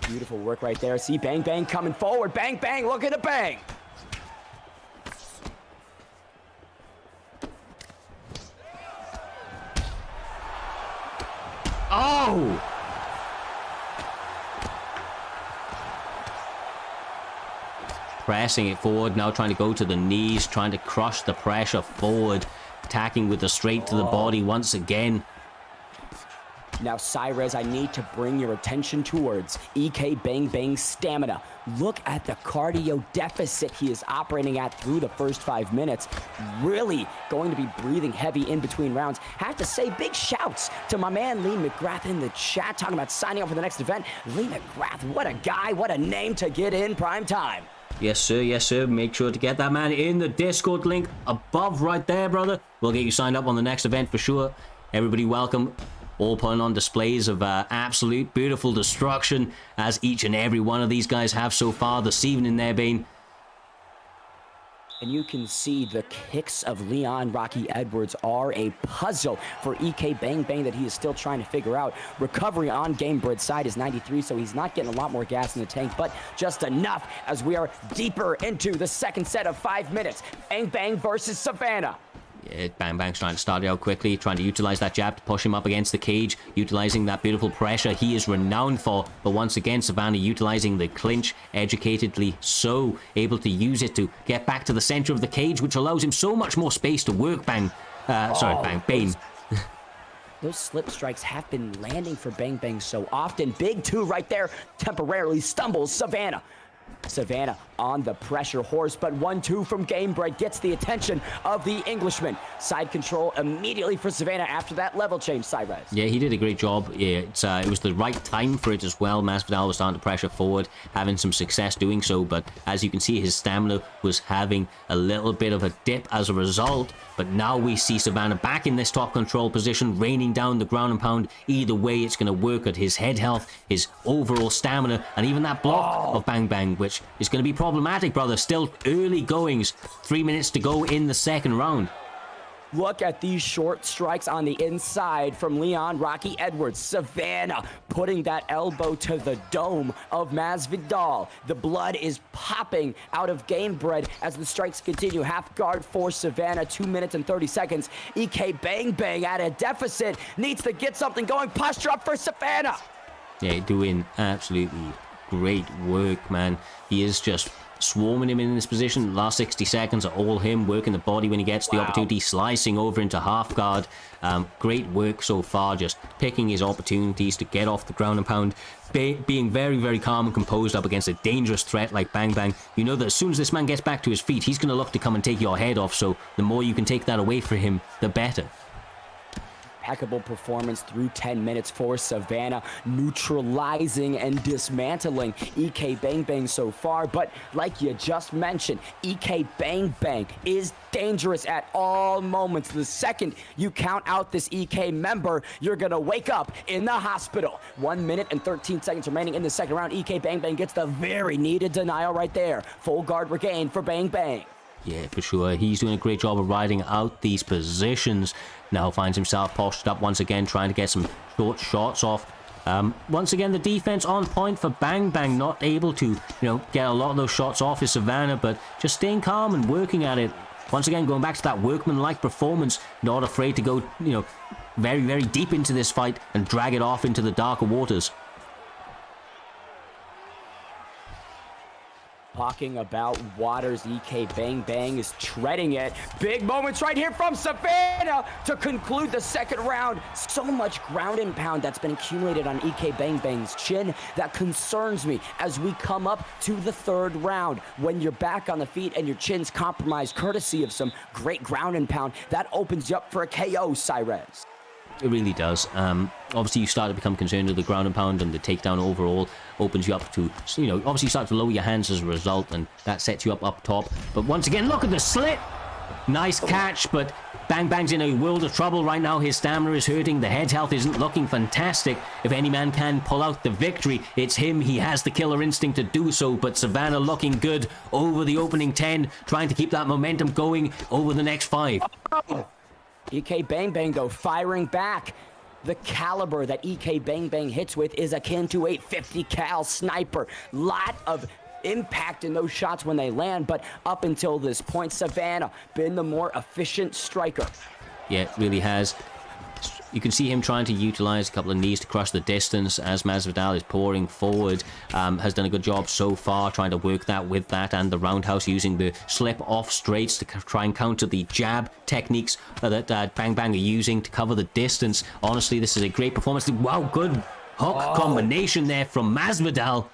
Beautiful work right there. See Bangbang coming forward. Bangbang, look at the bang. Oh! Pressing it forward, now trying to go to the knees, trying to crush the pressure forward, attacking with the straight to the body once again. Now, Cyrus, I need to bring your attention towards EK Bangbang's stamina. Look at the cardio deficit he is operating at through the first 5 minutes. Really going to be breathing heavy in between rounds. Have to say big shouts to my man Lee McGrath in the chat, talking about signing up for the next event. Lee McGrath, what a guy, what a name to get in prime time. Yes, sir. Yes, sir. Make sure to get that man in the Discord link above right there, brother. We'll get you signed up on the next event for sure. Everybody welcome. All putting on displays of absolute beautiful destruction, as each and every one of these guys have so far this evening there, Bane. And you can see the kicks of Leon Rocky Edwards are a puzzle for EK Bangbang that he is still trying to figure out. Recovery on Gamebred's side is 93, so he's not getting a lot more gas in the tank, but just enough as we are deeper into the second set of 5 minutes. Bangbang versus Savana. Bangbang's trying to start it out quickly, trying to utilize that jab to push him up against the cage, utilizing that beautiful pressure he is renowned for. But once again, Savana utilizing the clinch educatedly, so able to use it to get back to the center of the cage, which allows him so much more space to work Bane. Those slip strikes have been landing for Bangbang so often. Big two right there, temporarily stumbles Savana. Savana on the pressure horse, but 1-2 from Gamebred gets the attention of the Englishman. Side control immediately for Savana after that level change, Cyrez. Yeah, he did a great job. Yeah, it was the right time for it as well. Masvidal was starting to pressure forward, having some success doing so, but as you can see, his stamina was having a little bit of a dip as a result. But now we see Savana back in this top control position, raining down the ground and pound. Either way, it's going to work at his head health, his overall stamina, and even that block of Bangbang, which is going to be problematic, brother. Still early goings. 3 minutes to go in the second round. Look at these short strikes on the inside from Leon Rocky Edwards. Savana putting that elbow to the dome of Masvidal. The blood is popping out of Gamebred as the strikes continue. Half guard for Savana, 2 minutes and 30 seconds. EK Bangbang at a deficit, needs to get something going. Posture up for Savana. Yeah, doing absolutely great work, man. He is just swarming him in this position. Last 60 seconds are all him working the body when he gets the opportunity, slicing over into half guard. Great work so far, just picking his opportunities to get off the ground and pound, being very, very calm and composed up against a dangerous threat like Bangbang. You know that as soon as this man gets back to his feet, he's going to look to come and take your head off, so the more you can take that away from him, the better. Impeccable performance through 10 minutes for Savana, neutralizing and dismantling EK Bangbang so far. But like you just mentioned, EK Bangbang is dangerous at all moments. The second you count out this EK member, you're gonna wake up in the hospital. 1 minute and 13 seconds remaining in the second round. EK Bangbang gets the very needed denial right there. Full guard regained for Bangbang. Yeah, for sure. He's doing a great job of riding out these positions. Now finds himself postured up once again, trying to get some short shots off. Once again, the defense on point for Bangbang, not able to, get a lot of those shots off his Savana, but just staying calm and working at it. Once again, going back to that workman-like performance, not afraid to go, very, very deep into this fight and drag it off into the darker waters. Talking about waters, EK Bangbang is treading it. Big moments right here from Savana to conclude the second round. So much ground and pound that's been accumulated on EK Bangbang's chin that concerns me as we come up to the third round. When you're back on the feet and your chin's compromised courtesy of some great ground and pound, that opens you up for a KO, Cyrez. It really does. Obviously, you start to become concerned with the ground and pound, and the takedown overall opens you up to, obviously you start to lower your hands as a result, and that sets you up top. But once again, look at the slit. Nice catch, but Bangbang's in a world of trouble right now. His stamina is hurting. The head health isn't looking fantastic. If any man can pull out the victory, it's him. He has the killer instinct to do so, but Savana looking good over the opening 10, trying to keep that momentum going over the next 5. EK Bangbang, though, firing back. The caliber that EK Bangbang hits with is akin to a 50 cal sniper. Lot of impact in those shots when they land, but up until this point, Savana been the more efficient striker. Yeah, it really has. You can see him trying to utilize a couple of knees to cross the distance as Masvidal is pouring forward. Has done a good job so far trying to work that with that and the roundhouse, using the slip off straights to try and counter the jab techniques that Bangbang are using to cover the distance. Honestly, this is a great performance. Wow, good hook combination there from Masvidal.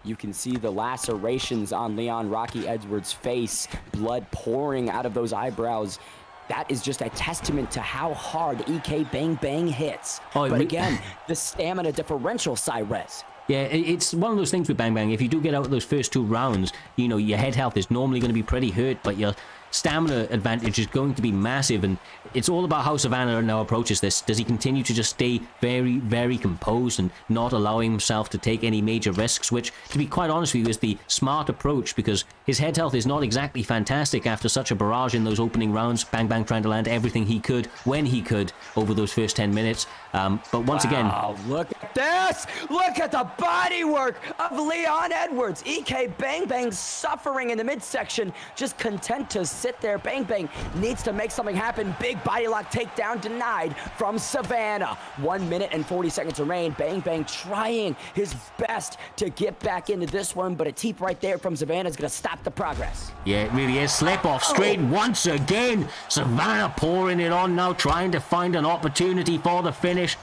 You can see the lacerations on Leon Rocky Edwards' face, blood pouring out of those eyebrows. That is just a testament to how hard EK Bangbang hits. But again, the stamina differential, Cyrez. Yeah, it's one of those things with Bangbang. If you do get out of those first 2 rounds, your head health is normally going to be pretty hurt, but your stamina advantage is going to be massive, and it's all about how Savana now approaches this. Does he continue to just stay very, very composed and not allowing himself to take any major risks, which, to be quite honest with you, is the smart approach, because his head health is not exactly fantastic after such a barrage in those opening rounds. Bangbang trying to land everything he could, when he could, over those first 10 minutes. But once again... look at this! Look at the body work of Leon Edwards! EK Bangbang suffering in the midsection, just content to sit there. Bangbang needs to make something happen. Big body lock takedown denied from Savana. 1 minute and 40 seconds remain. Bangbang trying his best to get back into this one, but a teep right there from Savana is going to stop the progress. Yeah, it really is. Slip off straight once again. Savana pouring it on now, trying to find an opportunity for the finish.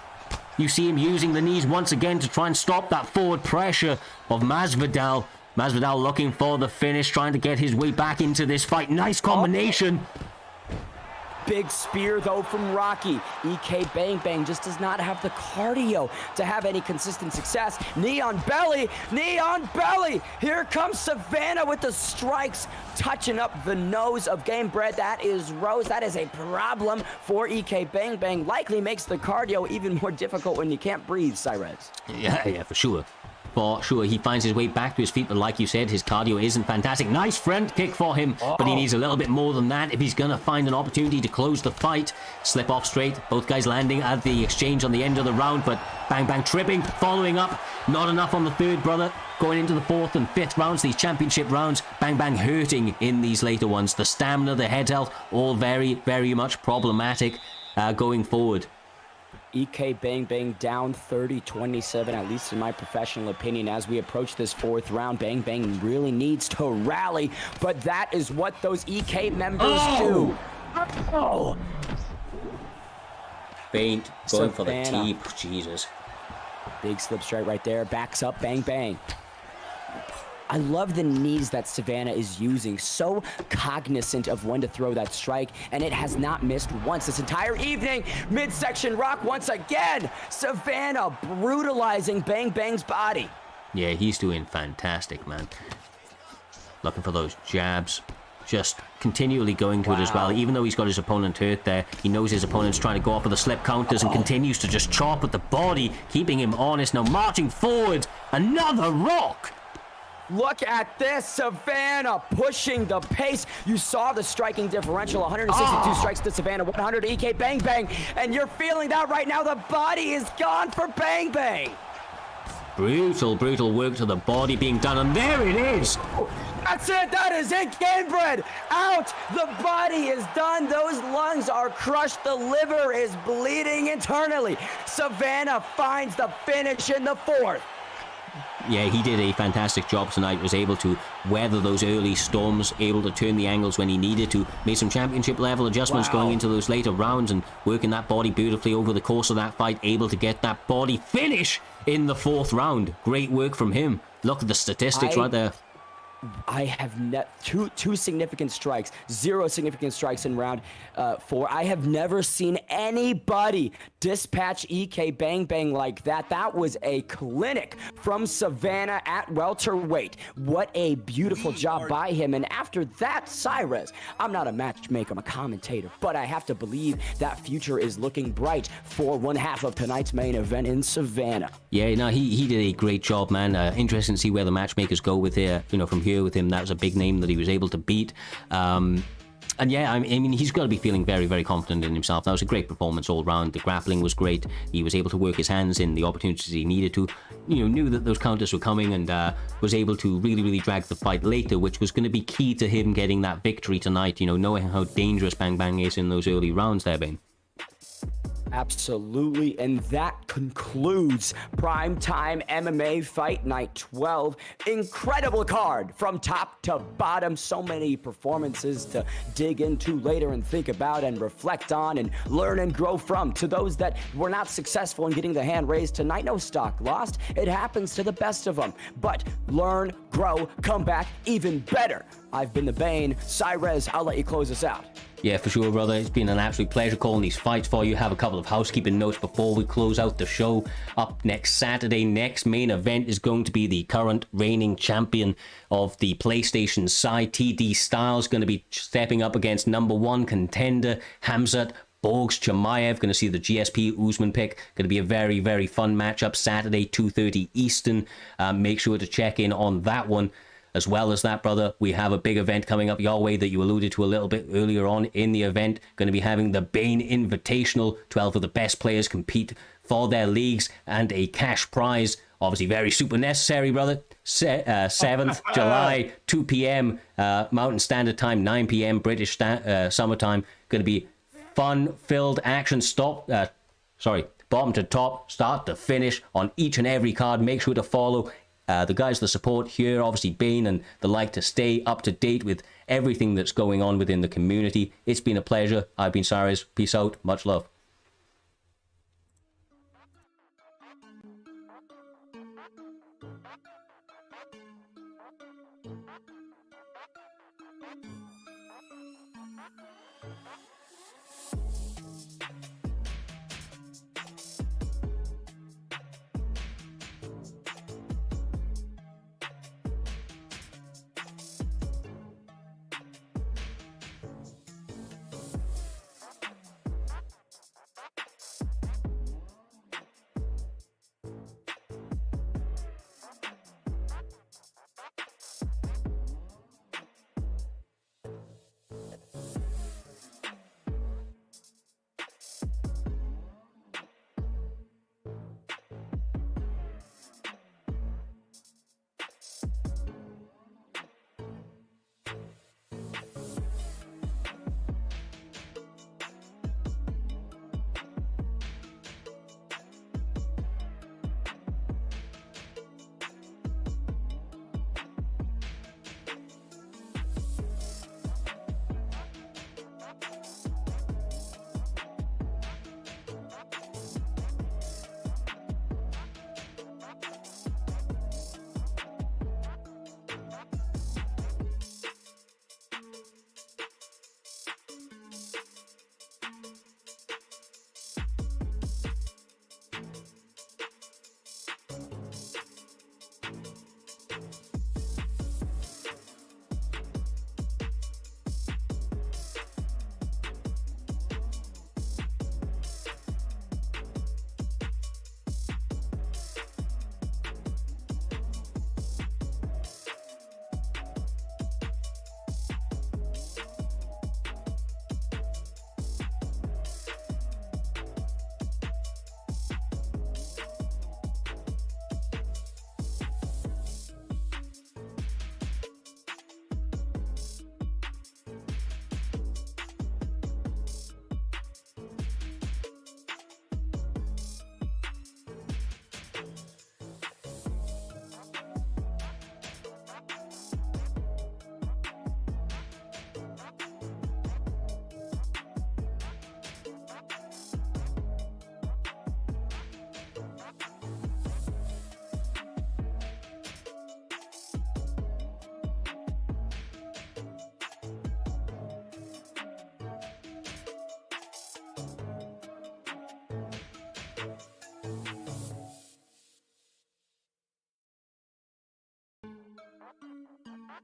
You see him using the knees once again to try and stop that forward pressure of Masvidal. Masvidal looking for the finish, trying to get his way back into this fight. Nice combination. Big spear, though, from Rocky. EK Bangbang just does not have the cardio to have any consistent success. Knee on belly, knee on belly. Here comes Savana with the strikes, touching up the nose of Game Bread. That is Rose. That is a problem for EK Bangbang. Likely makes the cardio even more difficult when you can't breathe, Cyrez. Yeah, for sure. For sure, he finds his way back to his feet, but like you said, his cardio isn't fantastic. Nice front kick for him, but he needs a little bit more than that if he's going to find an opportunity to close the fight. Slip off straight, both guys landing at the exchange on the end of the round, but Bangbang tripping, following up. Not enough on the third, brother. Going into the fourth and fifth rounds, these championship rounds, Bangbang hurting in these later ones. The stamina, the head health, all very, very much problematic going forward. EK Bangbang down 30-27, at least in my professional opinion. As we approach this fourth round, Bangbang really needs to rally, but that is what those EK members do. Oh! Feint, going for the teep. Jesus. Big slip strike right there, backs up, Bangbang. I love the knees that Savana is using. So cognizant of when to throw that strike, and it has not missed once this entire evening. Midsection rock once again. Savana brutalizing Bangbang's body. Yeah, he's doing fantastic, man. Looking for those jabs. Just continually going to it as well. Even though he's got his opponent hurt there, he knows his opponent's trying to go off with the slip counters and continues to just chop at the body, keeping him honest. Now marching forward. Another rock. Look at this, Savana pushing the pace. You saw the striking differential, 162 strikes to Savana, 100 to EK Bangbang, and you're feeling that right now. The body is gone for Bangbang. Brutal, brutal work to the body being done, and there it is. That's it, that is it, Game Bread. Out, the body is done. Those lungs are crushed, the liver is bleeding internally. Savana finds the finish in the fourth. Yeah, he did a fantastic job tonight, was able to weather those early storms, able to turn the angles when he needed to, made some championship level adjustments going into those later rounds and working that body beautifully over the course of that fight, able to get that body finish in the fourth round. Great work from him. Look at the statistics right there. I have two significant strikes, 0 significant strikes in round 4. I have never seen anybody dispatch EK Bangbang like that. That was a clinic from Savana at welterweight. What a beautiful job by him. And after that, Cyrez, I'm not a matchmaker, I'm a commentator, but I have to believe that future is looking bright for one half of tonight's main event in Savana. Yeah, no, he did a great job, man. Interesting to see where the matchmakers go with here, from here with him. That was a big name that he was able to beat. And yeah, I mean, he's got to be feeling very, very confident in himself. That was a great performance all round. The grappling was great. He was able to work his hands in the opportunities he needed to. Knew that those counters were coming and was able to really, really drag the fight later, which was going to be key to him getting that victory tonight. Knowing how dangerous Bangbang is in those early rounds there, Bane. Absolutely, and that concludes Primetime MMA Fight Night 12. Incredible card from top to bottom. So many performances to dig into later and think about and reflect on and learn and grow from. To those that were not successful in getting the hand raised tonight, no stock lost. It happens to the best of them. But learn, grow, come back even better. I've been the Bane. Cyrez, I'll let you close us out. Yeah, for sure, brother. It's been an absolute pleasure calling these fights for you. Have a couple of housekeeping notes before we close out the show. Up next Saturday, next main event is going to be the current reigning champion of the PlayStation side, TD Styles, going to be stepping up against #1 contender, Khamzat Borgs Chimaev. Going to see the GSP Usman pick. Going to be a very, very fun matchup Saturday, 2:30 Eastern. Make sure to check in on that one. As well as that, brother, we have a big event coming up your way that you alluded to a little bit earlier on in the event. Going to be having the Bane Invitational. 12 of the best players compete for their leagues and a cash prize. Obviously very super necessary, brother. 7th July, 2 p.m. Mountain Standard Time, 9 p.m. British summertime. Going to be fun-filled action. Bottom to top, start to finish on each and every card. Make sure to follow the guys that support here, obviously Bane and the like, to stay up to date with everything that's going on within the community. It's been a pleasure. I've been Cyrus. Peace out. Much love.